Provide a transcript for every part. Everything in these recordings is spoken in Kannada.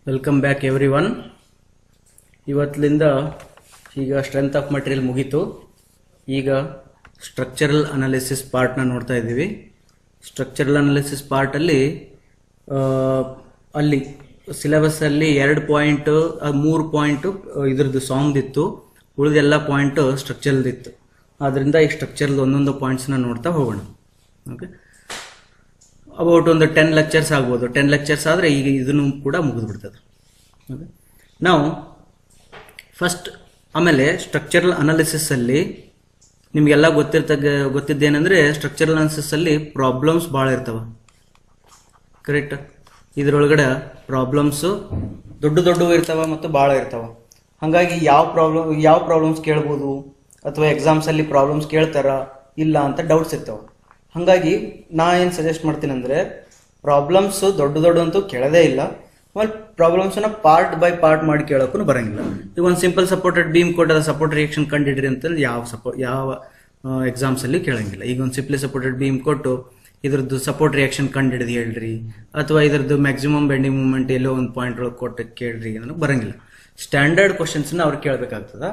Welcome back every one. ಇವತ್ತಿನಿಂದ ಈಗ ಸ್ಟ್ರೆಂತ್ ಆಫ್ ಮಟೀರಿಯಲ್ ಮುಗೀತು. ಈಗ ಸ್ಟ್ರಕ್ಚರಲ್ ಅನಾಲಿಸಿಸ್ ಪಾರ್ಟ್ನ ನೋಡ್ತಾ ಇದ್ದೀವಿ. ಸ್ಟ್ರಕ್ಚರಲ್ ಅನಾಲಿಸಿಸ್ ಪಾರ್ಟಲ್ಲಿ ಅಲ್ಲಿ ಸಿಲೆಬಸ್ಸಲ್ಲಿ 2 ಪಾಯಿಂಟ್ 3 ಪಾಯಿಂಟ್ ಇದ್ರದ್ದು ಸಾಂಗ್ದಿತ್ತು, ಉಳಿದೆಲ್ಲ ಪಾಯಿಂಟ್ ಸ್ಟ್ರಕ್ಚರಲ್ದಿತ್ತು. ಆದ್ದರಿಂದ ಈ ಸ್ಟ್ರಕ್ಚರಲ್ ಒಂದೊಂದು ಪಾಯಿಂಟ್ಸ್ನ ನೋಡ್ತಾ ಹೋಗೋಣ. ಓಕೆ, ಅಬೌಟ್ ಒಂದು 10 ಲೆಕ್ಚರ್ಸ್ ಆಗ್ಬೋದು. 10 ಲೆಕ್ಚರ್ಸ್ ಆದರೆ ಈಗ ಇದನ್ನು ಕೂಡ ಮುಗಿದು ಬಿಡ್ತದೆ. ಓಕೆ, ನಾವು ಫಸ್ಟ್ ಆಮೇಲೆ ಸ್ಟ್ರಕ್ಚರಲ್ ಅನಾಲಿಸಿಸ್ ಅಲ್ಲಿ ನಿಮಗೆಲ್ಲ ಗೊತ್ತಿದ್ದೇನೆಂದ್ರೆ ಸ್ಟ್ರಕ್ಚರಲ್ ಅನಾಲಿಸಿಸ್ ಅಲ್ಲಿ ಪ್ರಾಬ್ಲಮ್ಸ್ ಭಾಳ ಇರ್ತವೆ. ಕರೆಕ್ಟ್, ಇದರೊಳಗಡೆ ಪ್ರಾಬ್ಲಮ್ಸ್ ದೊಡ್ಡವು ಇರ್ತಾವ ಮತ್ತು ಭಾಳ ಇರ್ತಾವ. ಹಾಗಾಗಿ ಯಾವ ಪ್ರಾಬ್ಲಮ್ಸ್ ಕೇಳ್ಬೋದು ಅಥವಾ ಎಕ್ಸಾಮ್ಸ್ ಅಲ್ಲಿ ಪ್ರಾಬ್ಲಮ್ಸ್ ಕೇಳ್ತಾರ ಇಲ್ಲ ಅಂತ ಡೌಟ್ಸ್ ಇರ್ತಾವ. ಹಾಗಾಗಿ ನಾ ಏನು ಸಜೆಸ್ಟ್ ಮಾಡ್ತೀನಿ ಅಂದರೆ ಪ್ರಾಬ್ಲಮ್ಸ್ ದೊಡ್ಡ ಅಂತೂ ಕೇಳೋದೇ ಇಲ್ಲ. ಆಮೇಲೆ ಪ್ರಾಬ್ಲಮ್ಸನ್ನ ಪಾರ್ಟ್ ಬೈ ಪಾರ್ಟ್ ಮಾಡಿ ಕೇಳೋಕ್ಕೂ ಬರಂಗಿಲ್ಲ. ಈಗ ಒಂದು ಸಿಂಪಲ್ ಸಪೋರ್ಟೆಡ್ ಬೀಮ್ ಕೊಟ್ಟದ ಸಪೋರ್ಟ್ ರಿಯಾಕ್ಷನ್ ಕಂಡಿಡ್ರಿ ಅಂತ ಯಾವ ಎಕ್ಸಾಮ್ಸ್ ಅಲ್ಲಿ ಕೇಳಂಗಿಲ್ಲ. ಈಗ ಒಂದು ಸಿಂಪ್ಲಿ ಸಪೋರ್ಟೆಡ್ ಬೀಮ್ ಕೊಟ್ಟು ಇದ್ರದ್ದು ಸಪೋರ್ಟ್ ರಿಯಾಕ್ಷನ್ ಕಂಡಿಡಿದು ಹೇಳ್ರಿ, ಅಥವಾ ಇದ್ರದ್ದು ಮ್ಯಾಕ್ಸಿಮಮ್ ಬೆಂಡಿಂಗ್ ಮೂವ್ಮೆಂಟ್ ಎಲ್ಲೋ ಒಂದು ಪಾಯಿಂಟ್ ಒಳಗೆ ಕೊಟ್ಟು ಕೇಳ್ರಿ ಅನ್ನೋದು ಬರಂಗಿಲ್ಲ. ಸ್ಟ್ಯಾಂಡರ್ಡ್ ಕ್ವಶನ್ಸ್ನ ಅವ್ರು ಕೇಳಬೇಕಾಗ್ತದ.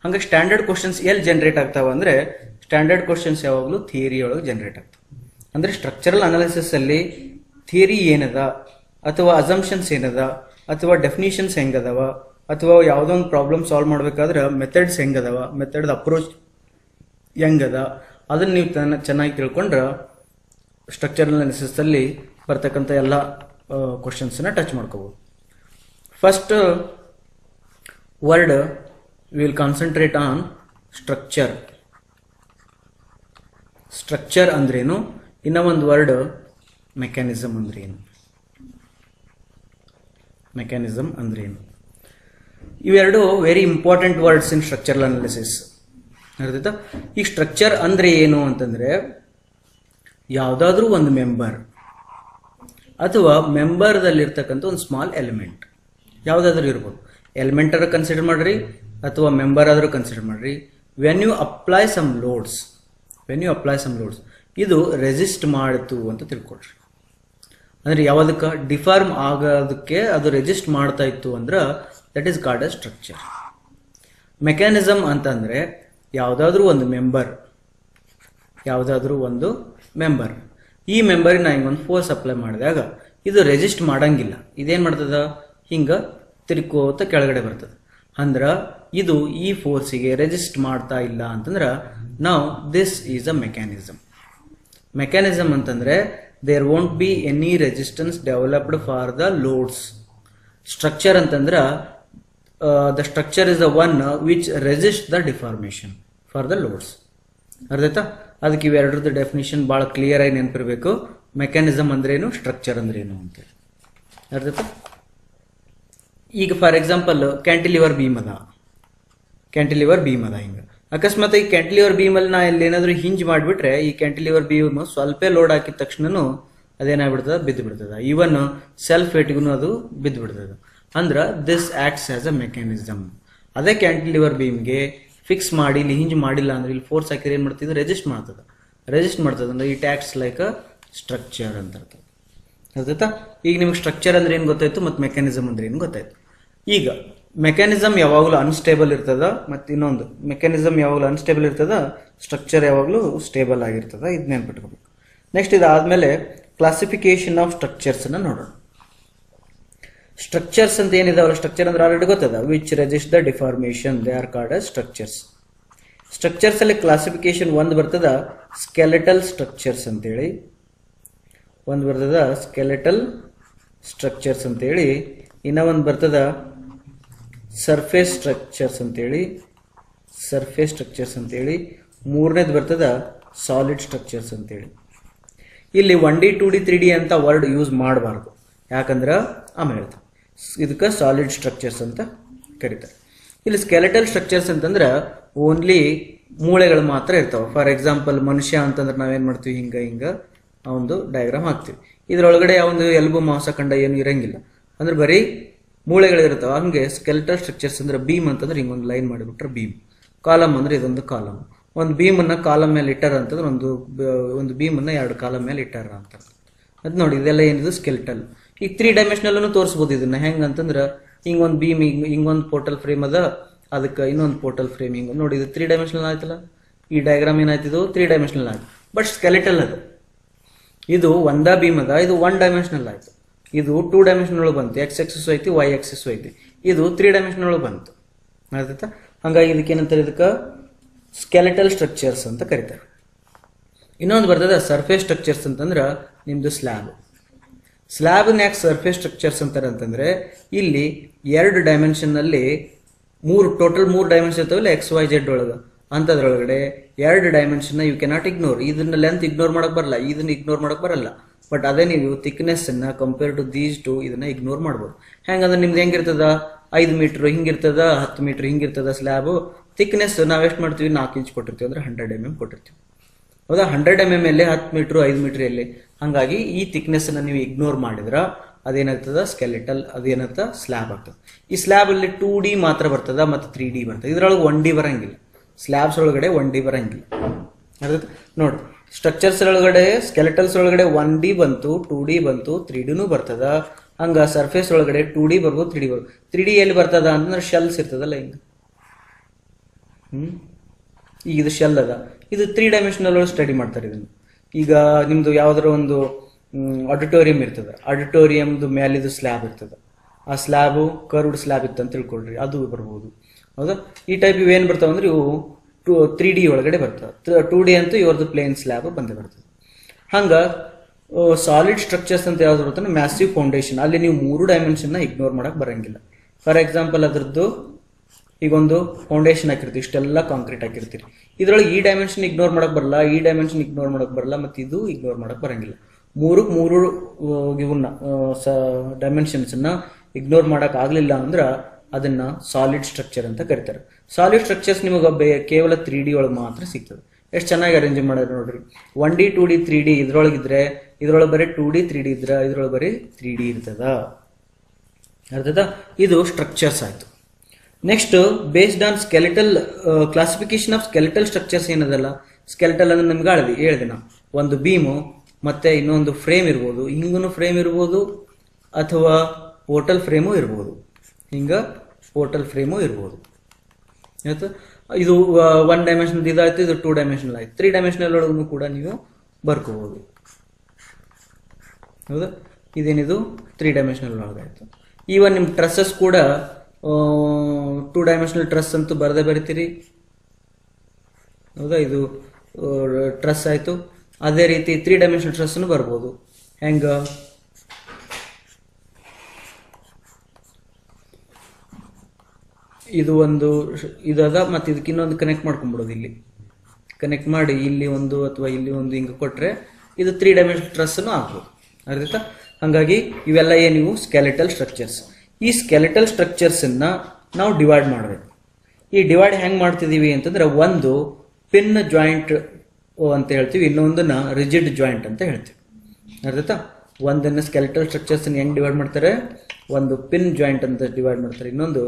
ಹಂಗೆ ಸ್ಟ್ಯಾಂಡರ್ಡ್ ಕ್ವಶನ್ಸ್ ಎಲ್ಲಿ ಜನರೇಟ್ ಆಗ್ತಾವ ಅಂದ್ರೆ ಸ್ಟ್ಯಾಂಡರ್ಡ್ ಕ್ವಶನ್ಸ್ ಯಾವಾಗಲೂ ಥಿಯರಿ ಒಳಗೆ ಜನರೇಟ್ ಆಗ್ತವೆ. ಅಂದ್ರೆ ಸ್ಟ್ರಕ್ಚರಲ್ ಅನಾಲಿಸಿಸ್ ಅಲ್ಲಿ ಥಿಯರಿ ಏನದ, ಅಥವಾ ಅಸಂಪ್ಷನ್ಸ್ ಏನದ, ಅಥವಾ ಡೆಫಿನಿಷನ್ಸ್ ಹೆಂಗದವ, ಅಥವಾ ಯಾವುದೋ ಒಂದು ಪ್ರಾಬ್ಲಮ್ ಸಾಲ್ವ್ ಮಾಡ್ಬೇಕಾದ್ರೆ ಮೆಥಡ್ಸ್ ಹೆಂಗದವ, ಮೆಥಡ್ ಅಪ್ರೋಚ್ ಹೆಂಗದ, ಅದನ್ನ ನೀವು ಚೆನ್ನಾಗಿ ತಿಳ್ಕೊಂಡ್ರೆ ಸ್ಟ್ರಕ್ಚರಲ್ ಅನಾಲಿಸಿಸ್ ಅಲ್ಲಿ ಬರ್ತಕ್ಕಂಥ ಎಲ್ಲ ಕ್ವಶನ್ಸ್ನ ಟಚ್ ಮಾಡ್ಕೋಬಹುದು. First word will concentrate on structure. Structure ಅಂದ್ರೇನು, ಇನ್ನ ಒಂದು ವರ್ಡ್ ಮೆಕ್ಯಾನಿಸಮ್ ಅಂದ್ರೇನು. ಮೆಕ್ಯಾನಿಸಮ್ ಅಂದ್ರೇನು, ಇವೆರಡು very important words in structural analysis. ಅರ್ಥಾಯ್ತಾ? ಈ ಸ್ಟ್ರಕ್ಚರ್ ಅಂದ್ರೆ ಏನು ಅಂತಂದ್ರೆ ಯಾವುದಾದ್ರೂ ಒಂದು ಮೆಂಬರ್ ಅಥವಾ ಮೆಂಬರ್ದಲ್ಲಿರ್ತಕ್ಕಂಥ ಒಂದು ಸ್ಮಾಲ್ ಎಲಿಮೆಂಟ್ ಯಾವುದಾದ್ರೂ ಇರ್ಬೋದು. ಎಲಿಮೆಂಟ್ ಆದ್ರೂ ಕನ್ಸಿಡರ್ ಮಾಡ್ರಿ ಅಥವಾ ಮೆಂಬರ್ ಆದ್ರೂ ಕನ್ಸಿಡರ್ ಮಾಡ್ರಿ. When you apply some loads ಇದು ರೆಸಿಸ್ಟ್ ಮಾಡಿತು ಅಂತ ತಿಳ್ಕೊಳ್ರಿ. ಅಂದ್ರೆ ಯಾವುದಕ್ಕೆ ಡಿಫಾರ್ಮ್ ಆಗೋದಕ್ಕೆ ಅದು ರೆಸಿಸ್ಟ್ ಮಾಡ್ತಾ ಇತ್ತು ಅಂದ್ರೆ that is called a structure. Mechanism ಅಂತಂದ್ರೆ ಯಾವುದಾದ್ರೂ ಒಂದು ಮೆಂಬರ್ ಈ ಮೆಂಬರಿಗೆ ನಾ ಹಿಂಗೊಂದು ಫೋರ್ಸ್ ಅಪ್ಲೈ ಮಾಡಿದಾಗ ಇದು ರೆಸಿಸ್ಟ್ ಮಾಡಂಗಿಲ್ಲ. ಇದೇನ್ ಮಾಡ್ತದ, ಹಿಂಗ ತಿರ್ಕೋತ ಕೆಳಗಡೆ ಬರ್ತದೆ. ಅಂದ್ರ ಇದು ಈ ಫೋರ್ಸಿಗೆ ರೆಸಿಸ್ಟ್ ಮಾಡ್ತಾ ಇಲ್ಲ ಅಂತಂದ್ರ ನಾವು this is a mechanism. Mechanism ಅಂತಂದ್ರೆ there won't be any resistance developed for the loads. Structure ಅಂತಂದ್ರ the structure is the one which resist the deformation for the loads. ಅರ್ಧಾಯ್ತಾ? ಅದಕ್ಕೆ ಇವೆರಡರದ್ದು ಡೆಫಿನಿಷನ್ ಬಹಳ ಕ್ಲಿಯರ್ ಆಗಿ ನೆನಪಿರ್ಬೇಕು. ಮೆಕ್ಯಾನಿಸಮ್ ಅಂದ್ರೇನು, ಸ್ಟ್ರಕ್ಚರ್ ಅಂದ್ರೇನು ಅಂತೇಳಿ. ಅರ್ಧಾಯ್ತಾ? ಈಗ ಫಾರ್ ಎಕ್ಸಾಂಪಲ್ ಕ್ಯಾಂಟಿಲಿವರ್ ಬೀಮ್ ಅದ ಹಿಂಗ ಅಕಸ್ಮಾತ್ ಈ ಕ್ಯಾಂಟಿಲಿವರ್ ಬೀಮ್ ಅಲ್ಲಿ ನಾ ಇಲ್ಲಿ ಏನಾದ್ರು ಹಿಂಜ್ ಮಾಡಿಬಿಟ್ರೆ ಈ ಕ್ಯಾಂಟಿಲಿವರ್ ಬೀಮ್ ಸ್ವಲ್ಪ ಲೋಡ್ ಹಾಕಿದ ತಕ್ಷಣನು ಅದೇನಾಗ್ಬಿಡ್ತದ, ಬಿದ್ದು ಬಿಡ್ತದ. ಈವನ್ ಸೆಲ್ಫ್ ವೇಟ್ಗೂ ಅದು ಬಿದ್ದು ಬಿಡ್ತದ. ಅಂದ್ರ this acts as a mechanism. ಅದೇ ಕ್ಯಾಂಟಿಲಿವರ್ ಬೀಮ್ಗೆ ಫಿಕ್ಸ್ ಮಾಡಿ ಇಲ್ಲಿ ಹಿಂಜ್ ಮಾಡಿಲ್ಲ ಅಂದ್ರೆ ಇಲ್ಲಿ ಫೋರ್ಸ್ ಹಾಕಿದ್ರೆ ಏನ್ ಮಾಡ್ತಿದ್ರು, ರೆಸಿಸ್ಟ್ ಮಾಡ್ತದ ಅಂದ್ರೆ it acts like a structure ಅಂತ ಅರ್ಥ. ಅರ್ಥಾಯ್ತಾ? ಈಗ ನಿಮ್ಗೆ ಸ್ಟ್ರಕ್ಚರ್ ಅಂದ್ರೆ ಏನ್ ಗೊತ್ತಾಯ್ತು ಮತ್ತು ಮೆಕ್ಯಾನಿಸಮ್ ಅಂದ್ರೆ ಏನು ಗೊತ್ತಾಯ್ತು. ಈಗ ಮೆಕ್ಯಾನಿಸಮ್ ಯಾವಾಗಲೂ ಅನ್ಸ್ಟೇಬಲ್ ಇರ್ತದ, ಮತ್ತು ಇನ್ನೊಂದು ಮೆಕ್ಯಾನಿಸಮ್ ಯಾವಾಗಲೂ ಅನ್ಸ್ಟೇಬಲ್ ಇರ್ತದ, ಸ್ಟ್ರಕ್ಚರ್ ಯಾವಾಗಲೂ ಸ್ಟೇಬಲ್ ಆಗಿರ್ತದ. ಇದು ನೆನ್ಪಿಟ್ಕೋಬೇಕು. ನೆಕ್ಸ್ಟ್ ಇದಾದ್ಮೇಲೆ ಕ್ಲಾಸಿಫಿಕೇಶನ್ ಆಫ್ ಸ್ಟ್ರಕ್ಚರ್ಸ್ ಅನ್ನ ನೋಡೋಣ. ಸ್ಟ್ರಕ್ಚರ್ಸ್ ಅಂತ ಏನಿದಾವಲ್ಲ, ಸ್ಟ್ರಕ್ಚರ್ ಅಂದ್ರೆ ಆಲ್ರೆಡಿ ಗೊತ್ತದ, which resist the deformation, they are called as structures. Structures ಅಲ್ಲಿ ಕ್ಲಾಸಿಫಿಕೇಶನ್ ಒಂದು ಬರ್ತದ ಸ್ಕೆಲೆಟಲ್ ಸ್ಟ್ರಕ್ಚರ್ಸ್ ಅಂತೇಳಿ, ಒಂದು ಬರ್ತದ ಸ್ಕೆಲೆಟಲ್ ಸ್ಟ್ರಕ್ಚರ್ಸ್ ಅಂತೇಳಿ, ಇನ್ನ ಒಂದು ಬರ್ತದ ಸರ್ಫೇಸ್ ಸ್ಟ್ರಕ್ಚರ್ಸ್ ಅಂತೇಳಿ, ಮೂರನೇದು ಬರ್ತದ ಸಾಲಿಡ್ ಸ್ಟ್ರಕ್ಚರ್ಸ್ ಅಂತೇಳಿ. ಇಲ್ಲಿ 1D 2D 3D ಅಂತ ವರ್ಡ್ ಯೂಸ್ ಮಾಡಬಾರ್ದು, ಯಾಕಂದ್ರೆ ಆಮೇಲೆ ಹೇಳ್ತಾರೆ. ಇದಕ್ಕೆ ಸಾಲಿಡ್ ಸ್ಟ್ರಕ್ಚರ್ಸ್ ಅಂತ ಕರೀತಾರೆ. ಇಲ್ಲಿ ಸ್ಕೆಲೆಟಲ್ ಸ್ಟ್ರಕ್ಚರ್ಸ್ ಅಂತಂದ್ರೆ ಓನ್ಲಿ ಮೂಳೆಗಳು ಮಾತ್ರ ಇರ್ತಾವೆ. ಫಾರ್ ಎಕ್ಸಾಂಪಲ್ ಮನುಷ್ಯ ಅಂತಂದ್ರೆ ನಾವೇನ್ ಮಾಡ್ತೀವಿ, ಹಿಂಗ ಒಂದು ಡಯಾಗ್ರಾಮ್ ಹಾಕ್ತಿವಿ. ಇದ್ರೊಳಗಡೆ ಒಂದು ಎಲುಬು ಮಾಂಸಖಂಡ ಏನು ಇರಂಗಿಲ್ಲ, ಅಂದ್ರೆ ಬರೀ ಮೂಳೆಗಳಿರ್ತಾವ. ಹಂಗೆ ಸ್ಕೆಲೆಟಲ್ ಸ್ಟ್ರಕ್ಚರ್ಸ್ ಅಂದ್ರೆ ಬೀಮ್ ಅಂತಂದ್ರೆ ಹಿಂಗೊಂದು ಲೈನ್ ಮಾಡಿಬಿಟ್ರೆ ಬೀಮ್, ಕಾಲಮ್ ಅಂದ್ರೆ ಇದೊಂದು ಕಾಲಮ್. ಒಂದು ಬೀಮ್ ಅನ್ನ ಕಾಲಮ್ ಮೇಲೆ ಇಟ್ಟಾರ ಅಂತಂದ್ರೆ ಒಂದು ಬೀಮ್ ಅನ್ನ 2 ಕಾಲಮ್ ಮೇಲೆ ಇಟ್ಟಾರ ಅಂತ. ಅದ್ ನೋಡಿ, ಇದೆಲ್ಲ ಏನಿದು ಸ್ಕೆಲೆಟಲ್. ಈಗ 3 ಡೈಮೆನ್ಷನಲ್ ತೋರಿಸಬಹುದು ಇದನ್ನ ಹೆಂಗಂತಂದ್ರೆ ಹಿಂಗೊಂದು ಬೀಮ್ ಹಿಂಗೊಂದು ಪೋರ್ಟಲ್ ಫ್ರೇಮ್ ಅದ ಅದಕ್ಕೆ ಇನ್ನೊಂದು ಪೋರ್ಟಲ್ ಫ್ರೇಮ್ ಹಿಂಗ ನೋಡಿ ಇದು 3 ಡೈಮೆನ್ಷನಲ್ ಆಯ್ತಲ್ಲ ಈ ಡಯಾಗ್ರಾಮ್ ಏನಾಯ್ತಿದು 3 ಡೈಮೆನ್ಷನಲ್ ಆಯ್ತು ಬಟ್ ಸ್ಕೆಲೆಟಲ್ ಅದು ಇದು ಒಂದ ಬೀಮ್ ಅದ ಇದು 1 ಡೈಮೆನ್ಷನಲ್ ಆಯ್ತು ಇದು 2 ಡೈಮೆನ್ಷನಲ್ ಒಳಗೆ ಬಂತು ಎಕ್ಸ್ ಎಕ್ಸಿಸ್ ಐತಿ ವೈ ಎಕ್ಸಿಸ್ ಐತಿ ಇದು 3 ಡೈಮೆನ್ಷನಲ್ ಒಳಗೆ ಬಂತು ಆಯ್ತಾ ಹಾಗಾಗಿ ಇದಕ್ಕೆ ಏನಂತಾರೆ ಇದಕ್ಕೆ ಸ್ಕೆಲೆಟಲ್ ಸ್ಟ್ರಕ್ಚರ್ಸ್ ಅಂತ ಕರೀತಾರೆ ಇನ್ನೊಂದು ಬರ್ತದೆ ಸರ್ಫೇಸ್ ಸ್ಟ್ರಕ್ಚರ್ಸ್ ಅಂತಂದ್ರೆ ನಿಮ್ದು ಸ್ಲ್ಯಾಬ್ ಯಾಕೆ ಸರ್ಫೇಸ್ ಸ್ಟ್ರಕ್ಚರ್ಸ್ ಅಂತಾರೆ ಅಂತಂದ್ರೆ ಇಲ್ಲಿ 2 ಡೈಮೆನ್ಷನ್ ನಲ್ಲಿ ಟೋಟಲ್ 3 ಡೈಮೆನ್ಷನ್ ಇರ್ತಾವಲ್ಲ ಎಕ್ಸ್ ವೈ ಜೆಡ್ ಒಳಗೆ ಅಂತದ್ರೊಳಗಡೆ 2 ಡೈಮೆನ್ಷನ್ ಯು ಕೆನಾಟ್ ಇಗ್ನೋರ್ ಇದನ್ನ ಲೆಂತ್ ಇಗ್ನೋರ್ ಮಾಡಕ್ ಬರಲ್ಲ ಇದನ್ನ ಇಗ್ನೋರ್ ಮಾಡಕ್ ಬರಲ್ಲ ಬಟ್ ಅದೇ ನೀವು ಥಿಕ್ನೆಸ್ ಅನ್ನ ಕಂಪೇರ್ ಟು ದೀಸ್ ಟು ಇದನ್ನ ಇಗ್ನೋರ್ ಮಾಡ್ಬೋದು ಹೆಂಗಂದ್ರೆ ನಿಮ್ದು ಹೆಂಗಿರ್ತದ 5 ಮೀಟರ್ ಹಿಂಗಿರ್ತದ 10 ಮೀಟರ್ ಹಿಂಗಿರ್ತದ ಸ್ಲ್ಯಾಬ್ ಥಿಕ್ನೆಸ್ ನಾವ್ ಎಷ್ಟು ಮಾಡ್ತೀವಿ 4 ಇಂಚ್ ಕೊಟ್ಟಿರ್ತೀವಿ ಅಂದ್ರೆ 100 mm ಕೊಟ್ಟಿರ್ತೀವಿ ಹೌದಾ 100 mm ಅಲ್ಲಿ 10 ಮೀಟರ್ 5 ಮೀಟರ್ ಅಲ್ಲಿ ಹಂಗಾಗಿ ಈ ಥಿಕ್ನೆಸ್ ಅನ್ನ ನೀವು ಇಗ್ನೋರ್ ಮಾಡಿದ್ರ ಅದೇನಾಗ್ತದ ಸ್ಕೆಲೆಟಲ್ ಅದೇನಾಗ್ತದ ಸ್ಲ್ಯಾಬ್ ಆಗ್ತದೆ ಈ ಸ್ಲ್ಯಾಬ್ ಅಲ್ಲಿ 2D ಮಾತ್ರ ಬರ್ತದ ಮತ್ತೆ 3D ಬರ್ತದೆ ಇದ್ರೊಳಗೆ 1D ಬರಂಗಿಲ್ಲ ಸ್ಲ್ಯಾಬ್ಸ್ ಒಳಗಡೆ 1D ಬರಂಗಿಲ್ಲ ನೋಡಿ ಸ್ಟ್ರಕ್ಚರ್ಸ್ ಒಳಗಡೆ ಸ್ಕೆಲೆಟಲ್ಸ್ ಒಳಗಡೆ 1D ಬಂತು 2D ಬಂತು 3Dನೂ ಬರ್ತದ ಹಂಗ ಸರ್ಫೇಸ್ ಒಳಗಡೆ 2D ಬರ್ಬೋದು 3D ಬರ್ಬೋದು 3D ಎಲ್ಲಿ ಬರ್ತದ ಅಂತಂದ್ರೆ ಶೆಲ್ಸ್ ಇರ್ತದಲ್ಲ ಹಿಂಗ ಈಗ ಇದು ಶೆಲ್ ಅದ ಇದು 3 ಡೈಮೆನ್ಷನಲ್ ಒಳಗೆ ಸ್ಟಡಿ ಮಾಡ್ತಾರೆ ಇದನ್ನು ಈಗ ನಿಮ್ದು ಯಾವ್ದಾರ ಒಂದು ಆಡಿಟೋರಿಯಂ ಇರ್ತದ ಆಡಿಟೋರಿಯಂದು ಮೇಲಿದು ಸ್ಲ್ಯಾಬ್ ಇರ್ತದ ಆ ಸ್ಲ್ಯಾಬು ಕರ್ವ್ಡ್ ಸ್ಲ್ಯಾಬ್ ಇತ್ತು ಅಂತ ತಿಳ್ಕೊಳ್ರಿ ಅದು ಬರ್ಬೋದು ಹೌದಾ ಈ ಟೈಪ್ ಇವೇನ್ ಬರ್ತಾವ ಅಂದ್ರೆ ಇವು 3D ಒಳಗಡೆ ಬರ್ತವೆ 2D ಅಂತೂ ಇವ್ರದ್ದು ಪ್ಲೇನ್ ಸ್ಲ್ಯಾಬ್ ಬಂದೇ ಬರ್ತದೆ ಹಂಗ ಸಾಲಿಡ್ ಸ್ಟ್ರಕ್ಚರ್ಸ್ ಅಂತ ಯಾವ್ದು ಬರ್ತದೆ ಮ್ಯಾಸಿವ್ ಫೌಂಡೇಶನ್ ಅಲ್ಲಿ ನೀವು 3 ಡೈಮೆನ್ಷನ್ ಇಗ್ನೋರ್ ಮಾಡಕ್ ಬರಂಗಿಲ್ಲ ಫಾರ್ ಎಕ್ಸಾಂಪಲ್ ಅದ್ರದ್ದು ಈಗೊಂದು ಫೌಂಡೇಶನ್ ಹಾಕಿರ್ತೀವಿ ಇಷ್ಟೆಲ್ಲ ಕಾಂಕ್ರೀಟ್ ಹಾಕಿರ್ತೀರಿ ಇದ್ರೊಳಗೆ ಈ ಡೈಮೆನ್ಷನ್ ಇಗ್ನೋರ್ ಮಾಡಕ್ ಬರಲ್ಲ ಈ ಡೈಮೆನ್ಷನ್ ಇಗ್ನೋರ್ ಮಾಡಕ್ ಬರಲ್ಲ ಮತ್ತೆ ಇದು ಇಗ್ನೋರ್ ಮಾಡಕ್ ಬರಂಗಿಲ್ಲ 3 ಇವನ್ನ ಡೈಮೆನ್ಷನ್ಸ್ ಅನ್ನ ಇಗ್ನೋರ್ ಮಾಡಕ್ ಆಗ್ಲಿಲ್ಲ ಅಂದ್ರ ಅದನ್ನ ಸಾಲಿಡ್ ಸ್ಟ್ರಕ್ಚರ್ ಅಂತ ಕರೀತಾರೆ ಸಾಲಿಡ್ ಸ್ಟ್ರಕ್ಚರ್ಸ್ ನಿಮಗೆ ಕೇವಲ 3D ಒಳಗೆ ಮಾತ್ರ ಸಿಗ್ತದೆ ಎಷ್ಟು ಚೆನ್ನಾಗಿ ಅರೇಂಜ್ ಮಾಡಿದ್ರೆ ನೋಡ್ರಿ 1D 2D 3D ಇದ್ರೊಳಗಿದ್ರೆ ಇದ್ರೊಳಗೆ ಬರೀ 2D 3D ಇದ್ರೆ ಇದ್ರೊಳಗೆ ಬರೀ 3D ಇರ್ತದ ಅರ್ಥದ ಇದು ಸ್ಟ್ರಕ್ಚರ್ಸ್ ಆಯ್ತು next based on skeletal classification of skeletal structures ಏನದಲ್ಲ ಸ್ಕೆಲೆಟಲ್ ಅಂದ್ರೆ ನಮ್ಗೆ ಹೇಳಿದೆ ನಾವು ಒಂದು ಬೀಮು ಮತ್ತೆ ಇನ್ನೊಂದು ಫ್ರೇಮ್ ಇರ್ಬೋದು ಹಿಂಗೂ ಫ್ರೇಮ್ ಇರ್ಬೋದು ಅಥವಾ ಪೋರ್ಟಲ್ ಫ್ರೇಮು ಇರ್ಬೋದು ಹಿಂಗ ಪೋರ್ಟಲ್ ಫ್ರೇಮು ಇರ್ಬೋದು ಆಯ್ತು ಇದು 1 ಡೈಮೆನ್ಷನ್ ಇದಾಯ್ತು ಇದು 2 ಡೈಮೆನ್ಷನಲ್ ಆಯ್ತು 3 ಡೈಮೆನ್ಷನಲ್ ಒಳಗೂ ಕೂಡ ನೀವು ಬರ್ಕೋಬಹುದು ಹೌದಾ ಇದೇನಿದು 3 ಡೈಮೆನ್ಷನಲ್ ಒಳಗಾಯ್ತು ಈವನ್ ನಿಮ್ ಟ್ರಸ್ಸಸ್ ಕೂಡ 2 ಡೈಮೆನ್ಷನಲ್ ಟ್ರಸ್ ಅಂತೂ ಬರದೇ ಬರಿತೀರಿ ಹೌದಾ ಇದು ಟ್ರಸ್ ಆಯ್ತು ಅದೇ ರೀತಿ 3 ಡೈಮೆನ್ಷನಲ್ ಟ್ರಸ್ ಬರ್ಬೋದು ಹೆಂಗ ಇದು ಒಂದು ಇದದ ಮತ್ತೆ ಇದಕ್ಕೆ ಇನ್ನೊಂದು ಕನೆಕ್ಟ್ ಮಾಡ್ಕೊಂಡ್ಬಿಡೋದು ಇಲ್ಲಿ ಕನೆಕ್ಟ್ ಮಾಡಿ ಇಲ್ಲಿ ಒಂದು ಅಥವಾ ಇಲ್ಲಿ ಒಂದು ಹಿಂಗ ಕೊಟ್ರೆ ಇದು 3 ಡೈಮೆನ್ಷನಲ್ ಟ್ರಸ್ ಆಗ್ಬೋದು ಅರ್ಥ ಹಂಗಾಗಿ ಇವೆಲ್ಲ ಏನಿವು ಸ್ಕೆಲೆಟಲ್ ಸ್ಟ್ರಕ್ಚರ್ಸ್ ಈ ಸ್ಕೆಲೆಟಲ್ ಸ್ಟ್ರಕ್ಚರ್ಸ್ ಅನ್ನ ನಾವು ಡಿವೈಡ್ ಮಾಡಬೇಕು ಈ ಡಿವೈಡ್ ಹೆಂಗ್ ಮಾಡ್ತಿದೀವಿ ಅಂತಂದ್ರೆ ಒಂದು ಪಿನ್ ಜಾಯಿಂಟ್ ಅಂತ ಹೇಳ್ತೀವಿ ಇನ್ನೊಂದನ್ನ ರಿಜಿಡ್ ಜಾಯಿಂಟ್ ಅಂತ ಹೇಳ್ತೀವಿ ಅರ್ಥ ಒಂದನ್ನ ಸ್ಕೆಲೆಟಲ್ ಸ್ಟ್ರಕ್ಚರ್ಸ್ ಹೆಂಗ್ ಡಿವೈಡ್ ಮಾಡ್ತಾರೆ ಒಂದು ಪಿನ್ ಜಾಯಿಂಟ್ ಅಂತ ಡಿವೈಡ್ ಮಾಡ್ತಾರೆ ಇನ್ನೊಂದು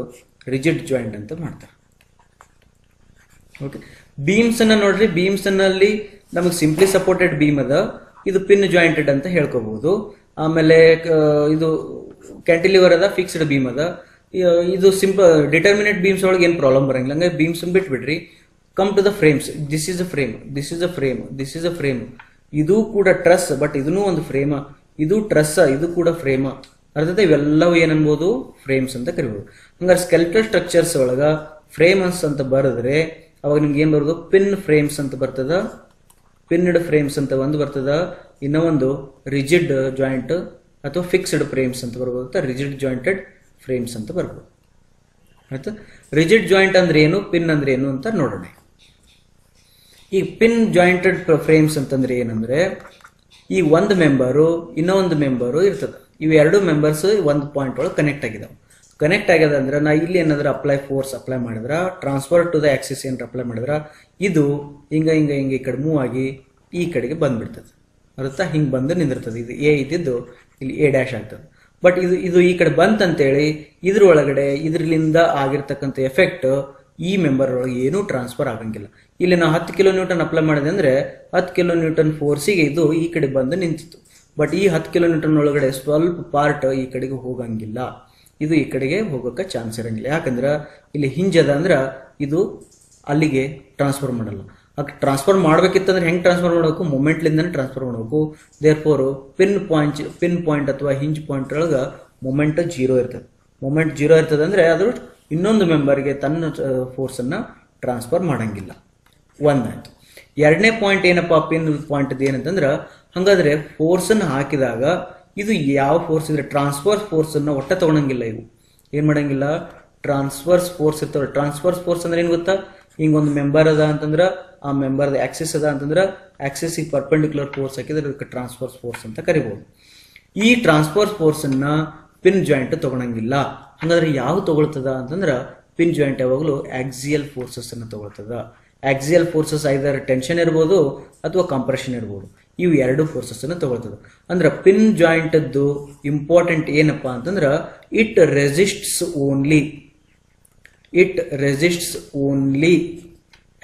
ರಿಜಿಡ್ ಜಾಯಿಂಟ್ ಅಂತ ಮಾಡ್ತಾರೆ ಓಕೆ ಬೀಮ್ಸ್ ಅನ್ನ ನೋಡ್ರಿ ಬೀಮ್ಸ್ ನಲ್ಲಿ ನಮಗೆ ಸಿಂಪ್ಲಿ ಸಪೋರ್ಟೆಡ್ ಬೀಮ್ ಅದ ಇದು ಪಿನ್ ಜಾಯಿಂಟೆಡ್ ಅಂತ ಹೇಳ್ಕೋಬಹುದು ಆಮೇಲೆ ಇದು ಕ್ಯಾಂಟಿಲಿವರ್ ಅದ ಫಿಕ್ಸ್ಡ್ ಬೀಮ್ ಅದ ಇದು ಸಿಂಪಲ್ ಡಿಟರ್ಮಿನೇಟ್ ಬೀಮ್ಸ್ ಒಳಗೆ ಏನು ಪ್ರಾಬ್ಲಮ್ ಬರಂಗಿಲ್ಲ ಹಂಗೆ ಬೀಮ್ಸ್ ಬಿಟ್ಬಿಡ್ರಿ come to the frames this is a frame this is a frame this is a frame ಇದು ಕೂಡ ಟ್ರಸ್ ಬಟ್ ಇದನ್ನು ಒಂದು ಫ್ರೇಮ್ ಇದು ಟ್ರಸ್ ಇದು ಕೂಡ ಫ್ರೇಮ್ ಅರ್ಥಾತ್ ಇವೆಲ್ಲವೂ ಏನನ್ಬೋದು ಫ್ರೇಮ್ಸ್ ಅಂತ ಕರಿಬಹುದು ಹಂಗಾರೆ ಸ್ಕೆಲೆಟಲ್ ಸ್ಟ್ರಕ್ಚರ್ಸ್ ಒಳಗ ಫ್ರೇಮ್ಸ್ ಅಂತ ಬರೆದ್ರೆ ಅವಾಗ ನಿಮ್ಗೆ ಏನ್ ಬರೋದು ಪಿನ್ ಫ್ರೇಮ್ಸ್ ಅಂತ ಬರ್ತದ ಪಿನ್ಡ್ ಫ್ರೇಮ್ಸ್ ಅಂತ ಒಂದು ಬರ್ತದ ಇನ್ನೂ ಒಂದು ರಿಜಿಡ್ ಜಾಯಿಂಟ್ ಅಥವಾ ಫಿಕ್ಸ್ಡ್ ಫ್ರೇಮ್ಸ್ ಅಂತ ಬರ್ಬೋದು ರಿಜಿಡ್ ಜಾಯಿಂಟೆಡ್ ಫ್ರೇಮ್ಸ್ ಅಂತ ಬರ್ಬೋದು ಆಯ್ತು ರಿಜಿಡ್ ಜಾಯಿಂಟ್ ಅಂದ್ರೆ ಏನು ಪಿನ್ ಅಂದ್ರೆ ಏನು ಅಂತ ನೋಡೋಣ ಈ ಪಿನ್ ಜಾಯಿಂಟೆಡ್ ಫ್ರೇಮ್ಸ್ ಅಂತಂದ್ರೆ ಏನಂದ್ರೆ ಈ ಒಂದು ಮೆಂಬರು ಇನ್ನೊಂದು ಮೆಂಬರು ಇರ್ತದ ಇವು 2 ಮೆಂಬರ್ಸ್ ಒಂದು ಪಾಯಿಂಟ್ ಒಳಗೆ ಕನೆಕ್ಟ್ ಆಗ್ಯದ ಅಂದ್ರೆ ನಾ ಇಲ್ಲಿ ಏನಾದ್ರು ಫೋರ್ಸ್ ಅಪ್ಲೈ ಮಾಡಿದ್ರ ಟ್ರಾನ್ಸ್ಫರ್ ಟು ದ ಆಕ್ಸಿಸ್ ಏನಾರ ಅಪ್ಲೈ ಮಾಡಿದ್ರ ಇದು ಹಿಂಗ ಈ ಕಡೆ ಮೂವ್ ಆಗಿ ಈ ಕಡೆಗೆ ಬಂದ್ಬಿಡ್ತದೆ ಅರ್ಥ ಹಿಂಗ್ ಬಂದು ನಿಂದಿರ್ತದೆ ಇದು ಎ ಇದ್ದಿದ್ದು ಇಲ್ಲಿ ಎ ಡ್ಯಾಶ್ ಆಗ್ತದೆ ಬಟ್ ಇದು ಈ ಕಡೆ ಬಂತಂತೇಳಿ ಇದ್ರ ಒಳಗಡೆ ಇದ್ರಲಿಂದ ಆಗಿರ್ತಕ್ಕಂಥ ಎಫೆಕ್ಟ್ ಈ ಮೆಂಬರ್ ಒಳಗೆ ಏನೂ ಟ್ರಾನ್ಸ್ಫರ್ ಆಗಂಗಿಲ್ಲ ಇಲ್ಲಿ ನಾವು 10 ಕಿಲೋ ನ್ಯೂಟನ್ ಅಪ್ಲೈ ಮಾಡಿದೆ ಅಂದ್ರೆ 10 ಕಿಲೋ ನ್ಯೂಟನ್ ಫೋರ್ಸಿಗೆ ಇದು ಈ ಕಡೆ ಬಂದು ನಿಂತಿತ್ತು ಬಟ್ ಈ 10 ಕಿಲೋಮೀಟರ್ ಒಳಗಡೆ ಸ್ವಲ್ಪ ಪಾರ್ಟ್ ಈ ಕಡೆಗೆ ಹೋಗಂಗಿಲ್ಲ, ಇದು ಈ ಕಡೆಗೆ ಹೋಗೋಕೆ ಚಾನ್ಸ್ ಇರಂಗಿಲ್ಲ. ಯಾಕಂದ್ರೆ ಇಲ್ಲಿ ಹಿಂಜ್ ಅದ ಅಂದ್ರೆ ಇದು ಅಲ್ಲಿಗೆ ಟ್ರಾನ್ಸ್ಫರ್ ಮಾಡಲ್ಲ. ಟ್ರಾನ್ಸ್ಫರ್ ಮಾಡ್ಬೇಕಿತ್ತಂದ್ರೆ ಹೆಂಗೆ ಟ್ರಾನ್ಸ್ಫರ್ ಮಾಡಬೇಕು, ಮೊಮೆಂಟ್ಲಿಂದನೇ ಟ್ರಾನ್ಸ್ಫರ್ ಮಾಡಬೇಕು. ದೇರ್ ಫೋರ್ ಪಿನ್ ಪಾಯಿಂಟ್ ಅಥವಾ ಹಿಂಜ್ ಪಾಯಿಂಟ್ ಒಳಗೆ ಮೊಮೆಂಟ್ 0 ಇರ್ತದೆ. ಮೊಮೆಂಟ್ 0 ಇರ್ತದೆ ಅಂದ್ರೆ ಅದು ಇನ್ನೊಂದು ಮೆಂಬರ್ಗೆ ತನ್ನ ಫೋರ್ಸನ್ನು ಟ್ರಾನ್ಸ್ಫರ್ ಮಾಡಂಗಿಲ್ಲ. ಒಂದಾಯ್ತು. ಎರಡನೇ ಪಾಯಿಂಟ್ ಏನಪ್ಪಾ ಪಿನ್ ಪಾಯಿಂಟ್ ಏನಂತಂದ್ರೆ, ಹಾಗಾದ್ರೆ ಫೋರ್ಸನ್ನು ಹಾಕಿದಾಗ ಇದು ಯಾವ ಫೋರ್ಸ್ ಇದ್ರೆ ಟ್ರಾನ್ಸ್ಫರ್ ಫೋರ್ಸನ್ನು ಒಟ್ಟ ತಗೊಳಂಗಿಲ್ಲ. ಇವು ಏನು ಮಾಡಂಗಿಲ್ಲ, ಟ್ರಾನ್ಸ್ಫರ್ಸ್ ಫೋರ್ಸ್ ಇರ್ತಾವೆ. ಟ್ರಾನ್ಸ್ಫರ್ಸ್ ಫೋರ್ಸ್ ಅಂದ್ರೆ ಏನು ಗೊತ್ತಾ, ಹಿಂಗೊಂದು ಮೆಂಬರ್ ಅದ ಅಂತಂದ್ರೆ ಆ ಮೆಂಬರ್ದ ಆಕ್ಸಿಸ್ ಅದ ಅಂತಂದ್ರೆ ಆಕ್ಸಿಸ್ಗೆ ಪರ್ಪೆಂಡಿಕ್ಯುಲರ್ ಫೋರ್ಸ್ ಹಾಕಿದ್ರೆ ಅದಕ್ಕೆ ಟ್ರಾನ್ಸ್ಫರ್ಸ್ ಫೋರ್ಸ್ ಅಂತ ಕರಿಬಹುದು. ಈ ಟ್ರಾನ್ಸ್ಫರ್ ಫೋರ್ಸ್ ಅನ್ನ ಪಿನ್ ಜಾಯಿಂಟ್ ತಗೊಳಂಗಿಲ್ಲ. ಹಾಗಾದ್ರೆ ಯಾವ ತಗೊಳ್ತದ ಅಂತಂದ್ರೆ ಪಿನ್ ಜಾಯಿಂಟ್ ಯಾವಾಗಲೂ ಆಕ್ಸಿಯಲ್ ಫೋರ್ಸಸ್ ಅನ್ನು ತಗೊಳ್ತದ. ಆಕ್ಸಿಯಲ್ ಫೋರ್ಸಸ್ ಐದರ್ ಟೆನ್ಷನ್ ಇರ್ಬೋದು ಅಥವಾ ಕಂಪ್ರೆಷನ್ ಇರ್ಬೋದು. ಇವು ಎರಡು ಫೋರ್ಸಸ್ ಅನ್ನು ತಗೊಳ್ತದೆ. ಅಂದ್ರೆ ಪಿನ್ ಜಾಯಿಂಟ್ ಇಂಪಾರ್ಟೆಂಟ್ ಏನಪ್ಪಾ ಅಂತಂದ್ರೆ ಇಟ್ ರೆಸಿಸ್ಟ್ಸ್ ಓನ್ಲಿ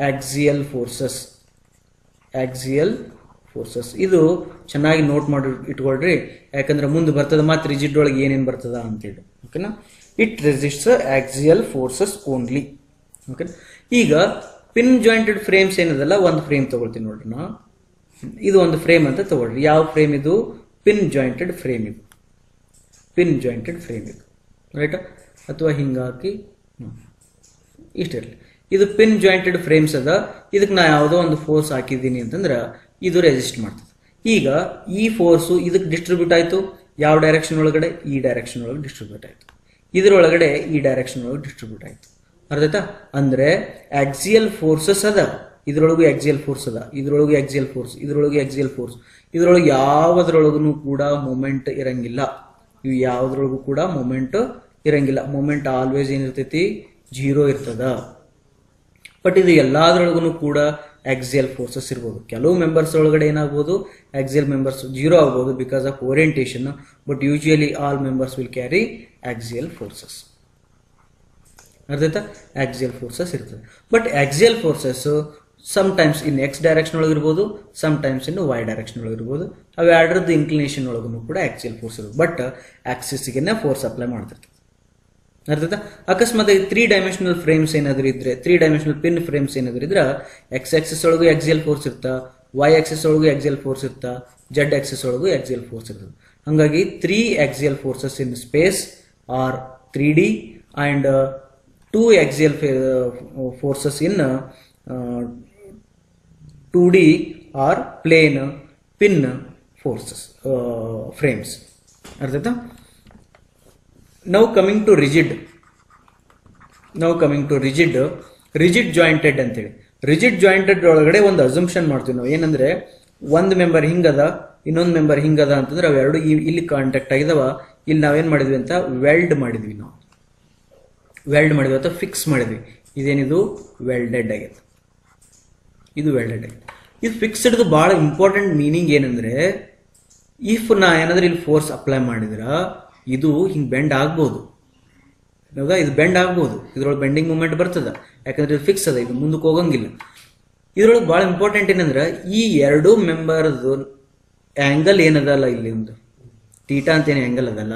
ಆಕ್ಸಿಯಲ್ ಫೋರ್ಸಸ್. ಇದು ಚೆನ್ನಾಗಿ ನೋಟ್ ಮಾಡಿ ಇಟ್ಕೊಳ್ರಿ, ಯಾಕಂದ್ರೆ ಮುಂದೆ ಬರ್ತದ ಮತ್ತೆ ರಿಜಿಡ್ ಒಳಗೆ ಏನೇನು ಬರ್ತದ ಅಂತೇಳಿ. ಓಕೆನಾ, it resists axial forces only. Okay, ಈಗ ಪಿನ್ ಜಾಯಿಂಟೆಡ್ ಫ್ರೇಮ್ಸ್ ಏನದಲ್ಲ, ಒಂದು ಫ್ರೇಮ್ ತಗೊಳ್ತೀನಿ ನೋಡ್ರಿ. ನಾ ಇದು ಒಂದು ಫ್ರೇಮ್ ಅಂತ ತಗೊಳ್ರಿ. ಯಾವ ಫ್ರೇಮ್ ಇದು? ಪಿನ್ ಜಾಯಿಂಟೆಡ್ ಫ್ರೇಮ್ ಇದು. ರೈಟ್, ಅಥವಾ ಹಿಂಗಾಕಿ ಇಷ್ಟಿರಲಿ. ಇದು ಪಿನ್ ಜಾಯಿಂಟೆಡ್ ಫ್ರೇಮ್ಸ್ ಅದ. ಇದಕ್ಕೆ ನಾ ಯಾವುದೋ ಒಂದು ಫೋರ್ಸ್ ಹಾಕಿದ್ದೀನಿ ಅಂತಂದ್ರೆ ಇದು ರೆಸಿಸ್ಟ್ ಮಾಡ್ತದೆ. ಈಗ ಈ ಫೋರ್ಸು ಇದಕ್ಕೆ ಡಿಸ್ಟ್ರಿಬ್ಯೂಟ್ ಆಯ್ತು. ಯಾವ ಡೈರೆಕ್ಷನ್ ಒಳಗಡೆ? ಈ ಡೈರೆಕ್ಷನ್ ಒಳಗೆ ಡಿಸ್ಟ್ರಿಬ್ಯೂಟ್ ಆಯ್ತು. ಇದರೊಳಗಡೆ ಈ ಡೈರೆಕ್ಷನ್ ಒಳಗೆ ಡಿಸ್ಟ್ರಿಬ್ಯೂಟ್ ಆಯ್ತು. ಅರ್ಥ? ಅಂದ್ರೆ ಆಕ್ಸಿಯಲ್ ಫೋರ್ಸಸ್ ಅದ, ಇದ್ರೊಳಗೂ ಆಕ್ಸಿಯಲ್ ಫೋರ್ಸ್ ಅದ, ಇದ್ರೊಳಗೂ ಆಕ್ಸಿಯಲ್ ಫೋರ್ಸ್, ಇದ್ರೊಳಗೂ ಆಕ್ಸಿಯಲ್ ಫೋರ್ಸ್. ಇದ್ರೊಳಗೆ ಯಾವುದ್ರೊಳಗೂ ಕೂಡ ಮೊಮೆಂಟ್ ಇರಂಗಿಲ್ಲ. ಇವು ಯಾವುದ್ರೊಳಗೂ ಕೂಡ ಮೊಮೆಂಟ್ ಇರಂಗಿಲ್ಲ. Moment always ಏನಿರ್ತೈತಿ? 0 ಇರ್ತದ. ಬಟ್ ಇದು ಎಲ್ಲಾದ್ರೊಳಗೂ ಕೂಡ ಆಕ್ಸಿಯಲ್ ಫೋರ್ಸಸ್ ಇರ್ಬೋದು. ಕೆಲವು ಮೆಂಬರ್ಸ್ ಒಳಗಡೆ ಏನಾಗ್ಬೋದು, ಆಕ್ಸಿಯಲ್ ಮೆಂಬರ್ಸ್ 0 ಆಗ್ಬೋದು because of orientation. But usually all members will carry axial forces. ಅರ್ಥ? ಆಕ್ಸಿಯಲ್ ಫೋರ್ಸಸ್ ಇರ್ತದೆ. But axial forces sometimes in X direction ಒಳಗಿರ್ಬೋದು, ಸಮ್ಟೈಮ್ಸ್ ಇನ್ ವೈ ಡೈರೆಕ್ಷನ್ ಒಳಗಿರ್ಬೋದು. ಅವೆರಡರದ್ದು ಇನ್ಕ್ಲಿನೇಷನ್ ಒಳಗೂ ಕೂಡ ಆಕ್ಸಿಯಲ್ ಫೋರ್ಸ್ ಇರ್ಬೋದು. ಬಟ್ ಆಕ್ಸಿಸ್ಗೆ ಫೋರ್ಸ್ ಅಪ್ಲೈ ಮಾಡ್ತಿರ್ತದೆ. ಅರ್ಥಾತ್ ಅಕಸ್ಮಾತ್ 3 ಡೈಮೆನ್ಷನಲ್ ಫ್ರೇಮ್ಸ್ ಏನಾದ್ರು ಇದ್ರೆ, 3 ಡೈಮೆನ್ಷನಲ್ ಪಿನ್ ಫ್ರೇಮ್ಸ್ ಏನಾದ್ರು ಇದ್ರೆ, ಎಕ್ಸ್ ಆಕ್ಸಿಸ್ ಒಳಗೂ ಆಕ್ಸಿಯಲ್ ಫೋರ್ಸ್ ಇರ್ತಾ, ವೈ ಆಕ್ಸಿಸ್ ಒಳಗೂ ಆಕ್ಸಿಯಲ್ ಫೋರ್ಸ್ ಇರ್ತಾ, ಜೆಡ್ ಆಕ್ಸಿಸ್ ಒಳಗೂ ಆಕ್ಸಿಯಲ್ ಫೋರ್ಸ್ ಇರ್ತದೆ. ಹಾಗಾಗಿ 3 axial forces in space or 3D and 2 axial forces in 2D or plane pin forces frames. ಅರ್ಥಾತ್ Now coming to rigid jointed ಅಂತೇಳಿ. ರಿಜಿಡ್ ಜಾಯಿಂಟೆಡ್ ಒಳಗಡೆ ಒಂದು ಅಸಂಪ್ಷನ್ ಮಾಡ್ತೀವಿ ನಾವು. ಏನಂದ್ರೆ ಒಂದು ಮೆಂಬರ್ ಹಿಂಗದ, ಇನ್ನೊಂದು ಮೆಂಬರ್ ಹಿಂಗದ ಅಂತಂದ್ರೆ ಅವೆರಡು ಇಲ್ಲಿ ಕಾಂಟ್ಯಾಕ್ಟ್ ಆಗಿದಾವ. ಇಲ್ಲಿ ನಾವೇನ್ ಮಾಡಿದ್ವಿ ಅಂತ ವೆಲ್ಡ್ ಮಾಡಿದ್ವಿ ಅಥವಾ ಫಿಕ್ಸ್ ಮಾಡಿದ್ವಿ. ಇದೇನಿದು? ವೆಲ್ಡೆಡ್ ಆಗಿದೆ. ಇದು ಫಿಕ್ಸ್ಡ್ ಬಹಳ ಇಂಪಾರ್ಟೆಂಟ್ ಮೀನಿಂಗ್ ಏನಂದ್ರೆ, ಇಫ್ ನಾ ಏನಾದ್ರೆ ಇಲ್ಲಿ ಫೋರ್ಸ್ ಅಪ್ಲೈ ಮಾಡಿದ್ರ ಇದು ಹಿಂಗ್ ಬೆಂಡ್ ಆಗ್ಬೋದು. ಹೌದಾ? ಇದು ಬೆಂಡ್ ಆಗ್ಬೋದು. ಇದ್ರೊಳಗೆ ಬೆಂಡಿಂಗ್ ಮೂಮೆಂಟ್ ಬರ್ತದ, ಯಾಕಂದ್ರೆ ಇದು ಫಿಕ್ಸ್ ಅದ, ಇದು ಮುಂದಕ್ಕೆ ಹೋಗಂಗಿಲ್ಲ. ಇದ್ರೊಳಗೆ ಬಹಳ ಇಂಪಾರ್ಟೆಂಟ್ ಏನಂದ್ರೆ ಈ ಎರಡು ಮೆಂಬರ್ದು ಆಂಗಲ್ ಏನದಲ್ಲ, ಇಲ್ಲಿ ಒಂದು ತೀಟಾ ಅಂತ ಏನು ಆಂಗಲ್ ಅದಲ್ಲ,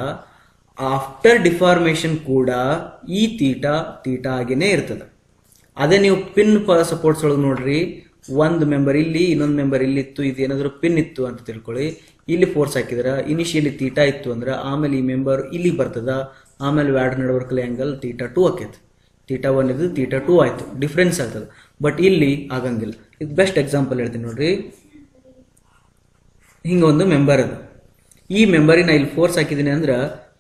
ಆಫ್ಟರ್ ಡಿಫಾರ್ಮೇಶನ್ ಕೂಡ ಈ ತೀಟಾ ಆಗೇನೆ ಇರ್ತದ. ಅದೇ ನೀವು ಪಿನ್ ಸಪೋರ್ಟ್ಸ್ ಒಳಗೆ ನೋಡ್ರಿ, ಒಂದು ಮೆಂಬರ್ ಇಲ್ಲಿ, ಇನ್ನೊಂದು ಮೆಂಬರ್ ಇಲ್ಲಿ ಇತ್ತು, ಇದು ಏನಾದ್ರು ಪಿನ್ ಇತ್ತು ಅಂತ ತಿಳ್ಕೊಳ್ಳಿ. ಇಲ್ಲಿ ಫೋರ್ಸ್ ಹಾಕಿದ್ರ ಇನಿಷಿಯಲಿ ತೀಟಾ ಇತ್ತು ಅಂದ್ರೆ ಆಮೇಲೆ ಈ ಮೆಂಬರ್ ಇಲ್ಲಿ ಬರ್ತದ, ಆಮೇಲೆ ವ್ಯಾಡ್ ನಡವರ್ಕಲ್ ಆಂಗಲ್ ತೀಟಾ 2 ಆಕೈತಿ. ತೀಟಾ 1 ಇದು ತೀಟಾ 2 ಆಯ್ತು, ಡಿಫ್ರೆನ್ಸ್ ಆಗ್ತದೆ. ಬಟ್ ಇಲ್ಲಿ ಆಗಂಗಿಲ್ಲ. ಇದು ಬೆಸ್ಟ್ ಎಕ್ಸಾಂಪಲ್ ಹೇಳ್ತೀನಿ ನೋಡ್ರಿ. ಹಿಂಗ ಒಂದು ಮೆಂಬರ್ ಅದ, ಈ ಮೆಂಬರಿನ ಇಲ್ಲಿ ಫೋರ್ಸ್ ಹಾಕಿದೀನಿ ಅಂದ್ರೆ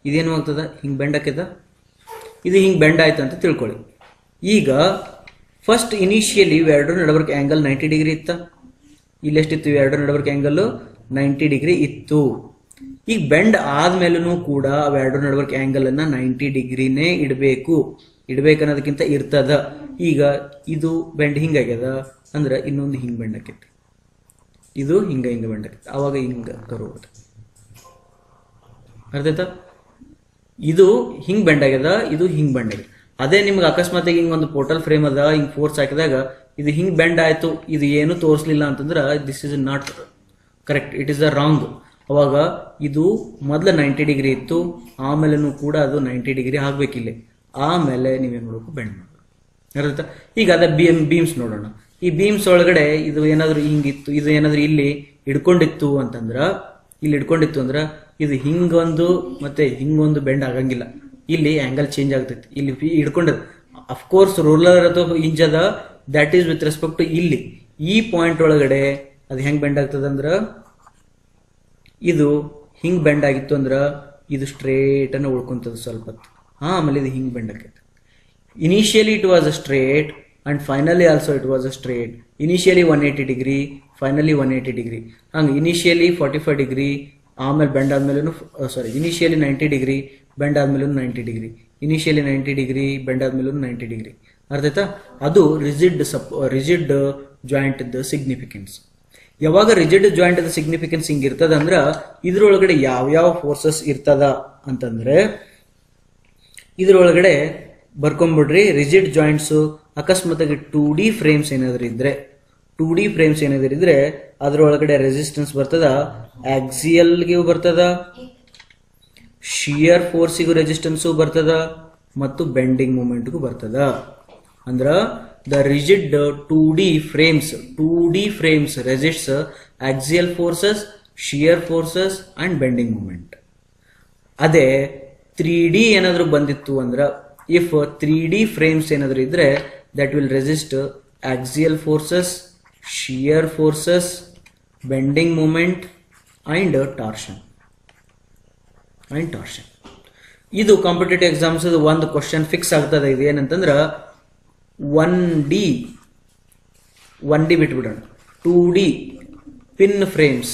ಇದೇನು ಆಗ್ತದ? ಹಿಂಗ್ ಬೆಂಡ್ ಹಾಕಿದ, ಇದು ಹಿಂಗ್ ಬೆಂಡ್ ಆಯ್ತು ಅಂತ ತಿಳ್ಕೊಳ್ಳಿ. ಈಗ ಫಸ್ಟ್ ಇನಿಷಿಯಲಿ ಇವೆರಡರ ನಡವರ್ಕ್ ಆಂಗಲ್ 90 ಡಿಗ್ರಿ ಇತ್ತ. ಇಲ್ಲಿ ಎಷ್ಟಿತ್ತು? ಇವೆರಡರ ನಡವರ್ಕ್ ಆಂಗಲ್ 90 ಡಿಗ್ರಿ ಇತ್ತು. ಈಗ ಬೆಂಡ್ ಆದ್ಮೇಲೂ ಕೂಡ ಅವೆರಡರ ನಡವರ್ಕ್ ಆಂಗಲ್ ಅನ್ನ 90 ಡಿಗ್ರಿನೇ ಇಡ್ಬೇಕನ್ನೋದಕ್ಕಿಂತ ಇರ್ತದ. ಈಗ ಇದು ಬೆಂಡ್ ಹಿಂಗಾಗ್ಯದ ಅಂದ್ರೆ ಇನ್ನೊಂದು ಹಿಂಗ್ ಬೆಂಡ್ ಆಕೈತಿ, ಇದು ಹಿಂಗ ಬೆಂಡ್ ಆಕೈತಿ, ಅವಾಗ ಹಿಂಗ ಕರೋದು. ಅರ್ಥ? ಇದು ಹಿಂಗ್ ಬೆಂಡ್ ಆಗ್ಯದ, ಇದು ಹಿಂಗ್ ಬೆಂಡ್ ಆಗ್ಯದ. ಅದೇ ನಿಮ್ಗೆ ಅಕಸ್ಮಾತ್ ಹಿಂಗ್ ಒಂದು ಪೋರ್ಟಲ್ ಫ್ರೇಮ್ ಅದ, ಹಿಂಗ್ ಫೋರ್ಸ್ ಹಾಕಿದಾಗ ಇದು ಹಿಂಗ್ ಬೆಂಡ್ ಆಯ್ತು, ಇದು ಏನು ತೋರಿಸ್ಲಿಲ್ಲ ಅಂತಂದ್ರೆ this is not correct, it is the wrong. ಅವಾಗ ಇದು ಮೊದಲು 90 ಡಿಗ್ರಿ ಇತ್ತು, ಆಮೇಲೆನೂ ಕೂಡ ಅದು 90 ಡಿಗ್ರಿ ಆಗ್ಬೇಕಿಲ್ಲ, ಆಮೇಲೆ ನೀವೇನ್ ಮಾಡಬೇಕು, ಬೆಂಡ್ ಮಾಡಬೇಕು. ಈಗ ಅದ ಬೀಮ್ಸ್ ನೋಡೋಣ. ಈ ಬೀಮ್ಸ್ ಒಳಗಡೆ ಇದು ಏನಾದ್ರು ಹಿಂಗಿತ್ತು, ಇದು ಏನಾದ್ರು ಇಲ್ಲಿ ಹಿಡ್ಕೊಂಡಿತ್ತು ಅಂತಂದ್ರ, ಇದು ಹಿಂಗೊಂದು ಮತ್ತೆ ಹಿಂಗೊಂದು ಬೆಂಡ್ ಆಗಂಗಿಲ್ಲ, ಇಲ್ಲಿ ಆಂಗಲ್ ಚೇಂಜ್ ಆಗ್ತೈತಿ. ಇಲ್ಲಿ ಹಿಡ್ಕೊಂಡ ಅಫ್ಕೋರ್ಸ್ ರೂಲರ್ ಅಥವಾ ಇಂಚ್ ಅದ, that is with respect to ಇಲ್ಲಿ ಈ ಪಾಯಿಂಟ್ ಒಳಗಡೆ ಅದು ಹೆಂಗ್ ಬೆಂಡ್ ಆಗ್ತದಂದ್ರ, ಇದು ಹಿಂಗ್ ಬೆಂಡ್ ಆಗಿತ್ತು ಅಂದ್ರ ಇದು ಸ್ಟ್ರೇಟ್ ಅನ್ನ ಉಳ್ಕೊಂತದ ಸ್ವಲ್ಪ ಹೊತ್ತು, ಆಮೇಲೆ ಇದು ಹಿಂಗ್ ಬೆಂಡ್ ಆಗೈತೆ. Initially it was a straight and finally also it was a straight. Initially 180 degree, finally 180 degree. ಹಂಗ ಇನಿಷಿಯಲಿ 45 ಡಿಗ್ರಿ, ಆಮೇಲೆ ಬೆಂಡ್ ಆದ್ಮೇಲೆ ಇನಿಷಿಯಲಿ 90 ಡಿಗ್ರಿ, ಬೆಂಡ್ ಆದ್ಮೇಲೆ 90 ಡಿಗ್ರಿ, ಇನಿಷಿಯಲಿ 90 ಡಿಗ್ರಿ, ಬೆಂಡ್ ಆದ್ಮೇಲೆ 90 ಡಿಗ್ರಿ. ಅರ್ಥ ಆಯ್ತಾ? ಅದು ರಿಜಿಡ್ ಜಾಯಿಂಟ್ ಸಿಗ್ನಿಫಿಕೆನ್ಸ್. ಯಾವಾಗ ರಿಜಿಡ್ ಜಾಯಿಂಟ್ ಸಿಗ್ನಿಫಿಕೆನ್ಸ್ ಹಿಂಗ್ ಇರ್ತದ ಅಂದ್ರ ಇದ್ರೊಳಗಡೆ ಯಾವ ಫೋರ್ಸಸ್ ಇರ್ತದ ಅಂತಂದ್ರೆ, ಇದ್ರೊಳಗಡೆ ಬರ್ಕೊಂಡ್ಬಿಡ್ರಿ ರಿಜಿಡ್ ಜಾಯಿಂಟ್ಸ್. ಅಕಸ್ಮಾತಾಗಿ 2D ಫ್ರೇಮ್ಸ್ ಏನಾದ್ರು ಇದ್ರೆ ಅದ್ರೊಳಗಡೆ ರೆಸಿಸ್ಟೆನ್ಸ್ ಬರ್ತದ, ಆಕ್ಸಿಯಲ್ಗೆ ಬರ್ತದ, ಶಿಯರ್ ಫೋರ್ಸಿಗೂ ರೆಸಿಸ್ಟೆನ್ಸ್ ಬರ್ತದ, ಮತ್ತು ಬೆಂಡಿಂಗ್ ಮೂಮೆಂಟ್ಗೂ ಬರ್ತದ. ಅಂದ್ರ the rigid 2D frames resists axial forces, shear forces and bending moment. ಅದೇ 3D ಏನಾದ್ರು ಬಂದಿತ್ತು ಅಂದ್ರ, ಇಫ್ 3D frames ಏನಾದ್ರು ಇದ್ರೆ that will resist axial forces, shear forces, bending moment and torsion. ಇದು ಕಾಂಪಿಟೇಟಿವ್ ಎಕ್ಸಾಮ್ಸ್ ಒಂದು ಕ್ವಶನ್ ಫಿಕ್ಸ್ ಆಗ್ತದೆ. ಇದು ಏನಂತಂದ್ರ 1D ಬಿಟ್ಬಿಡೋಣ, 2D pin frames,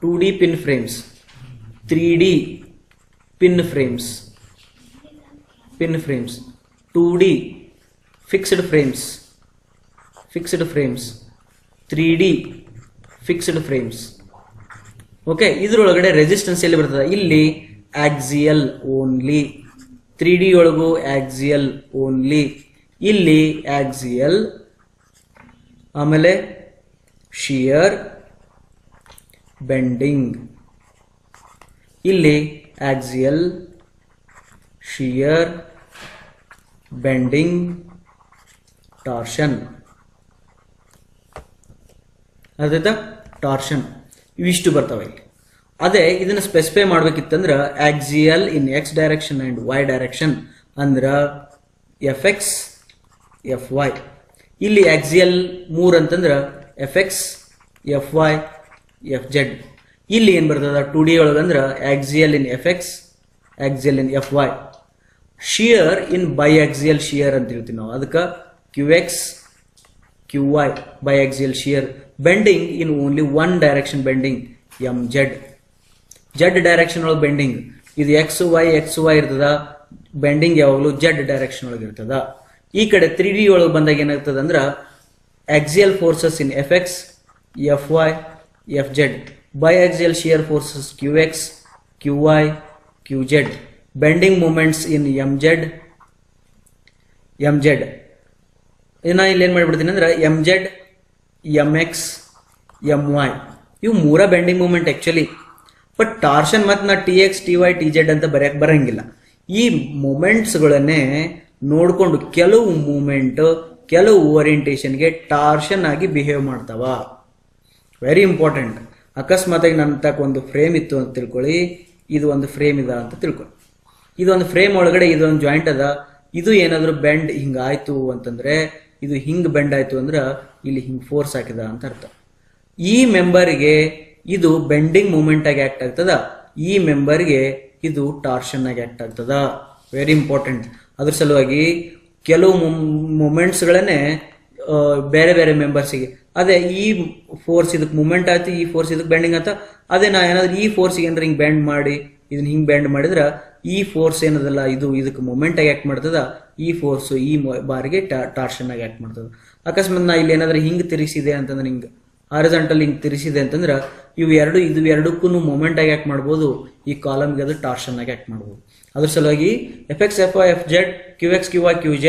3D pin frames, 2D fixed frames, 3D fixed frames. Okay, ಇದ್ರೊಳಗಡೆ ರೆಸಿಸ್ಟೆನ್ಸ್ ಎಲ್ಲಿ ಬರ್ತದ? ಇಲ್ಲಿ ಆಕ್ಸಿಯಲ್ ಓನ್ಲಿ, 3D ಒಳಗೂ ಆಕ್ಸಿಯಲ್ ಓನ್ಲಿ, ಇಲ್ಲಿ ಆಕ್ಸಿಯಲ್, ಆಮೇಲೆ ಶಿಯರ್, ಬೆಂಡಿಂಗ್, ಇಲ್ಲಿ ಆಕ್ಸಿಯಲ್, ಶಿಯರ್, ಬೆಂಡಿಂಗ್, ಟಾರ್ಷನ್. ಅದಾಯ್ತಾ? ಟಾರ್ಷನ್ ಇವಿಷ್ಟು ಬರ್ತಾವ ಇಲ್ಲಿ. ಅದೇ ಇದನ್ನ ಸ್ಪೆಸಿಫೈ ಮಾಡ್ಬೇಕಿತ್ತಂದ್ರ axial in X direction and Y direction ಅಂದ್ರ FX, FY. ಇಲ್ಲಿ ಆಕ್ಸಿಯಲ್ 3 ಅಂತಂದ್ರ FX, FY, FZ. ಇಲ್ಲಿ ಏನ್ ಬರ್ತದ 2D ಒಳಗಂದ್ರ axial in FX, axial in FY. Shear in biaxial shear ಅಂತ ಹೇಳ್ತೀವಿ ನಾವು, ಅದಕ್ಕೆ QX, QY biaxial shear. Bending in only one direction bending, MZ. Z direction ಒಳಗೆ ಬೆಂಡಿಂಗ್, ಇದು XY ಇರ್ತದ, ಬೆಂಡಿಂಗ್ ಯಾವಾಗಲೂ ಜೆಡ್ ಡೈರೆಕ್ಷನ್ ಒಳಗೆ ಇರ್ತದ. ಈ ಕಡೆ 3D ಒಳಗೆ ಬಂದಾಗ ಏನಾಗ್ತದ ಅಂದ್ರ axial forces in FX, FY, FZ, biaxial shear forces QX, QY, QZ, bending moments in MZ. ನಾ ಇಲ್ಲಿ ಏನ್ ಮಾಡ್ಬಿಡ್ತೀನಿ ಅಂದ್ರೆ MZ, MX, MY ಇವು ಮೂರ bending moment actually. But torsion ಮತ್ತೆ ನಾ TX, TY, TZ ಅಂತ ಬರೆಯಕ್ ಬರಂಗಿಲ್ಲ. ಈ ಮೂಮೆಂಟ್ಸ್ಗಳನ್ನೇ ನೋಡ್ಕೊಂಡು ಕೆಲವು ಮೂಮೆಂಟ್ ಕೆಲವು ಓರಿಯಂಟೇಷನ್ಗೆ ಟಾರ್ಷನ್ ಆಗಿ ಬಿಹೇವ್ ಮಾಡ್ತಾವ. Very important. ಅಕಸ್ಮಾತಾಗಿ ನನ್ನ ತಕ್ಕ ಒಂದು ಫ್ರೇಮ್ ಇತ್ತು ಅಂತ ತಿಳ್ಕೊಳ್ಳಿ, ಇದು ಒಂದು ಫ್ರೇಮ್ ಇದೆ ಅಂತ ತಿಳ್ಕೊಳ್ಳಿ. ಇದೊಂದು ಫ್ರೇಮ್ ಒಳಗಡೆ ಇದೊಂದು ಜಾಯಿಂಟ್ ಅದ, ಇದು ಏನಾದ್ರು ಬೆಂಡ್ ಹಿಂಗಾಯ್ತು ಅಂತಂದ್ರೆ, ಇದು ಹಿಂಗ್ ಬೆಂಡ್ ಆಯ್ತು ಅಂದ್ರ ಇಲ್ಲಿ ಹಿಂಗ್ ಫೋರ್ಸ್ ಹಾಕಿದ ಅಂತ ಅರ್ಥ. ಈ ಮೆಂಬರ್ಗೆ ಇದು ಬೆಂಡಿಂಗ್ ಮೂಮೆಂಟ್ ಆಗಿ ಆಕ್ಟ್ ಆಗ್ತದ, ಈ ಮೆಂಬರ್ಗೆ ಇದು ಟಾರ್ಷನ್ ಆಗಿ ಆಕ್ಟ್ ಆಗ್ತದ. Very important. ಅದ್ರ ಸಲುವಾಗಿ ಕೆಲವು ಮೂಮೆಂಟ್ಸ್ ಗಳನ್ನೇ ಬೇರೆ ಬೇರೆ ಮೆಂಬರ್ಸಿಗೆ, ಅದೇ ಈ ಫೋರ್ಸ್ ಇದಕ್ಕೆ ಮೂಮೆಂಟ್ ಆಯ್ತು, ಈ ಫೋರ್ಸ್ ಇದಕ್ಕೆ ಬೆಂಡಿಂಗ್ ಆಯ್ತು, ಅದೇ ನಾ ಏನಾದ್ರು ಈ ಫೋರ್ಸ್ ಏನಾದ್ರು ಹಿಂಗ್ ಬೆಂಡ್ ಮಾಡಿ ಇದನ್ನ ಹಿಂಗ್ ಬೆಂಡ್ ಮಾಡಿದ್ರ ಈ ಫೋರ್ಸ್ ಏನದಲ್ಲ ಇದು ಇದಕ್ಕೆ ಮೂಮೆಂಟ್ ಆಗಿ ಆಕ್ಟ್ ಮಾಡ್ತದ, ಈ ಫೋರ್ಸ್ ಈ ಬಾರಿಗೆ ಟಾರ್ಷನ್ ಆಗಿ ಆಕ್ಟ್ ಮಾಡ್ತದ. ಅಕಸ್ಮಾತ್ ನಾ ಇಲ್ಲಿ ಏನಾದ್ರು ಹಿಂಗ್ ತಿರುಗಿಸಿದೆ ಅಂತಂದ್ರೆ, ಹಿಂಗ್ ಹಾರಿಜಾಂಟಲ್ ಹಿಂಗ್ ತಿರುಗಿಸಿದೆ ಅಂತಂದ್ರ ಇದು ಎರಡಕ್ಕೂ ಮೂಮೆಂಟ್ ಆಗಿ ಆಕ್ಟ್ ಮಾಡ್ಬೋದು, ಈ ಕಾಲಮ್ಗೆ ಅದು ಟಾರ್ಷನ್ ಆಗಿ ಆಕ್ಟ್ ಮಾಡ್ಬೋದು. ಅದ್ರ ಸಲುವಾಗಿ FX, FY, FZ, QX, QY, QZ,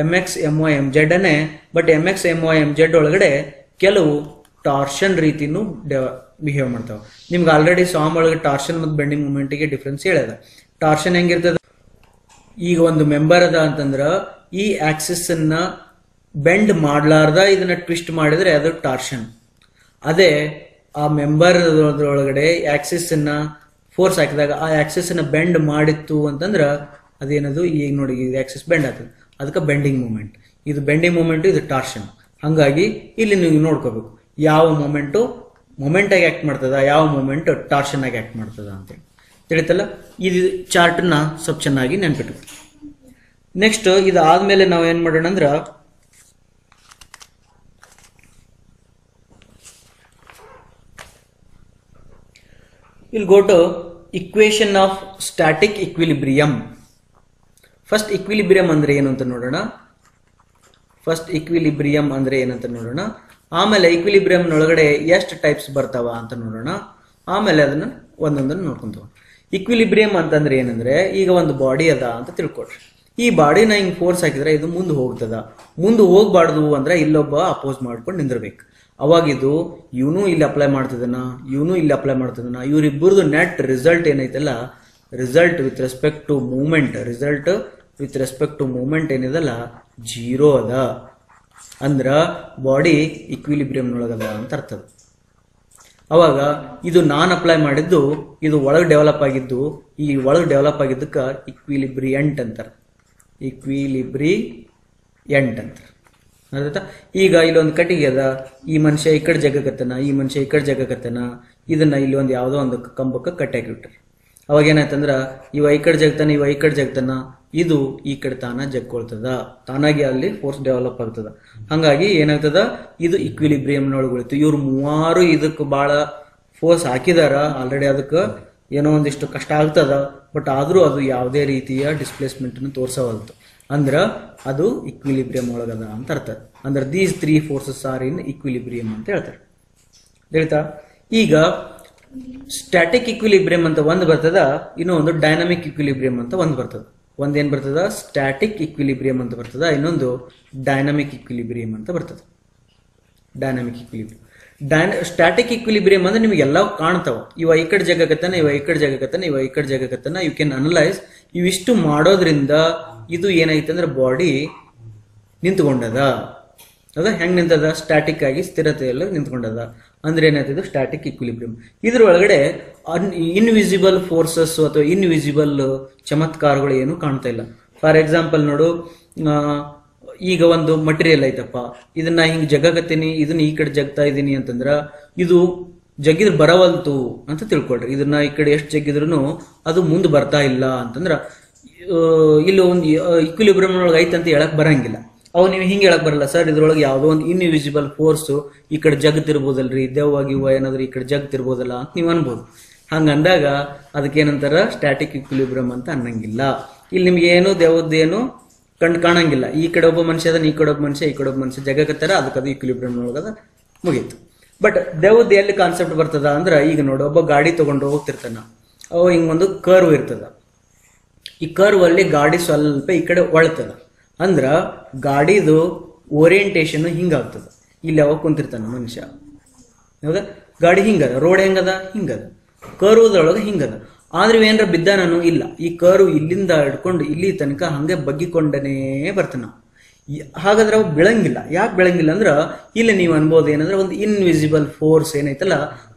MX, MY, MZ ಅನ್ನೇ. ಬಟ್ MX, MY, MZ ಒಳಗಡೆ ಕೆಲವು ಟಾರ್ಷನ್ ರೀತಿನೂ ಬಿಹೇವ್ ಮಾಡ್ತಾವ. ನಿಮ್ಗೆ ಆಲ್ರೆಡಿ ಸಾಮ್ ಒಳಗೆ ಟಾರ್ಷನ್ ಮತ್ತು ಬೆಂಡಿಂಗ್ ಮೂಮೆಂಟಿಗೆ ಡಿಫ್ರೆನ್ಸ್ ಹೇಳ್ಯದ. ಟಾರ್ಷನ್ ಹೆಂಗಿರ್ತದ, ಈಗ ಒಂದು ಮೆಂಬರ್ ಅದ ಅಂತಂದ್ರ ಈ ಆಕ್ಸಿಸ್ ಅನ್ನ ಬೆಂಡ್ ಮಾಡ್ಲಾರ್ದ ಇದನ್ನ ಟ್ವಿಸ್ಟ್ ಮಾಡಿದ್ರೆ ಅದು ಟಾರ್ಷನ್. ಅದೇ ಆ ಮೆಂಬರ್ ಒಳಗಡೆ ಆಕ್ಸಿಸ್ ಅನ್ನ ಫೋರ್ಸ್ ಹಾಕಿದಾಗ ಆ ಆಕ್ಸಿಸ್ ಅನ್ನ ಬೆಂಡ್ ಮಾಡಿತ್ತು ಅಂತಂದ್ರ ಅದೇನದು, ಈಗ ನೋಡಿ ಇದು ಆಕ್ಸಿಸ್ ಬೆಂಡ್ ಆಗ್ತದೆ, ಅದಕ್ಕೆ ಬೆಂಡಿಂಗ್ ಮೂಮೆಂಟ್. ಇದು ಬೆಂಡಿಂಗ್ ಮೂಮೆಂಟ್, ಇದು ಟಾರ್ಷನ್. ಹಂಗಾಗಿ ಇಲ್ಲಿ ನೀವು ನೋಡ್ಕೋಬೇಕು ಯಾವ ಮೂಮೆಂಟು ಮೂಮೆಂಟ್ ಆಗಿ ಆಕ್ಟ್ ಮಾಡ್ತದ, ಯಾವ ಮೂಮೆಂಟ್ ಟಾರ್ಷನ್ ಆಗಿ ಆಕ್ಟ್ ಮಾಡ್ತದ ಅಂತೇಳಿ ತಿಳಿತಲ್ಲ. ಇದು ಚಾರ್ಟ್ನ ಸ್ವಲ್ಪ ಚೆನ್ನಾಗಿ ನೆನ್ಪಿಟ್ಟು. ನೆಕ್ಸ್ಟ್ ಇದಾದ್ಮೇಲೆ ನಾವು ಏನ್ ಮಾಡೋಣ ಅಂದ್ರ we'll go to equation of static equilibrium. First equilibrium ಅಂದ್ರೆ ಏನು ಅಂತ ನೋಡೋಣ. ಆಮೇಲೆ ಈಕ್ವಿಲಿಬ್ರಿಯಂ ಒಳಗಡೆ ಎಷ್ಟು ಟೈಪ್ಸ್ ಬರ್ತಾವ ಅಂತ ನೋಡೋಣ. ಆಮೇಲೆ ಅದನ್ನ ಒಂದೊಂದನ್ನು ನೋಡ್ಕೊಂತ. ಈಕ್ವಿಲಿಬ್ರಿಯಂ ಅಂತಂದ್ರೆ ಏನಂದ್ರೆ, ಈಗ ಒಂದು ಬಾಡಿ ಅದ ಅಂತ ತಿಳ್ಕೊಳ್ರಿ. ಈ ಬಾಡಿನ ಹಿಂಗ್ ಫೋರ್ಸ್ ಹಾಕಿದ್ರೆ ಇದು ಮುಂದೆ ಹೋಗ್ತದ. ಮುಂದೆ ಹೋಗ್ಬಾರ್ದು ಅಂದ್ರೆ ಇಲ್ಲೊಬ್ಬ ಅಪೋಸ್ ಮಾಡ್ಕೊಂಡು ನಿಂದಿರ್ಬೇಕು. ಅವಾಗಿದು ಇವನು ಇಲ್ಲಿ ಅಪ್ಲೈ ಮಾಡ್ತಿದ್ದಾನ, ಇವನು ಇಲ್ಲಿ ಅಪ್ಲೈ ಮಾಡ್ತಿದ್ದಾನ. ಇವರಿಬ್ಬರದು ನೆಟ್ ರಿಸಲ್ಟ್ ಏನೈತಲ್ಲ, result with respect to moment ಏನಿದಲ್ಲ 0 ಅದ. ಅಂದ್ರ ಬಾಡಿ ಈಕ್ವಿಲಿಬ್ರಿಯಂ ಒಳಗದ ಅಂತ ಅರ್ಥ. ಅವಾಗ ಇದು ನಾನ್ ಅಪ್ಲೈ ಮಾಡಿದ್ದು ಇದು ಒಳಗೆ ಡೆವಲಪ್ ಆಗಿದ್ದು, ಈ ಒಳಗೆ ಡೆವಲಪ್ ಆಗಿದ್ದಕ್ಕ ಈಕ್ವಿಲಿಬ್ರಿಯಂಟ್ ಅಂತಾರ. ಅರ್ಥ. ಈಗ ಇಲ್ಲೊಂದು ಕಟ್ಟಿಗೆ ಅದ, ಈ ಮನುಷ್ಯ ಈ ಕಡೆ ಜಗಕತ್ತನ, ಈ ಮನುಷ್ಯ ಈ ಕಡೆ ಜಗಕತ್ತನ. ಇದನ್ನ ಇಲ್ಲಿ ಒಂದು ಯಾವುದೋ ಒಂದು ಕಂಬಕ್ಕೆ ಕಟ್ಟಿ ಹಾಕಿಬಿಟ್ರಿ. ಅವಾಗ ಏನಾಯ್ತಂದ್ರ ಇವ ಈ ಕಡೆ ಜಗ್ತಾನ, ಇವ ಈ ಕಡೆ ಜಗ್ತಾನ, ಇದು ಈ ಕಡೆ ತಾನ ಜಗ್ಕೊಳ್ತದ, ತಾನಾಗಿ ಅಲ್ಲಿ ಫೋರ್ಸ್ ಡೆವಲಪ್ ಆಗ್ತದ. ಹಂಗಾಗಿ ಏನಾಗ್ತದ, ಇದು ಈಕ್ವಿಲಿಬ್ರಿಯಂ ಒಳಗುಳಿತು. ಇವ್ರು 3 ಇದಕ್ಕೆ ಬಹಳ ಫೋರ್ಸ್ ಹಾಕಿದಾರ ಆಲ್ರೆಡಿ. ಅದಕ್ಕೆ ಏನೋ ಒಂದಿಷ್ಟು ಕಷ್ಟ ಆಗ್ತದ, ಬಟ್ ಆದ್ರೂ ಅದು ಯಾವುದೇ ರೀತಿಯ ಡಿಸ್ಪ್ಲೇಸ್ಮೆಂಟ್ ತೋರ್ಸವಲ್ತು. ಅಂದ್ರ ಅದು ಈಕ್ವಿಲಿಬ್ರಿಯಂ ಒಳಗದ ಅಂತ ಅರ್ಥ. ಅಂದ್ರೆ these 3 forces are in equilibrium ಅಂತ ಹೇಳ್ತಾರೆ. ಹೇಳ್ತಾ ಈಗ ಸ್ಟ್ಯಾಟಿಕ್ ಈಕ್ವಿಲಿಬ್ರಿಯಂ ಅಂತ ಒಂದು ಬರ್ತದ, ಇನ್ನೊಂದು ಡೈನಾಮಿಕ್ ಈಕ್ವಿಲಿಬ್ರಿಯಂ ಅಂತ ಒಂದು ಬರ್ತದ. ಒಂದೇನ್ ಬರ್ತದ, ಸ್ಟ್ಯಾಟಿಕ್ ಈಕ್ವಿಲಿಬ್ರಿಯಂ ಅಂತ ಬರ್ತದ, ಇನ್ನೊಂದು ಡೈನಾಮಿಕ್ ಈಕ್ವಿಲಿಬ್ರಿಯಂ ಅಂತ ಬರ್ತದ. ಸ್ಟ್ಯಾಟಿಕ್ ಈಕ್ವಿಲಿಬ್ರಿಯಂ ಅಂದ್ರೆ ನಿಮ್ಗೆ ಎಲ್ಲ ಕಾಣ್ತಾವ. ಇವ ಈ ಕಡೆ ಜಗಕತ್ತನ, ಇವ ಈ ಕಡೆ ಜಗಕತ್ತನ, ಇವ ಈ ಕಡೆ ಜಗಕತ್ತನ. You can analyse. ಇವಿಷ್ಟು ಮಾಡೋದ್ರಿಂದ ಇದು ಏನೈತೆ ಅಂದ್ರೆ ಬಾಡಿ ನಿಂತ್ಕೊಂಡದ. ಅದ ಹೆಂಗ್ ನಿಂತದ, ಸ್ಟ್ಯಾಟಿಕ್ ಆಗಿ ಸ್ಥಿರತೆಯಲ್ಲಿ ನಿಂತ್ಕೊಂಡದ. ಅಂದ್ರೆ ಏನಾಯ್ತದ, ಸ್ಟ್ಯಾಟಿಕ್ ಈಕ್ವಿಲಿಬ್ರಿಯಂ. ಇದ್ರೊಳಗಡೆ ಇನ್ವಿಸಿಬಲ್ ಫೋರ್ಸಸ್ ಅಥವಾ ಇನ್ವಿಸಿಬಲ್ ಚಮತ್ಕಾರಗಳು ಏನು ಕಾಣ್ತಾ ಇಲ್ಲ. ಫಾರ್ ಎಕ್ಸಾಂಪಲ್ ನೋಡು, ಈಗ ಒಂದು ಮಟೀರಿಯಲ್ ಐತಪ್ಪ, ಇದನ್ನ ಹಿಂಗ್ ಜಗಕತ್ತೀನಿ, ಇದನ್ನ ಈ ಕಡೆ ಜಗ್ತಾ ಇದೀನಿ ಅಂತಂದ್ರ ಇದು ಜಗ್ಗಿದ್ರೆ ಬರವಲ್ತು ಅಂತ ತಿಳ್ಕೊಳ್ರಿ. ಇದನ್ನ ಈ ಕಡೆ ಎಷ್ಟು ಜಗ್ಗಿದ್ರು ಅದು ಮುಂದೆ ಬರ್ತಾ ಇಲ್ಲ ಅಂತಂದ್ರ ಇಲ್ಲಿ ಒಂದು ಈಕ್ವಿಲಿಬ್ರಿಯಂ ಒಳಗೆ ಐತಂತ ಹೇಳಕ್ ಬರಂಗಿಲ್ಲ. ಅವು ನೀವು ಹಿಂಗೆ ಹೇಳಕ್ ಬರಲ್ಲ, ಸರ್ ಇದ್ರೊಳಗೆ ಯಾವುದೋ ಒಂದು ಇನ್ವಿಸಿಬಲ್ ಫೋರ್ಸ್ ಈ ಕಡೆ ಜಗತ್ತಿರ್ಬೋದಲ್ರಿ, ದೇವವಾಗಿ ಏನಾದ್ರು ಈ ಕಡೆ ಜಗತ್ತಿರ್ಬೋದಲ್ಲ ಅಂತ ನೀವು ಅನ್ಬೋದು. ಹಂಗ ಅಂದಾಗ ಅದಕ್ಕೇನಂತಾರ, ಸ್ಟ್ಯಾಟಿಕ್ ಈಕ್ವಿಲಿಬ್ರಿಯಂ ಅಂತ ಅನ್ನಂಗಿಲ್ಲ. ಇಲ್ಲಿ ನಿಮ್ಗೆ ಏನು ದೇವದ್ದೇನು ಕಂಡು ಕಾಣಂಗಿಲ್ಲ. ಈ ಕಡೆ ಒಬ್ಬ ಮನುಷ್ಯ ಅದ, ಈ ಕಡೆ ಒಬ್ಬ ಮನುಷ್ಯ, ಈ ಕಡೆ ಒಬ್ಬ ಮನುಷ್ಯ ಜಗಕತ್ತಾರ, ಅದಕ್ಕೆ ಅದು ಈಕ್ವಿಲಿಬ್ರಿಯಂ ಒಳಗದ ಮುಗೀತು. ಬಟ್ ದೇವದ್ದು ಎಲ್ಲಿ ಕಾನ್ಸೆಪ್ಟ್ ಬರ್ತದ ಅಂದ್ರೆ, ಈಗ ನೋಡು ಒಬ್ಬ ಗಾಡಿ ತಗೊಂಡು ಹೋಗ್ತಿರ್ತಾನ, ಅವ ಹಿಂಗೊಂದು ಕರ್ವ್ ಇರ್ತದ. ಈ ಕರ್ವ್ ಅಲ್ಲಿ ಗಾಡಿ ಸ್ವಲ್ಪ ಈ ಕಡೆ ಒಳ್ತದ. ಅಂದ್ರ ಗಾಡಿದು ಓರಿಯಂಟೇಶನ್ ಹಿಂಗಾಗ್ತದ. ಇಲ್ಲಿ ಅವಾಗ ಕುಂತಿರ್ತಾನ ಮನುಷ್ಯ, ಹೌದಾ? ಗಾಡಿ ಹಿಂಗದ, ರೋಡ್ ಹೆಂಗದ, ಹಿಂಗದ, ಕರ್ವ್ದೊಳಗ ಹಿಂಗದ. ಆದ್ರೆ ಏನ್ರ ಬಿದ್ದ ನಾನು ಇಲ್ಲ, ಈ ಕರ್ವ್ ಇಲ್ಲಿಂದ ಹಿಡ್ಕೊಂಡು ಇಲ್ಲಿ ತನಕ ಹಂಗೆ ಬಗ್ಗಿಕೊಂಡನೇ ಬರ್ತಾನ. ಹಾಗಾದ್ರೆ ಅವ್ ಬೆಳಂಗಿಲ್ಲ. ಯಾಕೆ ಬೆಳಂಗಿಲ್ಲ ಅಂದ್ರ ಇಲ್ಲಿ ನೀವು ಅನ್ಬೋದು ಏನಂದ್ರೆ, ಒಂದು ಇನ್ವಿಸಿಬಲ್ ಫೋರ್ಸ್ ಏನೈತಲ್ಲ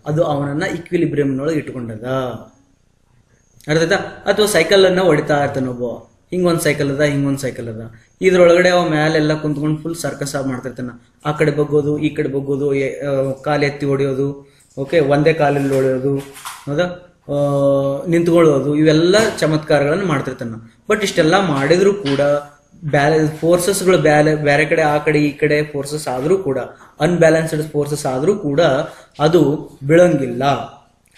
ಅದು ಅವನನ್ನ ಈಕ್ವಿಲಿಬ್ರಿಯಂ ಒಳಗೆ ಇಟ್ಕೊಂಡದ. ಅರ್ಥಾಯ್ತಾ? ಅಥವಾ ಸೈಕಲ್ ಅನ್ನ ಹೊಡಿತಾ ಇರ್ತಾನ ಒಬ್ಬ, ಹಿಂಗೊಂದ್ ಸೈಕಲ್ ಅದ, ಹಿಂಗೊಂದ್ ಸೈಕಲ್ ಅದ. ಇದ್ರೊಳಗಡೆ ಅವ ಮ್ಯಾಲೆಲ್ಲ ಕುಂತ್ಕೊಂಡು ಫುಲ್ ಸರ್ಕಸ್ ಮಾಡ್ತಿರ್ತಾನ. ಆ ಕಡೆ ಬಗ್ಗೋದು, ಈ ಕಡೆ ಬಗ್ಗೋದು, ಕಾಲು ಎತ್ತಿ ಹೊಡೆಯೋದು, ಓಕೆ, ಒಂದೇ ಕಾಲಲ್ಲಿ ಹೊಡೆಯೋದು, ಹೌದಾ, ನಿಂತ್ಕೊಳ್ಳೋದು, ಇವೆಲ್ಲ ಚಮತ್ಕಾರಗಳನ್ನು ಮಾಡ್ತಿರ್ತಾನ. ಬಟ್ ಇಷ್ಟೆಲ್ಲ ಮಾಡಿದ್ರು ಕೂಡ ಫೋರ್ಸಸ್ಗಳು ಬೇರೆ ಕಡೆ, ಆ ಕಡೆ ಈ ಕಡೆ ಫೋರ್ಸಸ್ ಆದ್ರೂ ಕೂಡ, ಅನ್ಬ್ಯಾಲೆನ್ಸ್ಡ್ ಫೋರ್ಸಸ್ ಆದ್ರೂ ಕೂಡ ಅದು ಬೀಳಂಗಿಲ್ಲ.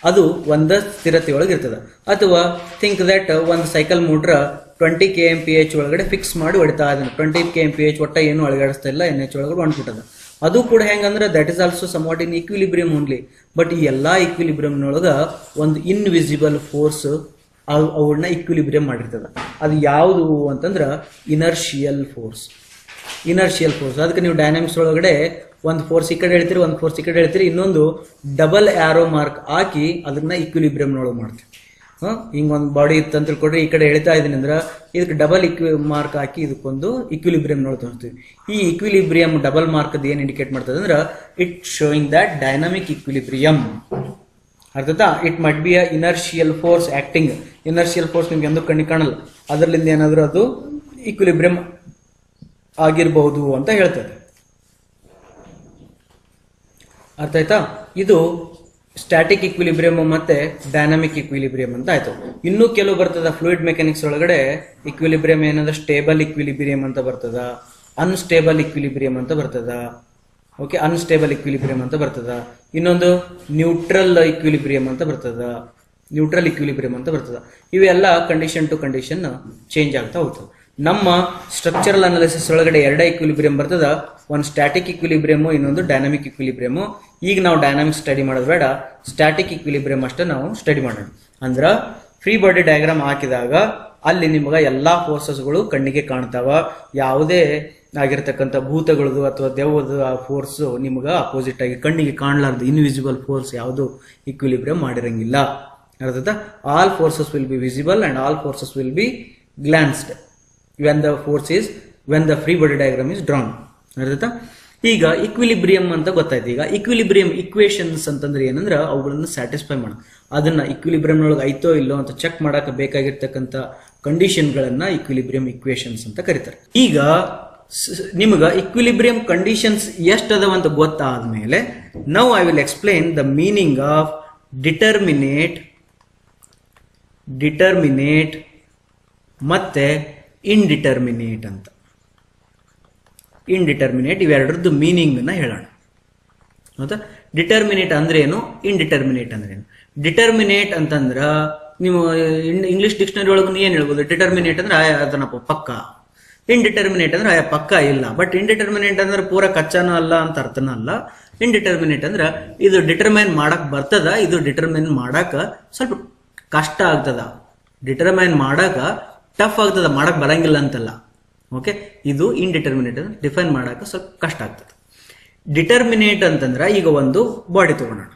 ಅದು ಒಂದ ಸ್ಥಿರತೆಯೊಳಗೆ ಇರ್ತದ. ಅಥವಾ ಥಿಂಕ್ ದಟ್ ಒಂದು ಸೈಕಲ್ ಮೋಟ್ರ 20 kmph ಒಳಗಡೆ ಫಿಕ್ಸ್ ಮಾಡಿ ಹೊಡಿತಾ ಇದ್ದಾನೆ. 20 kmph ಒಟ್ಟ ಏನು ಅಳಗಾಡಿಸ್ತಾ ಇಲ್ಲ, NH ಒಳಗಡೆ ಹೊಂಟ್ಬಿಟ್ಟದ. ಅದು ಕೂಡ ಹೆಂಗಂದ್ರೆ that is also somewhat in equilibrium only. But ಈ ಎಲ್ಲಾ ಈಕ್ವಿಲಿಬ್ರಿಯಂನೊಳಗ ಒಂದು ಇನ್ವಿಸಿಬಲ್ ಫೋರ್ಸ್ ಅವನ್ನ ಈಕ್ವಿಲಿಬ್ರಿಯಂ ಮಾಡಿರ್ತದ. ಅದು ಯಾವುದು ಅಂತಂದ್ರ ಇನರ್ಷಿಯಲ್ ಫೋರ್ಸ್. ಅದಕ್ಕೆ ನೀವು ಡೈನಾಮಿಕ್ಸ್ ಒಳಗಡೆ ಒಂದು ಫೋರ್ಸ್ ಈ ಕಡೆ ಹೇಳ್ತೀರಿ, ಒಂದು ಫೋರ್ಸ್ ಈ ಕಡೆ ಹೇಳ್ತೀರಿ, ಇನ್ನೊಂದು ಡಬಲ್ ಆರೋ ಮಾರ್ಕ್ ಹಾಕಿ ಅದನ್ನ ಇಕ್ವಿಲಿಬ್ರಿಯಂ ಒಳಗೆ ಮಾಡ್ತೀವಿ. ಹಿಂಗೊಂದು ಬಾಡಿ ಇತ್ತು ಅಂತ ತಿಳ್ಕೊಡ್ರಿ, ಈ ಕಡೆ ಎಳಿತಾ ಇದೀನಿ ಅಂದ್ರೆ ಇದಕ್ಕೆ ಡಬಲ್ ಮಾರ್ಕ್ ಹಾಕಿ ಇದಕ್ಕೊಂದು ಇಕ್ವಿಲಿಬ್ರಿಯಂ ನೋಡ್ತೀವಿ. ಈ ಇಕ್ವಿಲಿಬ್ರಿಯಂ ಡಬಲ್ ಮಾರ್ಕ್ ಏನ್ ಇಂಡಿಕೇಟ್ ಮಾಡ್ತದೆ ಅಂದ್ರೆ it showing that dynamic equilibrium. ಅರ್ಥಾತ್ it must be a inertial force acting. Inertial force ನಿಮ್ಗೆ ಎಂದೂ ಕಣ್ಣಿ ಕಾಣಲ್ಲ, ಅದರಲ್ಲಿಂದ ಏನಾದರೂ ಅದು ಇಕ್ವಿಲಿಬ್ರಿಯಂ ಆಗಿರಬಹುದು ಅಂತ ಹೇಳ್ತದೆ. ಅರ್ಥ ಆಯ್ತಾ? ಇದು ಸ್ಟ್ಯಾಟಿಕ್ ಇಕ್ವಿಲಿಬ್ರಿಯಂ ಮತ್ತೆ ಡೈನಾಮಿಕ್ ಇಕ್ವಿಲಿಬ್ರಿಯಂ ಅಂತ ಆಯ್ತು. ಇನ್ನೂ ಕೆಲವು ಬರ್ತದ ಫ್ಲೂಯಿಡ್ ಮೆಕ್ಯಾನಿಕ್ಸ್ ಒಳಗಡೆ ಇಕ್ವಿಲಿಬ್ರಿಯಂ ಏನಂದ್ರೆ ಸ್ಟೇಬಲ್ ಇಕ್ವಿಲಿಬ್ರಿಯಂ ಅಂತ ಬರ್ತದ, ಅನ್ಸ್ಟೇಬಲ್ ಇಕ್ವಿಲಿಬ್ರಿಯಂ ಅಂತ ಬರ್ತದ. ಓಕೆ, ಅನ್ಸ್ಟೇಬಲ್ ಇಕ್ವಿಲಿಬ್ರಿಯಂ ಅಂತ ಬರ್ತದ. ಇನ್ನೊಂದು ನ್ಯೂಟ್ರಲ್ ಇಕ್ವಿಲಿಬ್ರಿಯಂ ಅಂತ ಬರ್ತದ, ನ್ಯೂಟ್ರಲ್ ಇಕ್ವಿಲಿಬ್ರಿಯಂ ಅಂತ ಬರ್ತದ. ಇವೆಲ್ಲ ಕಂಡೀಷನ್ ಟು ಕಂಡೀಷನ್ ಚೇಂಜ್ ಆಗ್ತಾ ಹೋಗ್ತದೆ. ನಮ್ಮ ಸ್ಟ್ರಕ್ಚರಲ್ ಅನಾಲಿಸಿಸ್ ಒಳಗಡೆ ಎರಡೇ ಇಕ್ವಿಲಿಬ್ರಿಯಂ ಬರ್ತದ, ಒಂದು ಸ್ಟ್ಯಾಟಿಕ್ ಇಕ್ವಿಲಿಬ್ರಿಯಂ, ಇನ್ನೊಂದು ಡೈನಾಮಿಕ್ ಇಕ್ವಿಲಿಬ್ರಿಯಂ. ಈಗ ನಾವು ಡೈನಾಮಿಕ್ ಸ್ಟಡಿ ಮಾಡೋದು ಬೇಡ, ಸ್ಟ್ಯಾಟಿಕ್ ಇಕ್ವಿಲಿಬ್ರಿಯಂ ಅಷ್ಟೇ ನಾವು ಸ್ಟಡಿ ಮಾಡೋಣ. ಅಂದ್ರ ಫ್ರೀ ಬಾಡಿ ಡಯಾಗ್ರಾಮ್ ಹಾಕಿದಾಗ ಅಲ್ಲಿ ನಿಮ್ಗ ಎಲ್ಲಾ ಫೋರ್ಸಸ್ಗಳು ಕಣ್ಣಿಗೆ ಕಾಣ್ತಾವ. ಯಾವುದೇ ಆಗಿರ್ತಕ್ಕಂಥ ಭೂತಗಳದು ಅಥವಾ ದೆವ್ವದ ಆ ಫೋರ್ಸ್ ನಿಮ್ಗ ಅಪೋಸಿಟ್ ಆಗಿ ಕಣ್ಣಿಗೆ ಕಾಣಲಾರ್ದು ಇನ್ವಿಸಿಬಲ್ ಫೋರ್ಸ್ ಯಾವುದು ಇಕ್ವಿಲಿಬ್ರಿಯಂ ಮಾಡಿರಂಗಿಲ್ಲ. ಅರ್ಥಾತ್ all forces will be visible and all forces will be glanced when the free body diagram is drawn. ಅರ್ಥಾತ್ ಈಗ ಇಕ್ವಿಲಿಬ್ರಿಯಂ ಅಂತ ಗೊತ್ತಾಯ್ತು. ಈಗ ಇಕ್ವಿಲಿಬ್ರಿಯಂ ಇಕ್ವೇಶನ್ಸ್ ಅಂತಂದ್ರೆ ಏನಂದ್ರೆ ಅವುಗಳನ್ನ ಸ್ಯಾಟಿಸ್ಫೈ ಮಾಡ, ಅದನ್ನ ಇಕ್ವಿಲಿಬ್ರಿಯಂ ಒಳಗೆ ಐತೋ ಇಲ್ಲೋ ಅಂತ ಚೆಕ್ ಮಾಡಕ ಬೇಕಾಗಿರ್ತಕ್ಕಂಥ ಕಂಡೀಷನ್ಗಳನ್ನ ಇಕ್ವಿಲಿಬ್ರಿಯಂ ಇಕ್ವೇಶನ್ಸ್ ಅಂತ ಕರೀತಾರೆ. ಈಗ ನಿಮಗ ಇಕ್ವಿಲಿಬ್ರಿಯಂ ಕಂಡೀಷನ್ಸ್ ಎಷ್ಟು ಅದಾವ ಅಂತ ಗೊತ್ತಾದ್ಮೇಲೆ now I will explain the meaning of determinate ಮತ್ತೆ ಇಂಡಿಟರ್ಮಿನೇಟ್ ಅಂತ. ಇಂಡಿಟರ್ಮಿನೇಟ್ ಇವೆರಡರದ್ದು ಮೀನಿಂಗ್ ಅನ್ನ ಹೇಳೋಣ. ಹೌದಾ? ಡಿಟರ್ಮಿನೇಟ್ ಅಂದ್ರೆ ಏನು, ಇಂಡಿಟರ್ಮಿನೇಟ್ ಅಂದ್ರೆ ಏನು? ಡಿಟರ್ಮಿನೇಟ್ ಅಂತಂದ್ರ ನೀವು ಇಂಗ್ಲಿಷ್ ಡಿಕ್ಷನರಿ ಒಳಗೂ ಏನ್ ಹೇಳ್ಬೋದು? ಡಿಟರ್ಮಿನೇಟ್ ಅಂದ್ರೆ ಅದನ್ನಪ್ಪ ಪಕ್ಕ, ಇಂಡಿಟರ್ಮಿನೇಟ್ ಅಂದ್ರೆ ಪಕ್ಕ ಇಲ್ಲ. ಬಟ್ ಇಂಡಿಟರ್ಮಿನೇಟ್ ಅಂದ್ರೆ ಪೂರ ಕಚ್ಚಾನೂ ಅಲ್ಲ ಅಂತ ಅರ್ಥನ ಅಲ್ಲ. ಇಂಡಿಟರ್ಮಿನೇಟ್ ಅಂದ್ರೆ ಇದು ಡಿಟರ್ಮೈನ್ ಮಾಡಕ್ ಬರ್ತದ, ಇದು ಡಿಟರ್ಮೈನ್ ಮಾಡಕ್ ಸ್ವಲ್ಪ ಕಷ್ಟ ಆಗ್ತದ, ಡಿಟರ್ಮೈನ್ ಮಾಡಕ ಟಫ್ ಆಗ್ತದ, ಮಾಡಕ್ ಬರಂಗಿಲ್ಲ ಅಂತಲ್ಲ. ಓಕೆ, ಇದು ಇಂಡಿಟರ್ಮಿನೇಟ್ ಅಂದ್ರೆ ಡಿಫೈನ್ ಮಾಡಕ ಸ್ವಲ್ಪ ಕಷ್ಟ ಆಗ್ತದೆ. ಡಿಟರ್ಮಿನೇಟ್ ಅಂತಂದ್ರ ಈಗ ಒಂದು ಬಾಡಿ ತಗೊಳ್ಳೋಣ,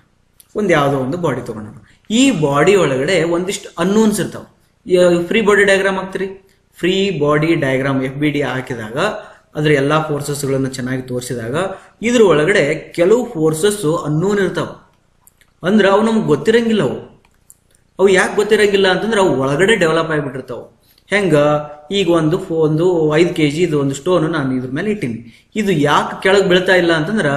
ಒಂದು ಯಾವುದೋ ಒಂದು ಬಾಡಿ ತಗೊಳ್ಳೋಣ. ಈ ಬಾಡಿ ಒಳಗಡೆ ಒಂದಿಷ್ಟು ಅನ್ನೋನ್ಸ್ ಇರ್ತಾವ. ಫ್ರೀ ಬಾಡಿ ಡಯಾಗ್ರಾಮ್ ಹಾಕ್ತಿರಿ, ಫ್ರೀ ಬಾಡಿ ಡಯಾಗ್ರಾಮ್ FBD ಹಾಕಿದಾಗ ಅದ್ರ ಎಲ್ಲಾ ಫೋರ್ಸಸ್ ಗಳನ್ನ ಚೆನ್ನಾಗಿ ತೋರಿಸಿದಾಗ ಇದ್ರ ಒಳಗಡೆ ಕೆಲವು ಫೋರ್ಸಸ್ ಅನ್ನೋನ್ ಇರ್ತಾವ. ಅಂದ್ರ ಅವು ನಮ್ಗೆ ಗೊತ್ತಿರಂಗಿಲ್ಲ. ಅವು ಯಾಕೆ ಗೊತ್ತಿರಂಗಿಲ್ಲ ಅಂತಂದ್ರೆ ಅವು ಒಳಗಡೆ ಡೆವಲಪ್ ಆಗಿಬಿಟ್ಟಿರ್ತಾವ. ಹೆಂಗ? ಈಗ ಒಂದು 5 kg ಇದು ಒಂದು ಸ್ಟೋನ್ ನಾನು ಇದ್ರ ಮೇಲೆ ಇಟ್ಟಿನಿ, ಇದು ಯಾಕೆ ಕೆಳಗೆ ಬೀಳ್ತಾ ಇಲ್ಲ ಅಂತಂದ್ರ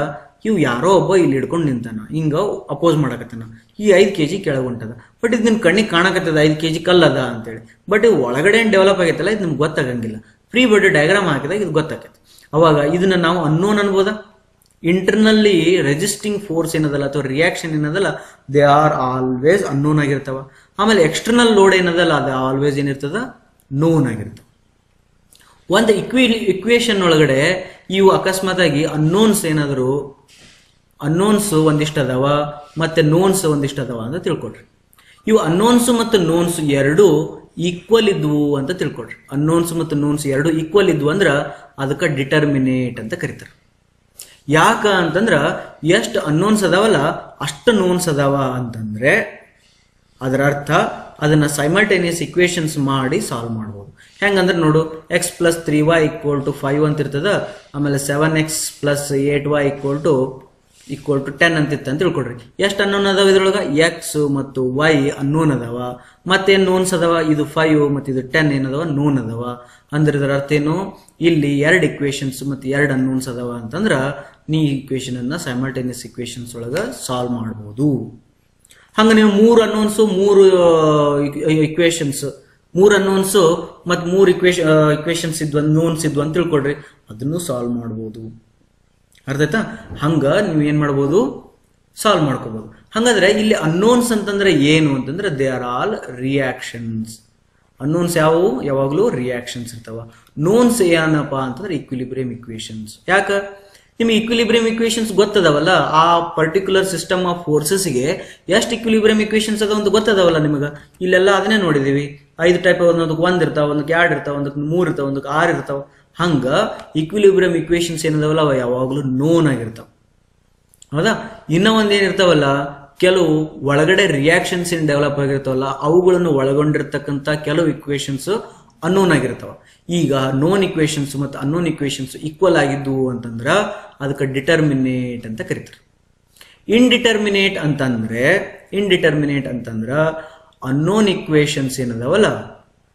ಇವು ಯಾರೋ ಒಬ್ಬ ಇಲ್ಲಿ ಹಿಡ್ಕೊಂಡು ನಿಂತಾನ, ಹಿಂಗ ಅಪೋಸ್ ಮಾಡಕತ್ತಾನ, ಈ 5 kg ಕೆಳಗೆ ಹೊಂಟದ. ಬಟ್ ಇದು ನಿನ್ ಕಣ್ಣಿಗೆ ಕಾಣಕತ್ತದ 5 kg ಕಲ್ಲದ ಅಂತೇಳಿ. ಬಟ್ ಇವು ಒಳಗಡೆ ಏನ್ ಡೆವಲಪ್ ಆಗೈತಲ್ಲ ಇದು ನಿಮ್ಗೆ ಗೊತ್ತಾಗಂಗಿಲ್ಲ. ಫ್ರೀ ಬಾಡಿ ಡಯಾಗ್ರಾಮ್ ಹಾಕಿದಾಗ ಇದು ಗೊತ್ತಾಗತ್ತೆ. ಅವಾಗ ಇದನ್ನ ನಾವು ಅನ್ನೋನ್ ಅನ್ಬೋದ? ಇಂಟರ್ನಲ್ಲಿ ರೆಸಿಸ್ಟಿಂಗ್ ಫೋರ್ಸ್ ಏನದಲ್ಲ ಅಥವಾ ರಿಯಾಕ್ಷನ್ ಏನದಲ್ಲ, ದೇ ಆರ್ ಆಲ್ವೇಸ್ ಅನ್ನೋನ್ ಆಗಿರ್ತಾವ. ಆಮೇಲೆ ಎಕ್ಸ್ಟರ್ನಲ್ ಲೋಡ್ ಏನದಲ್ಲ ಅದು ಆಲ್ವೇಸ್ ಏನಿರ್ತದ? ನೋನ್ ಆಗಿರ್ತದೆ. ಒಂದು ಇಕ್ವೇಶನ್ ಒಳಗಡೆ ಇವು ಅಕಸ್ಮಾತ್ ಆಗಿ ಅನ್ನೋನ್ಸ್ ಏನಾದ್ರು, ಅನ್ನೋನ್ಸ್ ಒಂದಿಷ್ಟು ಅದಾವ ಮತ್ತೆ ನೋನ್ಸ್ ಒಂದಿಷ್ಟು ಅದಾವ ಅಂತ ತಿಳ್ಕೊಡ್ರಿ. ಇವು ಅನ್ನೋನ್ಸ್ ಮತ್ತು ನೋನ್ಸ್ ಎರಡು ಈಕ್ವಲ್ ಇದ್ವು ಅಂತ ತಿಳ್ಕೊಡ್ರಿ. ಅನ್ನೋನ್ಸ್ ಮತ್ತು ನೋನ್ಸ್ ಎರಡು ಈಕ್ವಲ್ ಇದ್ವು ಅಂದ್ರ ಅದಕ್ಕೆ ಡಿಟರ್ಮಿನೇಟ್ ಅಂತ ಕರೀತಾರೆ. ಯಾಕ ಅಂತಂದ್ರ ಎಷ್ಟು ಅನ್ನೋನ್ಸ್ ಅದಾವಲ್ಲ ಅಷ್ಟು ನೋನ್ಸ್ ಅದಾವ ಅಂತಂದ್ರೆ ಅದರ ಅರ್ಥ ಅದನ್ನ ಸೈಮಲ್ಟೇನಿಯಸ್ ಇಕ್ವೇಶನ್ಸ್ ಮಾಡಿ ಸಾಲ್ವ್ ಮಾಡ್ಬೋದು. ಹೆಂಗಂದ್ರೆ ನೋಡು, x + 3y = 5 ಅಂತ ಇರ್ತದ, ಆಮೇಲೆ 7x + 8y = 10 ಅಂತ ಇತ್ತ ಅಂತ ತಿಳ್ಕೊಡ್ರಿ. ಎಷ್ಟು ಅನ್ನೋನ್ ಅದಾವ ಇದ್ರೊಳಗ? x ಮತ್ತು y ಅನ್ನೋನ್ ಅದಾವ, ಮತ್ತೇನ್ ನೋನ್ಸ್ ಅದಾವ? ಇದು 5 ಮತ್ತು ಇದು 10 ಏನದಾವ? ನೋನ್ ಅದಾವ. ಅಂದ್ರೆ ಇದರ ಅರ್ಥ ಏನು? ಇಲ್ಲಿ 2 ಇಕ್ವೇಶನ್ಸ್ ಮತ್ತು 2 ಅನ್ನೋನ್ಸ್ ಅದಾವ ಅಂತಂದ್ರ ನೀ ಇಕ್ವೇಶನ್ ಅನ್ನ ಸೈಮಲ್ಟೇನಿಯಸ್ ಇಕ್ವೇಶನ್ಸ್ ಒಳಗ ಸಾಲ್ವ್ ಮಾಡಬಹುದು. ಹಂಗ ನೀವು 3 ಅನ್ನೋನ್ಸ್ 3 ಇಕ್ವೇಶನ್ಸ್, 3 ಅನ್ನೋನ್ಸ್ ಮತ್ 3 ಇಕ್ವೇಶನ್ಸ್ ಇದ್ವು, ನೋನ್ಸ್ ಇದ್ವು ಅಂತ ತಿಳ್ಕೊಡ್ರಿ, ಅದನ್ನು ಸಾಲ್ವ್ ಮಾಡಬಹುದು. ಅರ್ಥ ಆಯ್ತಾ? ಹಂಗ ನೀವು ಏನ್ ಮಾಡ್ಬೋದು? ಸಾಲ್ವ್ ಮಾಡ್ಕೋಬಹುದು. ಹಂಗಾದ್ರೆ ಇಲ್ಲಿ ಅನ್ನೋನ್ಸ್ ಅಂತಂದ್ರೆ ಏನು ಅಂತಂದ್ರೆ they are all reactions. Unknowns ಯಾವುವು? ಯಾವಾಗ್ಲೂ ರಿಯಾಕ್ಷನ್ಸ್ ಇರ್ತಾವ. ನೋನ್ಸ್ ಏನಪ್ಪ ಅಂತಂದ್ರೆ ಇಕ್ವಿಲಿಬ್ರಿಯಂ ಇಕ್ವೇಶನ್ಸ್. ಯಾಕ? ನಿಮಗೆ ಇಕ್ವಿಲಿಬ್ರಿಯಂ ಇಕ್ವೇಶನ್ಸ್ ಗೊತ್ತದವಲ್ಲ, ಆ ಪರ್ಟಿಕ್ಯುಲರ್ ಸಿಸ್ಟಮ್ ಆಫ್ ಫೋರ್ಸಸ್ಗೆ ಎಷ್ಟು ಇಕ್ವಿಲಿಬ್ರಿಯಂ ಇಕ್ವೇಶನ್ಸ್ ಅದ ಒಂದು ಗೊತ್ತದವಲ್ಲ ನಿಮಗೆ. ಇಲ್ಲೆಲ್ಲ ಅದನ್ನೇ ನೋಡಿದೀವಿ. 5 ಟೈಪ್, ಒಂದೊಂದಕ್ಕೆ 1 ಇರ್ತಾವ, ಒಂದಕ್ಕೆ 2 ಇರ್ತಾವ, ಒಂದಕ್ಕೆ 3 ಇರ್ತಾವ, ಒಂದಕ್ಕೆ 6 ಇರ್ತಾವ. ಹಂಗ ಇಕ್ವಿಲಿಬ್ರಿಯಂ ಇಕ್ವೇಶನ್ಸ್ ಏನದವಲ್ಲ ಅವ ಯಾವಾಗ್ಲೂ ನೋನ್ ಆಗಿರ್ತಾವ. ಹೌದಾ. ಇನ್ನ ಒಂದೇನಿರ್ತಾವಲ್ಲ, ಕೆಲವು ಒಳಗಡೆ ರಿಯಾಕ್ಷನ್ಸ್ ಏನ್ ಡೆವಲಪ್ ಆಗಿರ್ತಾವಲ್ಲ ಅವುಗಳನ್ನು ಒಳಗೊಂಡಿರ್ತಕ್ಕಂಥ ಕೆಲವು ಇಕ್ವೇಶನ್ಸ್ ಅನ್ನೋನ್ ಆಗಿರ್ತಾವ. ಈಗ ನೋನ್ ಇಕ್ವೇಶನ್ಸ್ ಮತ್ತು ಅನ್ನೋನ್ ಇಕ್ವೇಶನ್ಸ್ ಈಕ್ವಲ್ ಆಗಿದ್ದು ಅಂತಂದ್ರ ಅದಕ್ಕೆ ಡಿಟರ್ಮಿನೇಟ್ ಅಂತ ಕರೀತಾರೆ. ಇಂಡಿಟರ್ಮಿನೇಟ್ ಅಂತಂದ್ರ ಅನ್ನೋನ್ ಇಕ್ವೇಶನ್ಸ್ ಏನದಾವಲ್ಲ,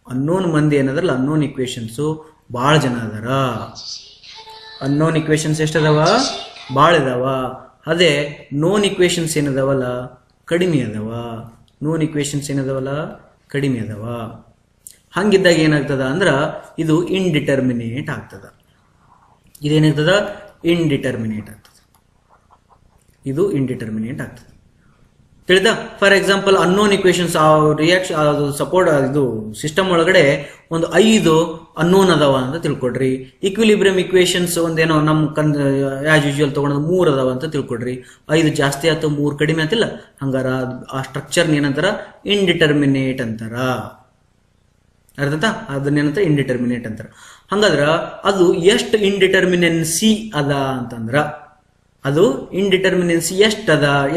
ಅನ್ನೋನ್ ಮಂದಿ ಏನದಲ್ಲ, ಅನ್ನೋನ್ ಇಕ್ವೇಶನ್ಸ್ ಭಾಳ ಜನ ಅದಾರ. ಅನ್ನೋನ್ ಇಕ್ವೇಶನ್ಸ್ ಎಷ್ಟದಾವ? ಭಾಳ ಇದಾವ. ಅದೇ ನೋನ್ ಇಕ್ವೇಶನ್ಸ್ ಏನದಾವಲ್ಲ ಕಡಿಮೆ ಅದಾವ. ಕಡಿಮೆ ಅದಾವ. ಹಂಗಿದ್ದಾಗ ಏನಾಗ್ತದ ಅಂದ್ರ ಇದು ಇಂಡಿಟರ್ಮಿನೇಟ್ ಆಗ್ತದ. ಇದೇನಾಗ್ತದ? ಇಂಡಿಟರ್ಮಿನೇಟ್ ಆಗ್ತದ. ತಿಳಿದ? For example unknown equations reaction support ಇದು ಸಿಸ್ಟಮ್ ಒಳಗಡೆ ಒಂದು 5 ಅನ್ನೋನ್ ಅದಾವ ಅಂತ ತಿಳ್ಕೊಡ್ರಿ. ಈಕ್ವಿಲಿಬ್ರಿಯಂ ಇಕ್ವೇಶನ್ಸ್ ಒಂದೇನೋ ನಮ್ಮ ಆಸ್ ಯೂಶುವಲ್ ತಗೊಂಡ್ 3 ಅದಾವ ಅಂತ ತಿಳ್ಕೊಡ್ರಿ. 5 ಜಾಸ್ತಿ ಆಯ್ತು, 3 ಕಡಿಮೆ ಆತಿಲ್ಲ. ಹಂಗಾರ ಆ ಸ್ಟ್ರಕ್ಚರ್ ಏನಂತಾರ? ಇಂಡಿಟರ್ಮಿನೇಟ್ ಅಂತಾರ. ಅರ್ಥಾಯ್ತಾ? ಅದನ್ನೇನಂತ? ಇಂಡಿಟರ್ಮಿನೇಟ್ ಅಂತಾರ. ಹಂಗಾದ್ರ ಅದು ಎಷ್ಟು ಇಂಡಿಟರ್ಮಿನೆನ್ಸಿ ಅದ ಅಂತಂದ್ರ, ಅದು ಇಂಡಿಟರ್ಮಿನೆನ್ಸಿ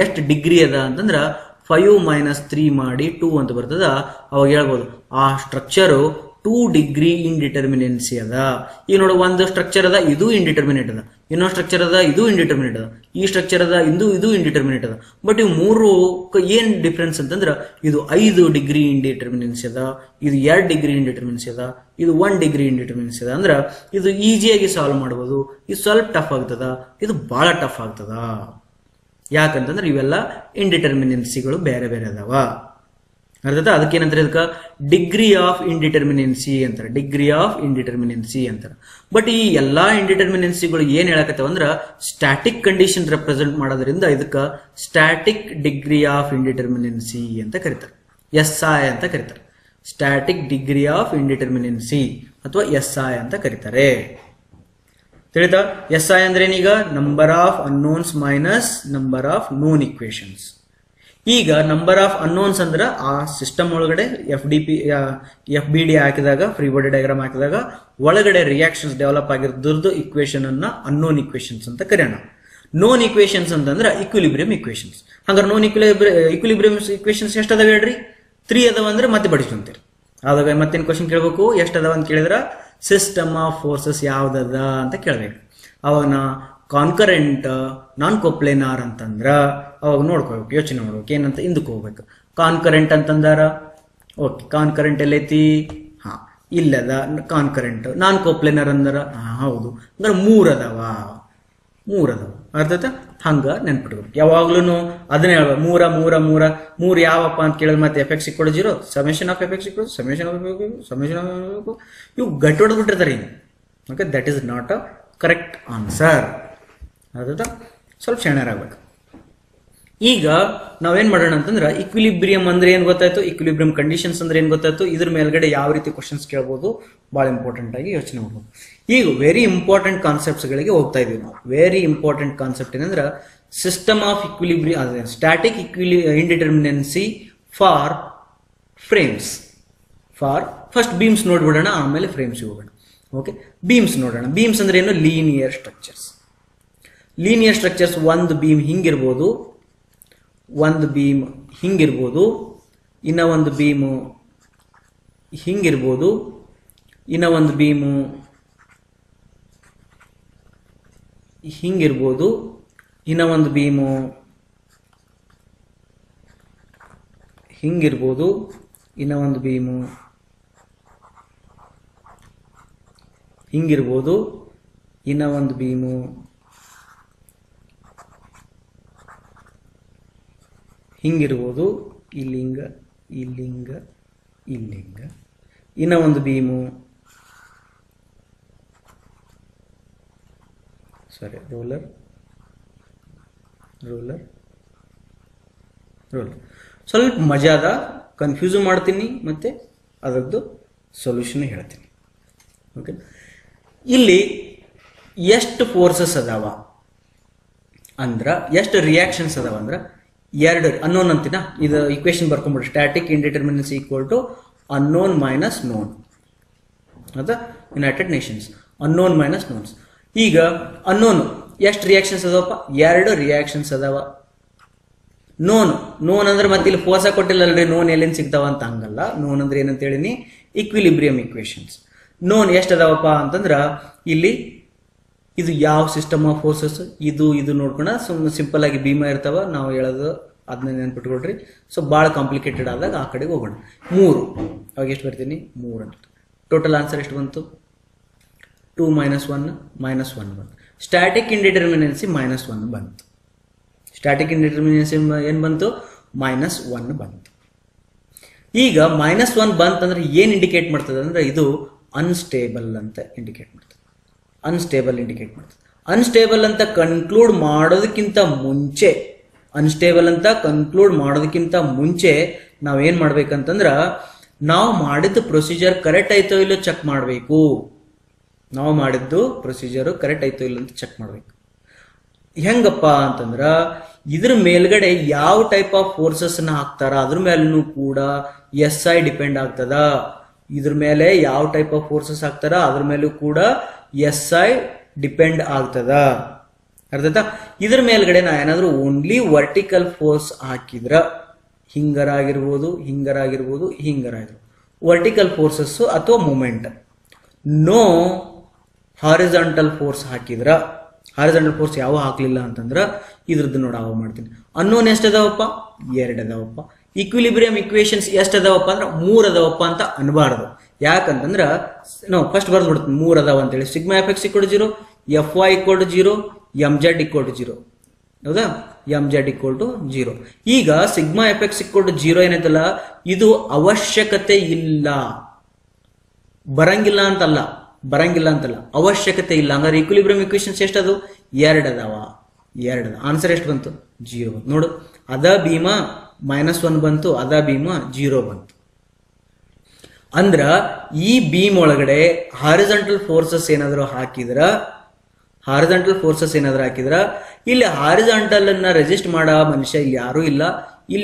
ಎಷ್ಟು ಡಿಗ್ರಿ ಅದ ಅಂತಂದ್ರ 5 - 3 ಮಾಡಿ 2 ಅಂತ ಬರ್ತದ. ಅವಾಗ ಹೇಳ್ಬೋದು ಆ ಸ್ಟ್ರಕ್ಚರು 2 ಡಿಗ್ರಿ ಇಂಡಿಟರ್ಮಿನೆನ್ಸಿ ಅದ. ಈಗ ನೋಡು, ಒಂದು ಸ್ಟ್ರಕ್ಚರ್ ಅದ, ಇದು ಇಂಡಿಟರ್ಮಿನೇಟ್ ಅದ. ಇನ್ನೊಂದು ಸ್ಟ್ರಕ್ಚರ್ ಅದ, ಇದು ಇಂಡಿಟರ್ಮಿನೇಟ್ ಅದ. ಈ ಸ್ಟ್ರಕ್ಚರ್ ಅದ, ಇದು ಇಂಡಿಟರ್ಮಿನೇಟ್ ಅದ. ಬಟ್ ಇವು 3 ಏನ್ ಡಿಫ್ರೆನ್ಸ್ ಅಂತಂದ್ರ, ಇದು 5 ಡಿಗ್ರಿ ಇಂಡಿಟರ್ಮಿನೆನ್ಸಿ ಅದ, ಇದು 2 ಡಿಗ್ರಿ ಇಂಡಿಟರ್ಮಿನೆನ್ಸಿ ಅದ, ಇದು 1 ಡಿಗ್ರಿ ಇಂಡಿಟರ್ಮಿನೆನ್ಸಿ ಅದ. ಅಂದ್ರ ಇದು ಈಸಿಯಾಗಿ ಸಾಲ್ವ್ ಮಾಡಬಹುದು. ಇದು ಸ್ವಲ್ಪ ಟಫ್ ಆಗ್ತದ, ಇದು ಬಹಳ ಟಫ್ ಆಗ್ತದ. ಯಾಕಂತಂದ್ರೆ ಇವೆಲ್ಲ ಇಂಡಿಟರ್ಮಿನೆನ್ಸಿಗಳು ಬೇರೆ ಬೇರೆ ಅದಾವ. ಅರ್ಥಾಯ್ತಾ? ಅದಕ್ಕೇನಂತಾರೆ? ಇದಕ್ಕೆ ಡಿಗ್ರಿ ಆಫ್ ಇಂಡಿಟರ್ಮಿನೆನ್ಸಿ ಅಂತಾರೆ. ಬಟ್ ಈ ಎಲ್ಲಾ ಇಂಡಿಟರ್ಮಿನೆನ್ಸಿಗಳು ಏನ್ ಹೇಳಕತ್ತಾವ ಅಂದ್ರ ಸ್ಟ್ಯಾಟಿಕ್ ಕಂಡೀಷನ್ ರೆಪ್ರೆಸೆಂಟ್ ಮಾಡೋದ್ರಿಂದ ಇದಕ್ಕೆ ಸ್ಟ್ಯಾಟಿಕ್ ಡಿಗ್ರಿ ಆಫ್ ಇಂಡಿಟರ್ಮಿನೆನ್ಸಿ ಅಂತ ಕರೀತಾರೆ. SI ಅಂತ ಕರೀತಾರೆ. ಸ್ಟ್ಯಾಟಿಕ್ ಡಿಗ್ರಿ ಆಫ್ ಇಂಡಿಟರ್ಮಿನೆನ್ಸಿ ಅಥವಾ SI ಅಂತ ಕರೀತಾರೆ. ತಿಳಿತಾ? SI ಅಂದ್ರೆ ಏನೀಗ? Number of unknowns minus number of known equations. ಈಗ ನಂಬರ್ ಆಫ್ ಅನ್ನೋನ್ಸ್ ಅಂದ್ರ ಆ ಸಿಸ್ಟಮ್ ಒಳಗಡೆ FBD ಹಾಕಿದಾಗ, ಫ್ರೀ ಬಾಡಿ ಡಯಾಗ್ರಾಮ್ ಹಾಕಿದಾಗ ಒಳಗಡೆ ರಿಯಾಕ್ಷನ್ಸ್ ಡೆವಲಪ್ ಆಗಿರೋದ್ರದ್ದು ಇಕ್ವೇಶನ್ ಅನ್ನ ಅನ್ನೋನ್ ಇಕ್ವೇಶನ್ಸ್ ಅಂತ ಕರೆಯೋಣ. ನೋನ್ ಇಕ್ವೇಶನ್ಸ್ ಅಂತಂದ್ರ ಇಕ್ವಿಲಿಬ್ರಿಯಂ ಇಕ್ವೇಶನ್ಸ್. ಹಂಗಾರೆ ನೋನ್ ಇಕ್ವಿಲಿಬ್ರಿಯಂ ಇಕ್ವೇಶನ್ಸ್ ಎಷ್ಟದಾವ ಹೇಳ್ರಿ? 3 ಅದಾವ ಅಂದ್ರೆ ಮತ್ತೆ ಬಡಿಸ್ಕೊಂತೀರಿ. ಆದಾಗ ಮತ್ತೇನ್ ಕ್ವಶನ್ ಕೇಳ್ಬೇಕು? ಎಷ್ಟದಾವ ಅಂತ ಕೇಳಿದ್ರ ಸಿಸ್ಟಮ್ ಆಫ್ ಫೋರ್ಸಸ್ ಯಾವ್ದದ ಅಂತ ಕೇಳ್ಬೇಕು. ಅವಾಗ ಕಾನ್ಕರೆಂಟ್, ನಾನ್ ಕೋಪ್ಲೇನಾರ್ ಅಂತಂದ್ರ ಅವಾಗ ನೋಡ್ಕೋಬೇಕು, ಯೋಚನೆ ಮಾಡ್ಬೇಕು ಏನಂತ. ಹಿಂದಕ್ಕೆ ಹೋಗ್ಬೇಕು. ಕಾನ್ಕರೆಂಟ್ ಅಂತಂದಾರ, ಓಕೆ, ಕಾನ್ಕರೆಂಟ್ ಎಲ್ಲೈತಿ? ಇಲ್ಲದ ಕಾನ್ಕರೆಂಟ್. ನಾನ್ ಕೋಪ್ಲೇನರ್ ಅಂದಾರ, ಹೌದು. ಅಂದ್ರೆ 3 ಅದಾವ. ಅರ್ಥಾಯ್ತಾ? ಹಂಗ ನೆನ್ಪಿಟ್ಬೇಕು. ಯಾವಾಗ್ಲೂ ಅದನ್ನೇ ಹೇಳ್ಬೇಕು, 3 ಯಾವಪ್ಪ ಅಂತ ಕೇಳಿದ್ರೆ ಮತ್ತೆ FX = 0, summation of FX = summation of ಇವು ಗಟ್ಟಿ ಹೊಡೆದ್ಬಿಟ್ಟಿರ್ತಾರೆ. Okay, that is not a correct answer. ಅರ್ಥಾಯ್ತಾ? ಸ್ವಲ್ಪ ಶೇಣರಾಗ್ಬೇಕು. ಈಗ ನಾವೇನ್ ಮಾಡೋಣ ಅಂತಂದ್ರೆ ಇಕ್ವಿಲಿಬ್ರಿಯಂ ಅಂದ್ರೆ ಏನ್ ಗೊತ್ತಾಯ್ತು, ಇಕ್ವಿಲಿಬ್ರಿಯಂ ಕಂಡೀಷನ್ಸ್ ಅಂದ್ರೆ ಏನ್ ಗೊತ್ತಾಯ್ತು, ಇದ್ರ ಮೇಲ್ಗಡೆ ಯಾವ ರೀತಿ ಕ್ವಶನ್ಸ್ ಕೇಳಬಹುದು ಬಹಳ ಇಂಪಾರ್ಟೆಂಟ್ ಆಗಿ ಯೋಚನೆ ಮಾಡಬಹುದು. ಈಗ ವೆರಿ ಇಂಪಾರ್ಟೆಂಟ್ ಕಾನ್ಸೆಪ್ಟ್ಸ್ ಗಳಿಗೆ ಹೋಗ್ತಾ ಇದೀವಿ ನಾವು. ವೆರಿ ಇಂಪಾರ್ಟೆಂಟ್ ಕಾನ್ಸೆಪ್ಟ್ ಏನಂದ್ರೆ system of equilibrium, static indeterminacy for frames. First beams ನೋಡ್ಬಿಡೋಣ, ಆಮೇಲೆ ಫ್ರೇಮ್ಸ್ ಹೋಗೋಣ. ಓಕೆ, ಬೀಮ್ಸ್ ನೋಡೋಣ. ಬೀಮ್ಸ್ ಅಂದ್ರೆ ಏನು? Linear structures. ಲೀನಿಯರ್ ಸ್ಟ್ರಕ್ಚರ್ಸ್, ಒಂದು ಬೀಮ್ ಹಿಂಗಿರ್ಬೋದು, ಒಂದು ಬೀಮ್ ಹಿಂಗಿರ್ಬೋದು, ಇನ್ನ ಒಂದು ಬೀಮು ಹಿಂಗಿರ್ಬೋದು, ಇನ್ನ ಒಂದು ಬೀಮು ಹಿಂಗಿರ್ಬೋದು, ಇನ್ನ ಒಂದು ಬೀಮು ಹಿಂಗಿರ್ಬೋದು, ಇನ್ನ ಒಂದು ಬೀಮು ಹಿಂಗಿರ್ಬೋದು, ಇನ್ನ ಒಂದು ಬೀಮು ಹಿಂಗಿರ್ಬೋದು, ಇಲ್ಲಿಂಗ ಇಲ್ಲಿಂಗ ಇಲ್ಲಿಂಗ, ಇನ್ನ ಒಂದು ಬೀಮು ರೋಲರ್ ರೋಲರ್ ರೋಲರ್. ಸ್ವಲ್ಪ ಮಜಾದ, ಕನ್ಫ್ಯೂಸ್ ಮಾಡ್ತೀನಿ ಮತ್ತೆ ಅದರದ್ದು ಸೊಲ್ಯೂಷನ್ ಹೇಳ್ತೀನಿ. ಓಕೆ, ಇಲ್ಲಿ ಎಷ್ಟು ಫೋರ್ಸಸ್ ಅದಾವ ಅಂದ್ರ, ಎಷ್ಟು ರಿಯಾಕ್ಷನ್ಸ್ ಅದಾವ ಅಂದ್ರ 2 ಅನ್ನೋನ್ ಅಂತಿನ. ಇದು ಇಕ್ವೇಶನ್ ಬರ್ಕೊಂಡ್ಬಿಡ್ರಿ. Static indeterminacy equal to unknown minus known. ಅದ United Nations, unknown minus knowns. ಈಗ ಅನ್ನೋನ್ ಎಷ್ಟು ರಿಯಾಕ್ಷನ್ಸ್ ಅದಾವಪ್ಪ? 2 ರಿಯಾಕ್ಷನ್ಸ್ ಅದಾವ. ನೋನ್ ಅಂದ್ರೆ ಮತ್ತೆ ಇಲ್ಲಿ ಫೋರ್ಸ ಕೊಟ್ಟಿಲ್ಲಲ್ರಿ, ನೋನ್ ಎಲ್ಲಿಂದ ಸಿಗ್ತಾವ ಅಂತ ಹಂಗಲ್ಲ. ನೋನ್ ಅಂದ್ರೆ ಏನಂತ ಹೇಳಿನಿ, ಈಕ್ವಿಲಿಬ್ರಿಯಂ ಇಕ್ವೇಶನ್ಸ್. ನೋನ್ ಎಷ್ಟು ಅದಾವಪ್ಪ ಅಂತಂದ್ರ ಇಲ್ಲಿ ಇದು ಯಾವ ಸಿಸ್ಟಮ್ ಆಫ್ ಫೋರ್ಸಸ್, ಇದು ನೋಡ್ಕೊಂಡ ಸಿಂಪಲ್ ಆಗಿ ಭೀಮ ಇರ್ತಾವ, ನಾವು ಹೇಳೋದು ಅದನ್ನ ನೆನ್ಪಿಟ್ಕೊಳ್ರಿ. ಸೊ ಭಾಳ ಕಾಂಪ್ಲಿಕೇಟೆಡ್ ಆದಾಗ ಆ ಕಡೆಗೆ ಹೋಗೋಣ. 3 ಅವಾಗ ಎಷ್ಟು ಬರ್ತೀನಿ? 3 ಅಂತ. ಟೋಟಲ್ ಆನ್ಸರ್ ಎಷ್ಟು ಬಂತು? 2 - 1 -1 ಬಂತು. ಸ್ಟ್ಯಾಟಿಕ್ ಇಂಡಿಟರ್ಮಿನೆನ್ಸಿ -1 ಬಂತು. ಸ್ಟ್ಯಾಟಿಕ್ ಇಂಡಿಟರ್ಮಿನೆನ್ಸಿ ಏನು ಬಂತು? -1 ಬಂತು. ಈಗ -1 ಬಂತಂದ್ರೆ ಏನು ಇಂಡಿಕೇಟ್ ಮಾಡ್ತದೆ ಅಂದ್ರೆ ಇದು ಅನ್ಸ್ಟೇಬಲ್ ಅಂತ ಇಂಡಿಕೇಟ್ ಮಾಡ್ತದೆ. ಅನ್ಸ್ಟೇಬಲ್ ಇಂಡಿಕೇಟ್ ಮಾಡ್ತದೆ. ಅನ್ಸ್ಟೇಬಲ್ ಅಂತ ಕನ್ಕ್ಲೂಡ್ ಮಾಡೋದಕ್ಕಿಂತ ಮುಂಚೆ ನಾವೇನ್ ಮಾಡ್ಬೇಕಂತಂದ್ರ ನಾವು ಮಾಡಿದ ಪ್ರೊಸೀಜರ್ ಕರೆಕ್ಟ್ ಆಯ್ತೋ ಇಲ್ಲೋ ಚೆಕ್ ಮಾಡಬೇಕು. ನಾವು ಮಾಡಿದ್ದು ಪ್ರೊಸೀಜರ್ ಕರೆಕ್ಟ್ ಆಯ್ತೋ ಇಲ್ಲ ಅಂತ ಚೆಕ್ ಮಾಡ್ಬೇಕು. ಹೆಂಗಪ್ಪ ಅಂತಂದ್ರ ಇದ್ರ ಮೇಲ್ಗಡೆ ಯಾವ ಟೈಪ್ ಆಫ್ ಫೋರ್ಸಸ್ ನ ಹಾಕ್ತಾರ ಅದ್ರ ಮೇಲೂ ಕೂಡ SI ಡಿಪೆಂಡ್ ಆಗ್ತದ. ಇದ್ರ ಮೇಲೆ ಯಾವ ಟೈಪ್ ಆಫ್ ಫೋರ್ಸಸ್ ಹಾಕ್ತಾರ ಅದ್ರ ಮೇಲೂ ಕೂಡ SI ಡಿಪೆಂಡ್ ಆಗ್ತದ. ಅರ್ಥಾಯ್ತಾ? ಇದ್ರ ಮೇಲ್ಗಡೆ ನಾ ಏನಾದ್ರೂ ಓನ್ಲಿ ವರ್ಟಿಕಲ್ ಫೋರ್ಸ್ ಹಾಕಿದ್ರ ಹಿಂಗರಾಗಿರ್ಬೋದು, ವರ್ಟಿಕಲ್ ಫೋರ್ಸಸ್ ಅಥವಾ ಮೂಮೆಂಟ್. ನೋ ಹಾರಿಜಾಂಟಲ್ ಫೋರ್ಸ್ ಹಾಕಿದ್ರ, ಹಾರಿಜಾಂಟಲ್ ಫೋರ್ಸ್ ಯಾವ ಹಾಕ್ಲಿಲ್ಲ ಅಂತಂದ್ರ ಇದ್ರದ್ದು ನೋಡಾವ ಮಾಡ್ತೀನಿ. ಅನ್ನೋನ್ ಎಷ್ಟು ಅದಾವಪ್ಪ? 2 ಅದಾವಪ್ಪ. ಈಕ್ವಿಲಿಬ್ರಿಯಂ ಇಕ್ವೇಶನ್ಸ್ ಎಷ್ಟು ಅದಾವಪ್ಪ ಅಂದ್ರೆ 3 ಅದಾವಪ್ಪ ಅಂತ ಅನ್ಬಾರ್ದು. ಯಾಕಂತಂದ್ರ ನಾವು ಫಸ್ಟ್ ಬರ್ದು ಬಿಡ್ತೀನಿ 3 ಅದಾವ ಅಂತೇಳಿ. Sigma FX = 0, Fy = 0, MZ = 0. ಹೌದಾ? MZ = 0. ಈಗ ಸಿಗ್ಮಾ FX = 0 ಏನೈತಲ್ಲ, ಇದು ಅವಶ್ಯಕತೆ ಇಲ್ಲ, ಬರಂಗಿಲ್ಲ ಅಂತಲ್ಲ, ಅವಶ್ಯಕತೆ ಇಲ್ಲ. ಹಂಗಾರೆ ಈಕ್ವಿಲಿಬ್ರಿಯಂ ಇಕ್ವೇಶನ್ಸ್ ಎಷ್ಟದು? 2 ಅದಾವ. ಆನ್ಸರ್ ಎಷ್ಟು ಬಂತು? 0 ಬಂತು. ನೋಡು, ಅದ ಭೀಮ -1 ಬಂತು, ಅದ ಭೀಮ 0 ಬಂತು. ಅಂದ್ರ ಈ ಬೀಮ್ ಒಳಗಡೆ ಹಾರಿಜಾಂಟಲ್ ಫೋರ್ಸಸ್ ಏನಾದ್ರು ಹಾಕಿದ್ರ ಇಲ್ಲಿ ಹಾರಿಜಾಂಟಲ್ ಅನ್ನ ರೆಸಿಸ್ಟ್ ಮಾಡೋ ಮನುಷ್ಯ ಇಲ್ಲಿ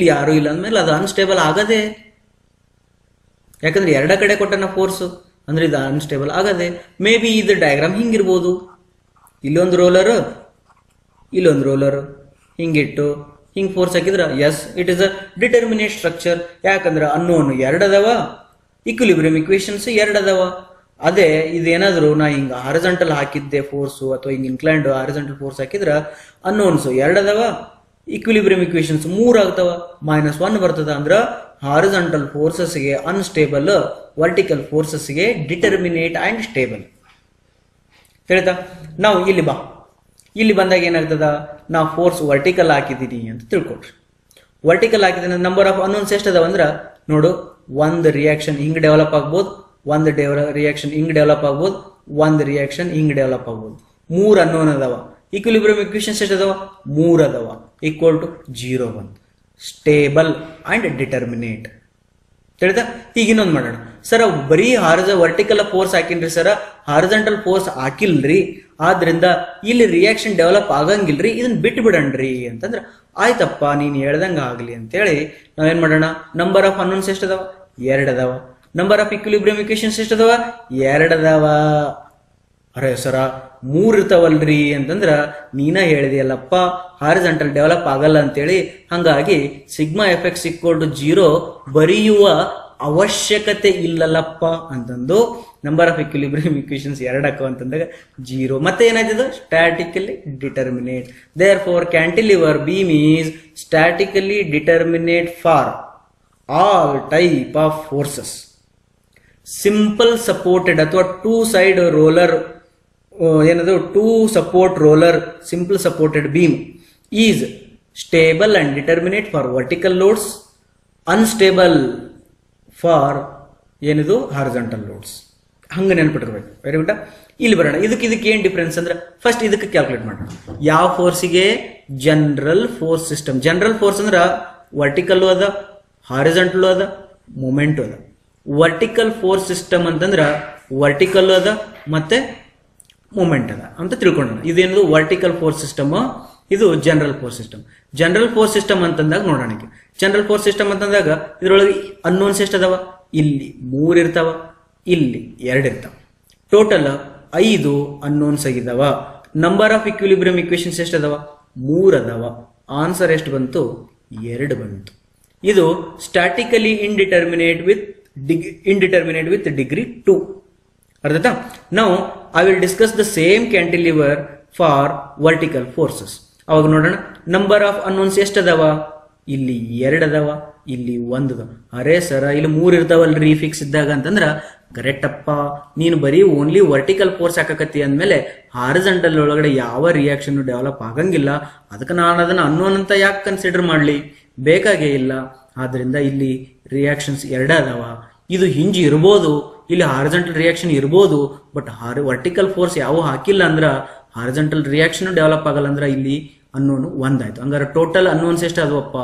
ಯಾರು ಇಲ್ಲ ಅಂದ್ಮೇಲೆ ಅದು ಅನ್ಸ್ಟೇಬಲ್ ಆಗದೆ. ಯಾಕಂದ್ರೆ 2 ಕಡೆ ಕೊಟ್ಟನ ಫೋರ್ಸ್, ಅಂದ್ರೆ ಇದು ಅನ್ಸ್ಟೇಬಲ್ ಆಗದೆ. ಮೇ ಬಿ ಇದು ಡಯಾಗ್ರಾಮ್ ಹಿಂಗಿರ್ಬೋದು, ಇಲ್ಲೊಂದು ರೋಲರ್ ಹಿಂಗಿಟ್ಟು ಹಿಂಗ್ ಫೋರ್ಸ್ ಹಾಕಿದ್ರ yes it is a determinate structure. ಯಾಕಂದ್ರೆ ಅನ್ನೋನ್ 2 ಅದಾವ, ಈಕ್ವಿಲಿಬ್ರಿಯಂ ಇಕ್ವೇಶನ್ಸ್ 2 ಅದಾವ. ಅದೇ ಇದೇನಾದ್ರು ನಾ ಹಿಂಗ ಹಾರಿಜಾಂಟಲ್ ಹಾಕಿದ್ದೆ ಫೋರ್ಸು ಅಥವಾ ಹಿಂಗ್ ಇನ್ಕ್ಲೈನ್ಡ್ ಹಾರಿಜಾಂಟಲ್ ಫೋರ್ಸ್ ಹಾಕಿದ್ರ ಅನ್ನೋನ್ಸ್ 2 ಅದಾವ, ಈಕ್ವಿಲಿಬ್ರಿಯಂ ಇಕ್ವೇಶನ್ಸ್ 3 ಆಗ್ತಾವ, -1 ಬರ್ತದ. ಅಂದ್ರ ಹಾರಿಜಾಂಟಲ್ ಫೋರ್ಸಸ್ಗೆ ಅನ್ಸ್ಟೇಬಲ್, ವರ್ಟಿಕಲ್ ಫೋರ್ಸಸ್ಗೆ ಡಿಟರ್ಮಿನೇಟ್ ಅಂಡ್ ಸ್ಟೇಬಲ್. ಹೇಳ್ತಾ ನಾವು ಇಲ್ಲಿ ಬಂದಾಗ ಏನಾಗ್ತದ, ನಾವು ಫೋರ್ಸ್ ವರ್ಟಿಕಲ್ ಹಾಕಿದೀನಿ ಅಂತ ತಿಳ್ಕೊಡ್ರಿ. ವರ್ಟಿಕಲ್ ಹಾಕಿದ್ರೆ ನಂಬರ್ ಆಫ್ ಅನ್ನೋನ್ಸ್ ಎಷ್ಟು ಅದಾವ ಅಂದ್ರ ನೋಡು, 1 ರಿಯಾಕ್ಷನ್ ಹಿಂಗ್ ಡೆವಲಪ್ ಆಗ್ಬೋದು, 1 ರಿಯಾಕ್ಷನ್ ಹಿಂಗ್ ಡೆವಲಪ್ ಆಗ್ಬೋದು, 1 ರಿಯಾಕ್ಷನ್ ಹಿಂಗ್ ಡೆವಲಪ್ ಆಗ್ಬೋದು. 3 ಅನ್ನೋನ್ ಅದಾವ. ಈಕ್ವಿಲಿಬ್ರಿಯಂ ಇಕ್ವೇಶನ್ಸ್ ಎಷ್ಟು ಅದಾವ? 3 ಅದಾವ. =0 ಬಂತು. Stable and determinate. ತಿಳಿತಾ? ಈಗ ಇನ್ನೊಂದು ಮಾಡೋಣ. ಸರ್ ಬರೀ ವರ್ಟಿಕಲ್ ಫೋರ್ಸ್ ಹಾಕಿನ್ರಿ ಸರ್, ಹಾರಿಜಾಂಟಲ್ ಫೋರ್ಸ್ ಹಾಕಿಲ್ರಿ, ಆದ್ರಿಂದ ಇಲ್ಲಿ ರಿಯಾಕ್ಷನ್ ಡೆವಲಪ್ ಆಗಂಗಿಲ್ರಿ, ಇದನ್ನ ಬಿಟ್ಟು ಬಿಡಣ್ರಿ ಅಂತಂದ್ರ ಆಯ್ತಪ್ಪ ನೀನ್ ಹೇಳ್ದಂಗ ಆಗ್ಲಿ ಅಂತೇಳಿ ನಾವೇನ್ ಮಾಡೋಣ, ನಂಬರ್ ಆಫ್ ಅನ್ನೋನ್ಸ್ ಎಷ್ಟು ಅದಾವ? 2 ಅದಾವ. ನಂಬರ್ ಆಫ್ ಈಕ್ವಿಲಿಬ್ರಿಯಂ ಇಕ್ವೇಶನ್ಸ್ ಎಷ್ಟು ಅದಾವ? 2 ಅದಾವ. ಅರೆ ಸರ 3 ಇರ್ತಾವಲ್ರಿ ಅಂತಂದ್ರ ನೀನ ಹೇಳಿದೆಯಲ್ಲಪ್ಪ ಹಾರಿಜಾಂಟಲ್ ಡೆವಲಪ್ ಆಗಲ್ಲ ಅಂತೇಳಿ. ಹಂಗಾಗಿ ಸಿಗ್ಮಾ FX = 0 ಬರೆಯುವ ಅವಶ್ಯಕತೆ ಇಲ್ಲಲ್ಲಪ್ಪ ಅಂತಂದು ನಂಬರ್ ಆಫ್ ಈಕ್ವಿಲಿಬ್ರಿಯಂ ಇಕ್ವೇಶನ್ಸ್ 2 ಅಕ್ಕವ ಅಂತಂದಾಗ 0. ಮತ್ತೆ ಏನಾಯ್ತದ? Statically determinate. There for cantilever beam is statically determinate for all type of forces. Simple supported ಅಥವಾ 2 ಸೈಡ್ ರೋಲರ್ ಏನದು 2 support roller simple supported beam is stable and determinate for vertical loads, unstable for ಏನಿದು ಹಾರಿಜಾಂಟಲ್ ಲೋಡ್ಸ್. ಹಂಗ ನೆನ್ಪಿಟ್ಟಿರ್ಬೇಕು. Very good. ಇಲ್ಲಿ ಬರೋಣ. ಇದಕ್ಕೆ ಏನ್ ಡಿಫರೆನ್ಸ್ ಅಂದ್ರೆ ಫಸ್ಟ್ ಇದಕ್ಕೆ ಕ್ಯಾಲ್ಕುಲೇಟ್ ಮಾಡೋಣ. ಯಾವ ಫೋರ್ಸಿಗೆ? General force system. General force ಅಂದ್ರ ವರ್ಟಿಕಲ್ ಅದ, ಹಾರಿಜಾಂಟಲ್ ಅದ, ಮೂಮೆಂಟ್ ಅದ. ವರ್ಟಿಕಲ್ ಫೋರ್ಸ್ ಸಿಸ್ಟಮ್ ಅಂತಂದ್ರ ವರ್ಟಿಕಲ್ ಅದ ಮತ್ತೆ ಮೂಮೆಂಟ್ ಅದ ಅಂತ ತಿಳ್ಕೊಂಡ. ಇದೇನದು ವರ್ಟಿಕಲ್ ಫೋರ್ಸ್ ಸಿಸ್ಟಮ್, ಇದು general force system. General force system ಅಂತಂದಾಗ ನೋಡೋಣ. ಜನರಲ್ ಫೋರ್ಸ್ ಸಿಸ್ಟಮ್ ಅಂತಂದಾಗ ಇದ್ರೊಳಗೆ ಅನ್ನೋನ್ಸ್ ಎಷ್ಟು ಅದಾವ? ಇಲ್ಲಿ 3 ಇರ್ತಾವ, ಇಲ್ಲಿ 2 ಇರ್ತಾವ. ಟೋಟಲ್ 5 ಅನ್ನೋನ್ಸ್ ಆಗಿದಾವ. ನಂಬರ್ ಆಫ್ ಇಕ್ವಿಲಿಬ್ರಿಯಂ ಇಕ್ವೇಶನ್ಸ್ ಎಷ್ಟು ಅದಾವ? 3 ಅದಾವ. ಆನ್ಸರ್ ಎಷ್ಟು ಬಂತು? 2 ಬಂತು. ಇದು ಸ್ಟ್ಯಾಟಿಕಲಿ ಇಂಡಿಟರ್ಮಿನೇಟ್ ವಿತ್ ಡಿಗ್ರಿ 2. ಅರ್ಥ? ನಾವು I will discuss the same cantilever for vertical forces. ಅವಾಗ ನೋಡೋಣ ನಂಬರ್ ಆಫ್ ಅನ್ನೋನ್ಸ್ ಎಷ್ಟು ಅದಾವ? ಇಲ್ಲಿ 2 ಅದಾವ, ಇಲ್ಲಿ 1 ಅದಾವ. ಅರೇ ಸರ ಇಲ್ಲಿ 3 ಇರ್ತಾವಲ್ರಿ ಫಿಕ್ಸ್ ಇದ್ದಾಗ ಅಂತಂದ್ರ ಕರೆಕ್ಟ್ ಅಪ್ಪ. ನೀನು ಬರೀ ಓನ್ಲಿ ವರ್ಟಿಕಲ್ ಫೋರ್ಸ್ ಹಾಕಕತ್ತಿ ಅಂದ್ಮೇಲೆ ಹಾರಿಜಾಂಟಲ್ ಒಳಗಡೆ ಯಾವ ರಿಯಾಕ್ಷನ್ ಡೆವಲಪ್ ಆಗಂಗಿಲ್ಲ. ಅದಕ್ಕೆ ನಾನು ಅದನ್ನ ಅನ್ನೋನ್ ಅಂತ ಯಾಕೆ ಕನ್ಸಿಡರ್ ಮಾಡ್ಲಿ? ಬೇಕಾಗೇ ಇಲ್ಲ. ಆದ್ರಿಂದ ಇಲ್ಲಿ ರಿಯಾಕ್ಷನ್ಸ್ 2 ಅದಾವ. ಇದು ಹಿಂಜಿ ಇರ್ಬೋದು, ಇಲ್ಲಿ ಹಾರಿಜಾಂಟಲ್ ರಿಯಾಕ್ಷನ್ ಇರ್ಬೋದು. ಬಟ್ ವರ್ಟಿಕಲ್ ಫೋರ್ಸ್ ಯಾವ ಹಾಕಿಲ್ಲ ಅಂದ್ರ ಹಾರಿಜಾಂಟಲ್ ರಿಯಾಕ್ಷನ್ ಡೆವಲಪ್ ಆಗಲ್ಲ. ಅಂದ್ರ ಇಲ್ಲಿ ಅನ್ನೋನು 1 ಆಯ್ತು. ಹಂಗಾರೆ ಟೋಟಲ್ ಅನ್ನೋನ್ಸ್ ಎಷ್ಟು ಆದವಪ್ಪ?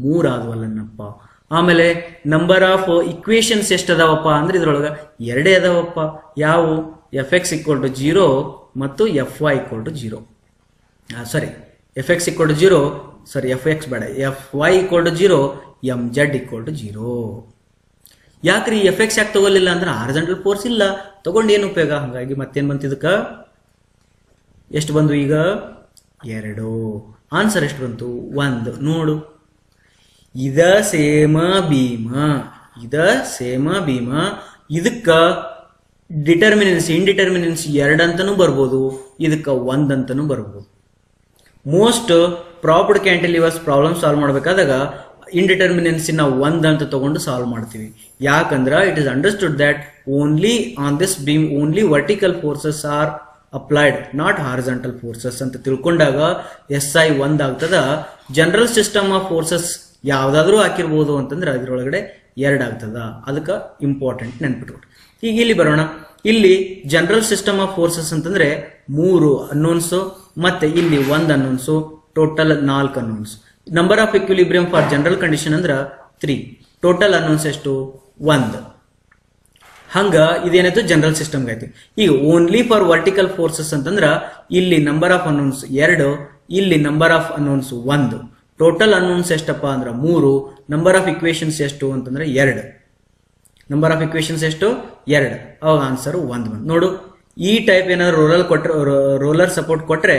3 ಆದವಲ್ಲಪ್ಪ. ಆಮೇಲೆ ನಂಬರ್ ಆಫ್ ಇಕ್ವೇಶನ್ಸ್ ಎಷ್ಟು ಅದಾವಪ್ಪ ಅಂದ್ರೆ ಇದ್ರೊಳಗ 2 ಅದಾವಪ್ಪ. ಯಾವ? Fx = 0 ಮತ್ತು Fy = 0. ಸಾರಿ, Fx = 0, ಸಾರಿ Fx ಬೇಡ, Fy = 0, Mz = 0. ಯಾಕ್ರಿ Fx ಯಾಕೆ ತಗೊಳ್ಳಿಲ್ಲ ಅಂದ್ರೆ ಹಾರಿಜಾಂಟಲ್ ಫೋರ್ಸ್ ಇಲ್ಲ, ತಗೊಂಡು ಏನು ಉಪಯೋಗ? ಹಾಗಾಗಿ ಮತ್ತೇನ್ ಬಂತು ಇದಕ್ಕ? ಎಷ್ಟು ಬಂದು ಈಗ? 2. ಆನ್ಸರ್ ಎಷ್ಟು ಬಂತು? 1. ನೋಡು, ಇದ ಸೇಮ ಭೀಮ, ಇದಕ್ಕ ಡಿಟರ್ಮಿನೆನ್ಸಿ ಇಂಡಿಟರ್ಮಿನೆನ್ಸಿ 2 ಅಂತಾನೂ ಬರ್ಬೋದು, ಇದಕ್ಕ 1 ಅಂತಾನೂ ಬರ್ಬೋದು. Most propped cantilevers problem solve ಮಾಡಬೇಕಾದಾಗ ಇಂಡಿಟರ್ಮಿನೆನ್ಸಿನ 1 ಅಂತ ತಗೊಂಡು ಸಾಲ್ವ್ ಮಾಡ್ತೀವಿ. ಯಾಕಂದ್ರ it is understood that only on this beam only vertical forces are applied, not horizontal forces ಅಂತ ತಿಳ್ಕೊಂಡಾಗ SI 1 ಆಗ್ತದ. ಜನರಲ್ ಸಿಸ್ಟಮ್ ಆಫ್ ಫೋರ್ಸಸ್ ಯಾವ್ದಾದ್ರೂ ಹಾಕಿರ್ಬೋದು ಅಂತಂದ್ರೆ ಅದ್ರೊಳಗಡೆ 2 ಆಗ್ತದ. ಅದಕ್ಕೆ ಇಂಪಾರ್ಟೆಂಟ್ ನೆನ್ಪಿಟ್ಕೊಟ್ಟು. ಈಗ ಇಲ್ಲಿ ಬರೋಣ. ಇಲ್ಲಿ ಜನರಲ್ ಸಿಸ್ಟಮ್ ಆಫ್ ಫೋರ್ಸಸ್ ಅಂತಂದ್ರೆ 3 ಅನ್ನೋನ್ಸ್ ಮತ್ತೆ ಇಲ್ಲಿ 1 unknowns, total 4 unknowns. Number of equilibrium for general condition ಅಂದ್ರ 3. ಟೋಟಲ್ ಅನ್ನೋನ್ಸ್ ಎಷ್ಟು? 1. ಹಂಗ ಇದೇನಾಯ್ತು? ಜನರಲ್ ಸಿಸ್ಟಮ್ ಆಯ್ತು. ಈಗ ಓನ್ಲಿ ಫಾರ್ ವರ್ಟಿಕಲ್ ಫೋರ್ಸಸ್ ಅಂತಂದ್ರ ಇಲ್ಲಿ ನಂಬರ್ ಆಫ್ ಅನ್ನೋನ್ಸ್ 2, ಇಲ್ಲಿ number of unknowns 1. Total unknowns ಎಷ್ಟಪ್ಪ ಅಂದ್ರ 3. ನಂಬರ್ ಆಫ್ ಇಕ್ವೇಶನ್ಸ್ ಎಷ್ಟು ಅಂತಂದ್ರೆ 2. ನಂಬರ್ ಆಫ್ ಇಕ್ವೇಶನ್ಸ್ ಎಷ್ಟು? 2. ಅವಾಗ ಆನ್ಸರ್ 1 ಬಂತು. ನೋಡು, ಈ ಟೈಪ್ ಏನಾದ್ರು ರೋಲರ್ ಸಪೋರ್ಟ್ ಕೊಟ್ರೆ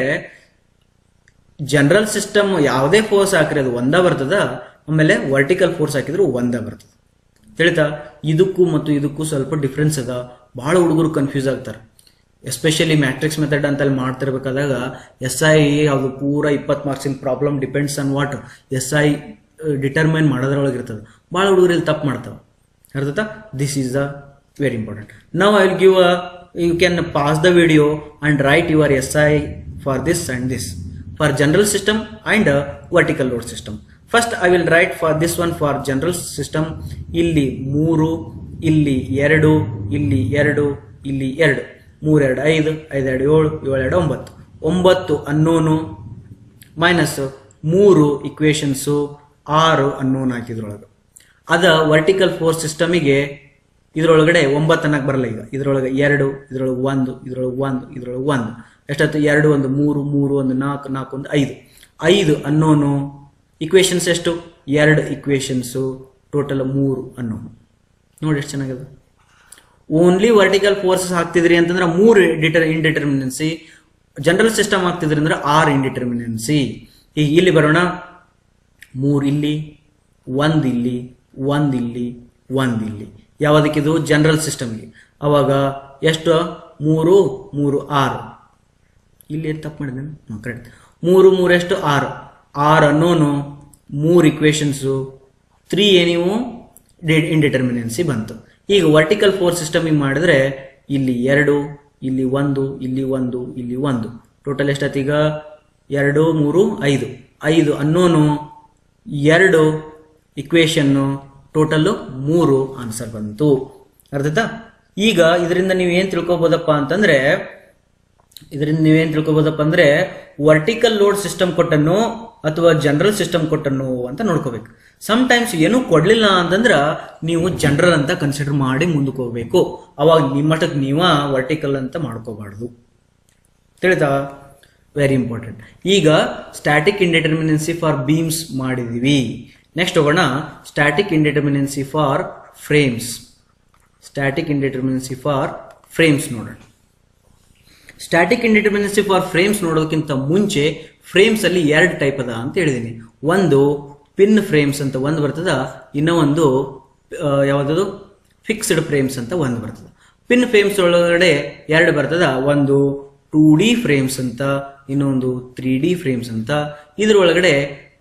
ಜನರಲ್ ಸಿಸ್ಟಮ್ ಯಾವುದೇ ಫೋರ್ಸ್ ಹಾಕ್ರಿ ಅದು 1 ಬರ್ತದ. ಆಮೇಲೆ ವರ್ಟಿಕಲ್ ಫೋರ್ಸ್ ಹಾಕಿದ್ರು 1 ಬರ್ತದ. ತಿಳಿತಾ? ಇದಕ್ಕೂ ಮತ್ತು ಇದಕ್ಕೂ ಸ್ವಲ್ಪ ಡಿಫ್ರೆನ್ಸ್ ಅದ. ಬಹಳ ಹುಡುಗರು ಕನ್ಫ್ಯೂಸ್ ಆಗ್ತಾರೆ. ಎಸ್ಪೆಷಲಿ ಮ್ಯಾಟ್ರಿಕ್ಸ್ ಮೆಥಡ್ ಅಂತ ಮಾಡ್ತಿರ್ಬೇಕಾದಾಗ SI ಅದು ಪೂರ 20 ಮಾರ್ಕ್ಸಿನ problem depends on what SI determine ಮಾಡೋದ್ರೊಳಗಿರ್ತದೆ. ಬಹಳ ಹುಡುಗರು ಇಲ್ಲಿ ತಪ್ಪು ಮಾಡ್ತಾವ. ಅರ್ಥತಾ? This is the very important. Now I will give you can pass the video and write your SI for this and this, for general system and vertical load system. First I will write for this one for general system. ಇಲ್ಲಿ 3, ಇಲ್ಲಿ 2, ಇಲ್ಲಿ 2, ಇಲ್ಲಿ 2, 3 2 5, 5 2 7, 7 2 9 ಅನ್ನೋನು ಮೈನಸ್ 3 ಇಕ್ವೇಶನ್ಸು 6 ಅನ್ನೋನ್ ಹಾಕಿದ್ರೊಳಗೆ. ಅದ ವರ್ಟಿಕಲ್ ಫೋರ್ಸ್ ಸಿಸ್ಟಮಿಗೆ ಇದ್ರೊಳಗಡೆ 9 ಅನ್ನಕ್ ಬರಲ್ಲ. ಈಗ ಇದ್ರೊಳಗೆ 2, ಇದ್ರೊಳಗೆ 1, ಇದ್ರೊಳಗೆ 1, ಇದ್ರೊಳಗೆ 1 ಎಷ್ಟಾಯ್ತು? 2 1 3 3 1 4 4 1 5. 5 ಅನ್ನೋನು ಇಕ್ವೇಶನ್ಸ್ ಎಷ್ಟು? 2 ಇಕ್ವೇಶನ್ಸು, ಟೋಟಲ್ 3 ಅನ್ನೋನು. ನೋಡಿ ಎಷ್ಟು ಚೆನ್ನಾಗಿದೆ. ಓನ್ಲಿ ವರ್ಟಿಕಲ್ ಫೋರ್ಸಸ್ ಹಾಕ್ತಿದ್ರಿ ಅಂತಂದ್ರೆ 3 ಇಂಡಿಟರ್ಮಿನೆನ್ಸಿ, ಜನರಲ್ ಸಿಸ್ಟಮ್ ಹಾಕ್ತಿದ್ರಿ ಅಂದ್ರೆ 6 ಇಂಡಿಟರ್ಮಿನೆನ್ಸಿ. ಈಗ ಇಲ್ಲಿ ಬರೋಣ. 3 ಇಲ್ಲಿ, 1 ಇಲ್ಲಿ, 1 ಇಲ್ಲಿ, 1 ಇಲ್ಲಿ. ಯಾವ್ದಕ್ಕಿದು? ಜನರಲ್ ಸಿಸ್ಟಮ್ಗೆ. ಅವಾಗ ಎಷ್ಟು? 3 3 6. ಇಲ್ಲಿ ತಪ್ಪು ಮಾಡಿದೆ, ಕರೆಕ್ಟ್. 3 3 ಎಷ್ಟು? 6. 6 ಅನ್ನೋನು 3 ಇಕ್ವೇಶನ್ಸು, 3 ಏನಿವು ಇಂಡಿಟರ್ಮಿನೆನ್ಸಿ ಬಂತು. ಈಗ ವರ್ಟಿಕಲ್ ಫೋರ್ಸ್ ಸಿಸ್ಟಮಿಗೆ ಮಾಡಿದ್ರೆ ಇಲ್ಲಿ 2, ಇಲ್ಲಿ 1, ಇಲ್ಲಿ 1, ಇಲ್ಲಿ 1, ಟೋಟಲ್ ಎಷ್ಟಾಯ್ತು ಈಗ? 2 3 5. 5 ಅನ್ನೋನು 2 ಇಕ್ವೇಶನ್ನು, ಟೋಟಲ್ 3 ಆನ್ಸರ್ ಬಂತು. ಅರ್ಥತಾ? ಈಗ ಇದರಿಂದ ನೀವೇನ್ ತಿಳ್ಕೊಬೋದಪ್ಪ ಅಂತಂದ್ರೆ ವರ್ಟಿಕಲ್ ಲೋಡ್ ಸಿಸ್ಟಮ್ ಕೊಟ್ಟನ್ನು ಅಥವಾ ಜನರಲ್ ಸಿಸ್ಟಮ್ ಕೊಟ್ಟನ್ನು ಅಂತ ನೋಡ್ಕೋಬೇಕು. ಸಮ್ ಟೈಮ್ಸ್ ಏನು ಕೊಡ್ಲಿಲ್ಲ ಅಂತಂದ್ರ ನೀವು ಜನರಲ್ ಅಂತ ಕನ್ಸಿಡರ್ ಮಾಡಿ ಮುಂದಕ್ಕೆ ಹೋಗ್ಬೇಕು. ಅವಾಗ ನಿಮ್ಮಷ್ಟಕ್ಕೆ ನೀವ ವರ್ಟಿಕಲ್ ಅಂತ ಮಾಡ್ಕೋಬಾರ್ದು. ತಿಳಿತಾ? Very important. ಈಗ ಸ್ಟ್ಯಾಟಿಕ್ ಇಂಡಿಟರ್ಮಿನೆನ್ಸಿ ಫಾರ್ ಬೀಮ್ಸ್ ಮಾಡಿದೀವಿ. ನೆಕ್ಸ್ಟ್ ಹೋಗೋಣ static indeterminacy for frames. Static indeterminacy for frames ನೋಡೋಣ. ಸ್ಟ್ಯಾಟಿಕ್ ಇಂಡಿಟರ್ಮಿನೆನ್ಸಿ ಫಾರ್ ಫ್ರೇಮ್ಸ್ ನೋಡೋದಕ್ಕಿಂತ ಮುಂಚೆ ಫ್ರೇಮ್ಸ್ ಅಲ್ಲಿ ಎರಡು ಟೈಪ್ ಅದ ಅಂತ ಹೇಳಿದೀನಿ. ಒಂದು ಪಿನ್ ಫ್ರೇಮ್ಸ್ ಅಂತ ಒಂದು ಬರ್ತದ, ಇನ್ನೂ ಒಂದು ಯಾವ್ದು ಫಿಕ್ಸ್ಡ್ ಫ್ರೇಮ್ಸ್ ಅಂತ ಒಂದು ಬರ್ತದ. ಪಿನ್ ಫ್ರೇಮ್ಸ್ ಒಳಗಡೆ ಎರಡು ಬರ್ತದ, ಒಂದು 2D ಫ್ರೇಮ್ಸ್ ಅಂತ, ಇನ್ನೊಂದು 3D ಫ್ರೇಮ್ಸ್ ಅಂತ. ಇದ್ರೊಳಗಡೆ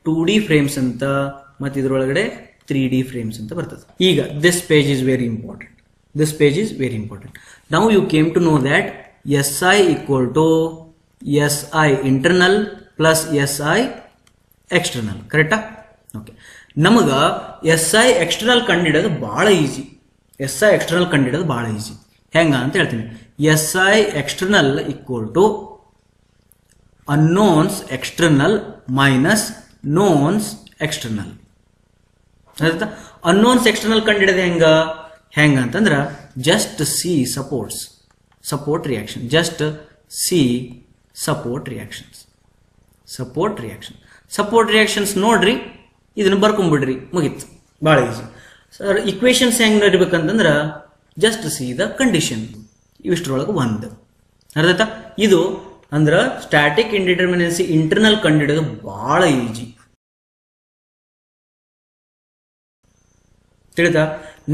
2D ಫ್ರೇಮ್ಸ್ ಅಂತ ಮತ್ತೆ ಇದ್ರೊಳಗಡೆ 3D ಫ್ರೇಮ್ಸ್ ಅಂತ ಬರ್ತದೆ. ಈಗ this page is very important. This page is very important. Now you came to know that SI equal to SI internal plus SI external. Correct? Okay. ನಮಗ SI external ಕಂಡಿಡೋದು ಬಹಳ ಈಸಿ. SI external ಕಂಡಿಡೋದು ಬಹಳ ಈಸಿ. ಹೆಂಗ ಅಂತ ಹೇಳ್ತೀನಿ. SI external equal to unknowns external minus knowns external. unknowns external ಕಂಡಿಡೋದು ಹೆಂಗ ಅಂತಂದ್ರ just C support reaction, just C support reactions ನೋಡ್ರಿ, ಇದನ್ನ ಬರ್ಕೊಂಡ್ಬಿಡ್ರಿ, ಮುಗೀತು, ಬಹಳ ಈಸಿ. ಸರ್ ಇಕ್ವೇಶನ್ಸ್ ಹೆಂಗ್ ಇರ್ಬೇಕಂತಂದ್ರ ಜಸ್ಟ್ ಸಿ ದ ಕಂಡೀಷನ್, ಇಷ್ಟರೊಳಗೆ ಒಂದು ಅರ್ಥ. ಇದು ಅಂದ್ರ ಸ್ಟ್ಯಾಟಿಕ್ ಇಂಡಿಟರ್ಮಿನೆನ್ಸಿ ಇಂಟರ್ನಲ್ ಕಂಡಿಡೋದು ಬಹಳ ಈಜಿ. ತಿಳಿತಾ?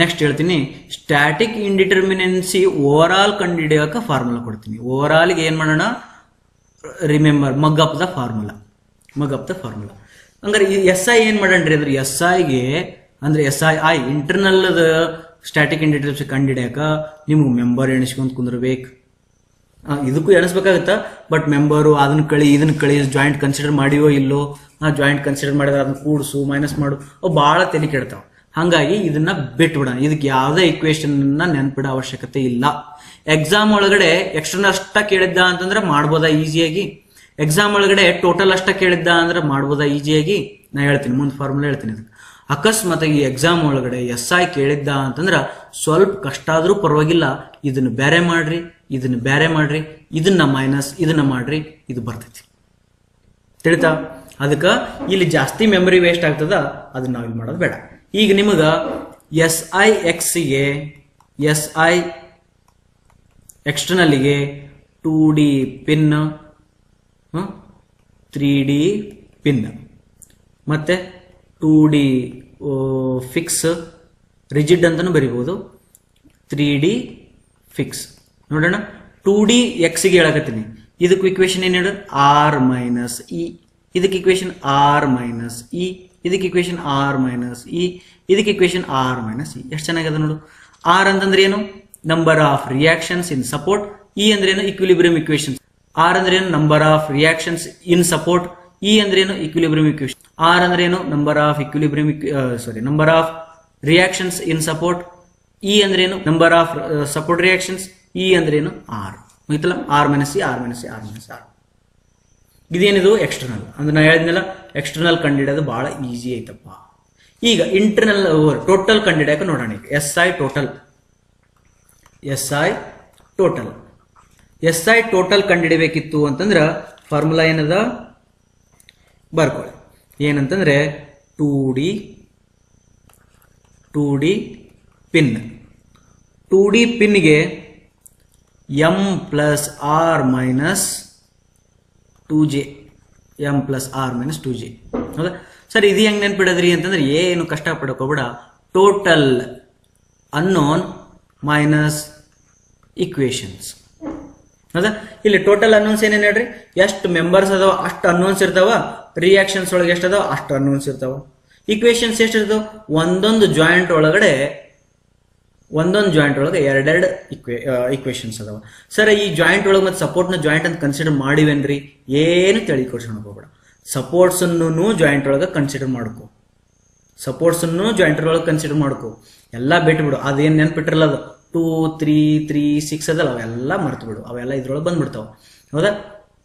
ನೆಕ್ಸ್ಟ್ ಹೇಳ್ತೀನಿ, ಸ್ಟ್ಯಾಟಿಕ್ ಇಂಡಿಟರ್ಮಿನೆನ್ಸಿ ಓವರ್ ಆಲ್ ಕಂಡುಹಿಡಿಯೋಕೆ ಫಾರ್ಮುಲಾ ಕೊಡ್ತೀನಿ. ಓವರ್ ಆಲ್ಗೆ ಏನ್ ಮಾಡೋಣ, remember mug up the formula. ಹಂಗಾರೆ SI ಏನ್ ಮಾಡಣ್ರಿ ಅಂದ್ರೆ SIಗೆ ಅಂದ್ರೆ SI ಇಂಟರ್ನಲ್ ಸ್ಟ್ಯಾಟಿಕ್ ಇಂಡಿಟರ್ಮಿನೆನ್ಸಿ ಕಂಡುಹಿಡಿಯಾಕ ನಿಮ್ಗೆ ಮೆಂಬರ್ ಎಣಿಸ್ಕೊಂತ ಕುಂದ್ರಬೇಕು. ಇದಕ್ಕೂ ಎಣಿಸ್ಬೇಕಾಗತ್ತ, ಬಟ್ ಮೆಂಬರು ಅದನ್ನ ಕಳಿ ಇದನ್ನ ಕಳಿ ಜಾಯಿಂಟ್ ಕನ್ಸಿಡರ್ ಮಾಡಿವೋ ಇಲ್ಲೋ, ಜಾಯಿಂಟ್ ಕನ್ಸಿಡರ್ ಮಾಡಿದ್ರೆ ಅದನ್ನ ಕೂಡಿಸು ಮೈನಸ್ ಮಾಡು, ಅವು ಬಹಳ ತಲೆ ಕೆಡ್ತಾವ. ಹಾಗಾಗಿ ಇದನ್ನ ಬಿಟ್ಬಿಡೋಣ, ಇದಕ್ಕೆ ಯಾವುದೇ ಇಕ್ವೇಶನ್ ನೆನ್ಪಿಡೋ ಅವಶ್ಯಕತೆ ಇಲ್ಲ. ಎಕ್ಸಾಮ್ ಒಳಗಡೆ ಎಕ್ಸ್ಟರ್ನಲ್ ಅಷ್ಟ ಕೇಳಿದ್ದ ಅಂತಂದ್ರೆ ಮಾಡ್ಬೋದಾ ಈಸಿಯಾಗಿ, ಎಕ್ಸಾಮ್ ಒಳಗಡೆ ಟೋಟಲ್ ಅಷ್ಟ ಕೇಳಿದ್ದ ಅಂದ್ರೆ ಮಾಡ್ಬೋದಾ ಈಸಿಯಾಗಿ. ನಾ ಹೇಳ್ತೀನಿ, ಮುಂದೆ ಫಾರ್ಮುಲಾ ಹೇಳ್ತೀನಿ. ಅದಕ್ಕೆ ಅಕಸ್ಮಾತಾಗಿ ಎಕ್ಸಾಮ್ ಒಳಗಡೆ SI ಕೇಳಿದ್ದ ಅಂತಂದ್ರ ಸ್ವಲ್ಪ ಕಷ್ಟ ಆದ್ರೂ ಪರವಾಗಿಲ್ಲ, ಇದನ್ನ ಬೇರೆ ಮಾಡ್ರಿ, ಇದನ್ನ ಮೈನಸ್ ಇದನ್ನ ಮಾಡ್ರಿ, ಇದು ಬರ್ತೈತಿ. ತಿಳಿತಾ? ಅದಕ್ಕೆ ಇಲ್ಲಿ ಜಾಸ್ತಿ ಮೆಮರಿ ವೇಸ್ಟ್ ಆಗ್ತದ, ಅದನ್ನ ನಾವು ಇಲ್ಲಿ ಮಾಡೋದು ಬೇಡ. ಈಗ ನಿಮಗ SI Xಗೆ SI ಎಕ್ಸ್ಟರ್ನಲ್ಗೆ 2D pin, 3D pin ಮತ್ತೆ 2D ಫಿಕ್ಸ್ ರಿಜಿಡ್ ಅಂತಾನು ಬರಿಬಹುದು, 3D ಫಿಕ್ಸ್. ನೋಡೋಣ, 2D Xಗೆ ಹೇಳಕತ್ತೀನಿ. ಇದಕ್ಕೆ ಇಕ್ವೇಶನ್ ಏನ್ ಹೇಳು, R ಮೈನಸ್ ಇ. ಇದಕ್ಕೆ ಇಕ್ವೇಶನ್ R ಮೈನಸ್ ಇ, ಇದಕ್ಕೆ ಇಕ್ವೇಶನ್ R ಮೈನಸ್ ಇ, ಇದಕ್ಕೆ ಇಕ್ವೇಶನ್ R ಮೈನಸ್ ಇ. ಎಷ್ಟು ಚೆನ್ನಾಗಿದೆ ನೋಡು. R ಅಂತಂದ್ರೆ ಏನು, number of reactions in support. E ಅಂದ್ರೆ ಏನು, ಇಕ್ವಿಲಿಬ್ರಿಯಂ ಇಕ್ವೇಶನ್. R ಅಂದ್ರೆ ಏನು, number of reactions in support. E ಅಂದ್ರೆ ಏನು, ಇಕ್ವಿಲಿಬ್ರಿಯಂ ಇಕ್ವೇಶನ್. R ಅಂದ್ರೆ ಏನು, number of equilibrium number of reactions in support. E ಅಂದ್ರೆ ಏನು, number of support reactions. E ಅಂದ್ರೆ ಏನು, R. ಮುಗಿತಲ್ಲ, R minus C, R minus C, R minus R. ಇದೇನಿದು ಎಕ್ಸ್ಟರ್ನಲ್ ಅಂದ್ರೆ ನಾ ಹೇಳಿದ್ನಲ್ಲ, ಎಕ್ಸ್ಟರ್ನಲ್ ಕಂಡಿಡೋದು ಬಹಳ ಈಸಿ ಐತಪ್ಪ. ಈಗ ಇಂಟರ್ನಲ್ ಟೋಟಲ್ ಕಂಡಿಡಿಯಾಕ ನೋಡೋಣ. ಈಗ SI ಟೋಟಲ್ ಕಂಡಿಡಿಬೇಕಿತ್ತು ಅಂತಂದ್ರ ಫಾರ್ಮುಲಾ ಏನದ ಬರ್ಕೊಳ್ಳಿ. ಏನಂತಂದ್ರೆ 2D ಪಿನ್, 2D ಪಿನ್ಗೆ M plus R minus 2J, M plus R minus 2J. ಹೌದಾ ಸರ್? ಇದು ಹೆಂಗ್ ನೆನ್ಪಿಡದ್ರಿ ಅಂತಂದ್ರೆ ಏನು ಕಷ್ಟ ಪಡಕ್ ಹೋಗ್ಬೇಡ. Total unknown minus equations. ಹೌದಾ? ಇಲ್ಲಿ ಟೋಟಲ್ ಅನ್ನೋನ್ಸ್ ಏನೇನು ಹೇಳ್ರಿ, ಎಷ್ಟು ಮೆಂಬರ್ಸ್ ಅದಾವ ಅಷ್ಟು ಅನ್ನೋನ್ಸ್ ಇರ್ತಾವ, ರಿಯಾಕ್ಷನ್ಸ್ ಒಳಗೆ ಎಷ್ಟು ಅದಾವ ಅಷ್ಟು ಅನ್ನೋನ್ಸ್ ಇರ್ತಾವ, ಇಕ್ವೇಶನ್ಸ್ ಎಷ್ಟು ಇರ್ತಾವ, ಒಂದೊಂದು ಜಾಯಿಂಟ್ ಒಳಗಡೆ ಎರಡೆರಡು ಇಕ್ವೇಶನ್ಸ್ ಅದಾವ. ಸರ್ ಈ ಜಾಯಿಂಟ್ ಒಳಗೆ ಮತ್ತೆ ಸಪೋರ್ಟ್ ನ ಜಾಯಿಂಟ್ ಅಂತ ಕನ್ಸಿಡರ್ ಮಾಡಿವೇನ್ರಿ? ಏನು ತಳಿ ಕೊಡ್ಸೋಣ ಹೋಗ್ಬೇಡ. ಸಪೋರ್ಟ್ಸ್ ಅನ್ನು ಜಾಯಿಂಟ್ ಒಳಗೆ ಕನ್ಸಿಡರ್ ಮಾಡ್ಕೊ, ಎಲ್ಲ ಬಿಟ್ಬಿಡು. ಅದೇನ್ ನೆನ್ಪಿಟ್ಟಿರಲ್ಲ, ಅದು 2, 3, 3, 6 ಅದಲ್ಲ, ಅವೆಲ್ಲ ಮರ್ತು ಬಿಡು, ಅವೆಲ್ಲ ಇದ್ರೊಳಗೆ ಬಂದ್ಬಿಡ್ತಾವ. ಹೌದಾ?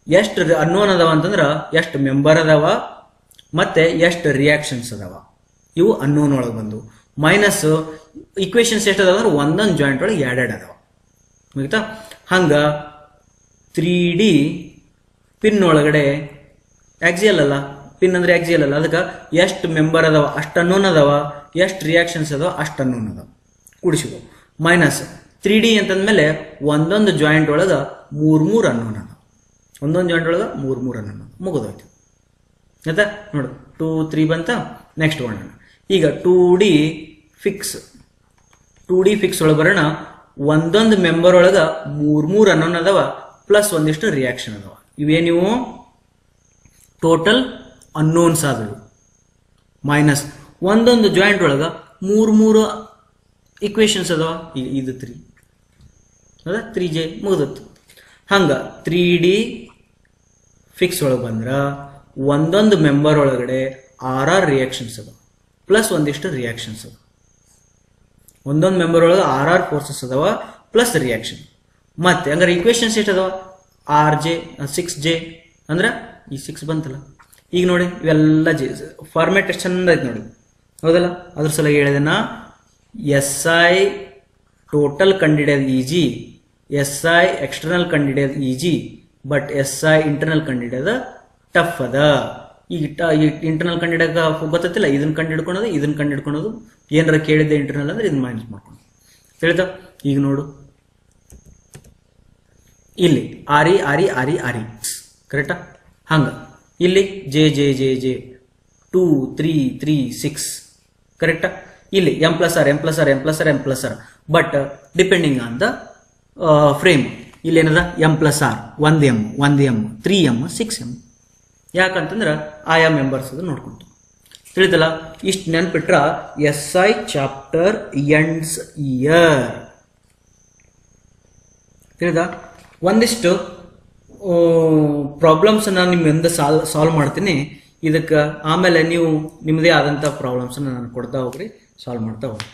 ಎಷ್ಟು ಅನ್ನೋನ್ ಅದಾವ ಅಂತಂದ್ರ ಎಷ್ಟು ಮೆಂಬರ್ ಅದಾವ ಮತ್ತೆ ಎಷ್ಟು ರಿಯಾಕ್ಷನ್ಸ್ ಅದಾವ, ಇವು ಅನ್ನೋನ್ ಒಳಗೆ ಬಂದು. ಮೈನಸ್ ಇಕ್ವೇಶನ್ಸ್ ಎಷ್ಟು ಅದಾವ ಅಂದ್ರೆ ಒಂದೊಂದು ಜಾಯಿಂಟ್ ಒಳಗೆ ಎರಡೆರಡು ಅದಾವ. ಮುಗಿತಾ? ಹಂಗ 3D ಪಿನ್ ಒಳಗಡೆ ಆಕ್ಸಿಯಲ್ ಅಲ್ಲ, ಪಿನ್ ಅಂದ್ರೆ ಆಕ್ಸಿಯಲ್ ಅಲ್ಲ, ಅದಕ್ಕೆ ಎಷ್ಟು ಮೆಂಬರ್ ಅದಾವ ಅಷ್ಟು ಅನ್ನೋನ್ ಅದಾವ, ಎಷ್ಟು ರಿಯಾಕ್ಷನ್ಸ್ ಅದಾವ ಅಷ್ಟು ಅನ್ನೋನ್ ಅದಾವ, ಕೂಡಿಸಿದವು. ಮೈನಸ್ 3D ಅಂತಂದ್ಮೇಲೆ ಒಂದೊಂದು ಜಾಯಿಂಟ್ ಒಳಗೆ ಮೂರು ಅನ್ನೋನ್ ಅದ, ಒಂದೊಂದು ಜಾಯಿಂಟ್ ಒಳಗೆ ಮೂರು ಅನ್ನೋನ್ ಮುಗಿದೋಯ್ತು ಆಯ್ತಾ. ನೋಡು 2 3 ಬಂತ. ನೆಕ್ಸ್ಟ್ ಮಾಡೋಣ ಈಗ 2D ಫಿಕ್ಸ್. 2D ಫಿಕ್ಸ್ ಒಳಗೆ ಬರೋಣ. ಒಂದೊಂದು ಮೆಂಬರ್ ಒಳಗೆ ಮೂರು ಅನ್ನೋನ್ ಅದಾವ, ಪ್ಲಸ್ ಒಂದಿಷ್ಟು ರಿಯಾಕ್ಷನ್ ಅದಾವ. ಇವೇನಿವು ಟೋಟಲ್ ಅನ್ನೋನ್ಸ್ ಆದವು, ಮೈನಸ್ ಒಂದೊಂದು ಜಾಯಿಂಟ್ ಒಳಗೆ ಮೂರು ಇಕ್ವೇಶನ್ಸ್ ಅದಾವ. ಈಗ ಇದು 3 ಅದ 3J ಮುಗಿದತ್ತು. ಹಂಗ 3D ಫಿಕ್ಸ್ ಒಳಗೆ ಬಂದ್ರ ಒಂದೊಂದು ಮೆಂಬರ್ ಒಳಗಡೆ 6 ರಿಯಾಕ್ಷನ್ಸ್ ಅದಾವ, ಪ್ಲಸ್ ಒಂದಿಷ್ಟು ರಿಯಾಕ್ಷನ್ಸ್ ಅದಾವ. ಒಂದೊಂದು ಮೆಂಬರ್ ಒಳಗೆ 6 ಫೋರ್ಸಸ್ ಅದಾವ, ಪ್ಲಸ್ ರಿಯಾಕ್ಷನ್. ಮತ್ತೆ ಹಂಗಾರೆ ಇಕ್ವೇಶನ್ಸ್ ಎಷ್ಟು ಅದಾವ? RJ 6J ಅಂದ್ರೆ ಈ 6 ಬಂತಲ್ಲ. ಈಗ ನೋಡಿ ಇವೆಲ್ಲ ಫಾರ್ಮ್ಯಾಟ್ ಎಷ್ಟು ಚಂದ ಐತೆ ನೋಡಿ, ಹೌದಲ್ಲ? ಅದ್ರ ಸಲ ಹೇಳಿದೆನಾ, SI total ಕಂಡಿಡಿಯೋದು easy, SI external ಕಂಡಿಡಿಯೋದು easy, but SI internal ಕಂಡಿಡಿಯೋದು tough ಅದ. ಈಗ ಇಂಟರ್ನಲ್ ಕಂಡಿಡಿಯೋಕೆ ಗೊತ್ತಿಲ್ಲ, ಇದನ್ನ ಕಂಡಿಡ್ಕೊಳೋದು ಇದನ್ನ ಕಂಡಿಡ್ಕೊಳೋದು. ಏನಾರ ಕೇಳಿದ್ದೆ ಇಂಟರ್ನಲ್ ಅಂದ್ರೆ ಇದನ್ನ ಮೈನಸ್ ಮಾಡ್ಕೊಂಡು ತಿಳಿದ. ಈಗ ನೋಡು ಇಲ್ಲಿ RE ಕರೆಕ್ಟಾ? ಹಂಗ ಇಲ್ಲಿ J 2 3 3 6 ಕರೆಕ್ಟಾ? ಇಲ್ಲಿ M+R but depending on the frame. ಇಲ್ಲಿ ಏನದ M+R 1M 3M 6M. ಯಾಕಂತಂದ್ರೆ ಆಯಾ ಮೆಂಬರ್ಸ್ ಅದು ನೋಡ್ಕೊಂತ ತಿಳಿದಲ್ಲ. ಇಷ್ಟು ನೆನ್ಪಿಟ್ರ SI ಚಾಪ್ಟರ್ ಎಂಡ್ಸ್ ಇಯರ್. ತಿಳಿದ? ಒಂದಿಷ್ಟು ಪ್ರಾಬ್ಲಮ್ಸ್ ನಾನು ನಿಮ್ಮಿಂದ ಸಾಲ್ವ್ ಮಾಡ್ತೀನಿ. ಇದಕ್ಕೆ ಆಮೇಲೆ ನೀವು ನಿಮ್ಮದೇ ಆದಂಥ ಪ್ರಾಬ್ಲಮ್ಸನ್ನು ನಾನು ಕೊಡ್ತಾ ಹೋಗ್ರಿ, ಸಾಲ್ವ್ ಮಾಡ್ತಾ ಹೋಗ್ರಿ.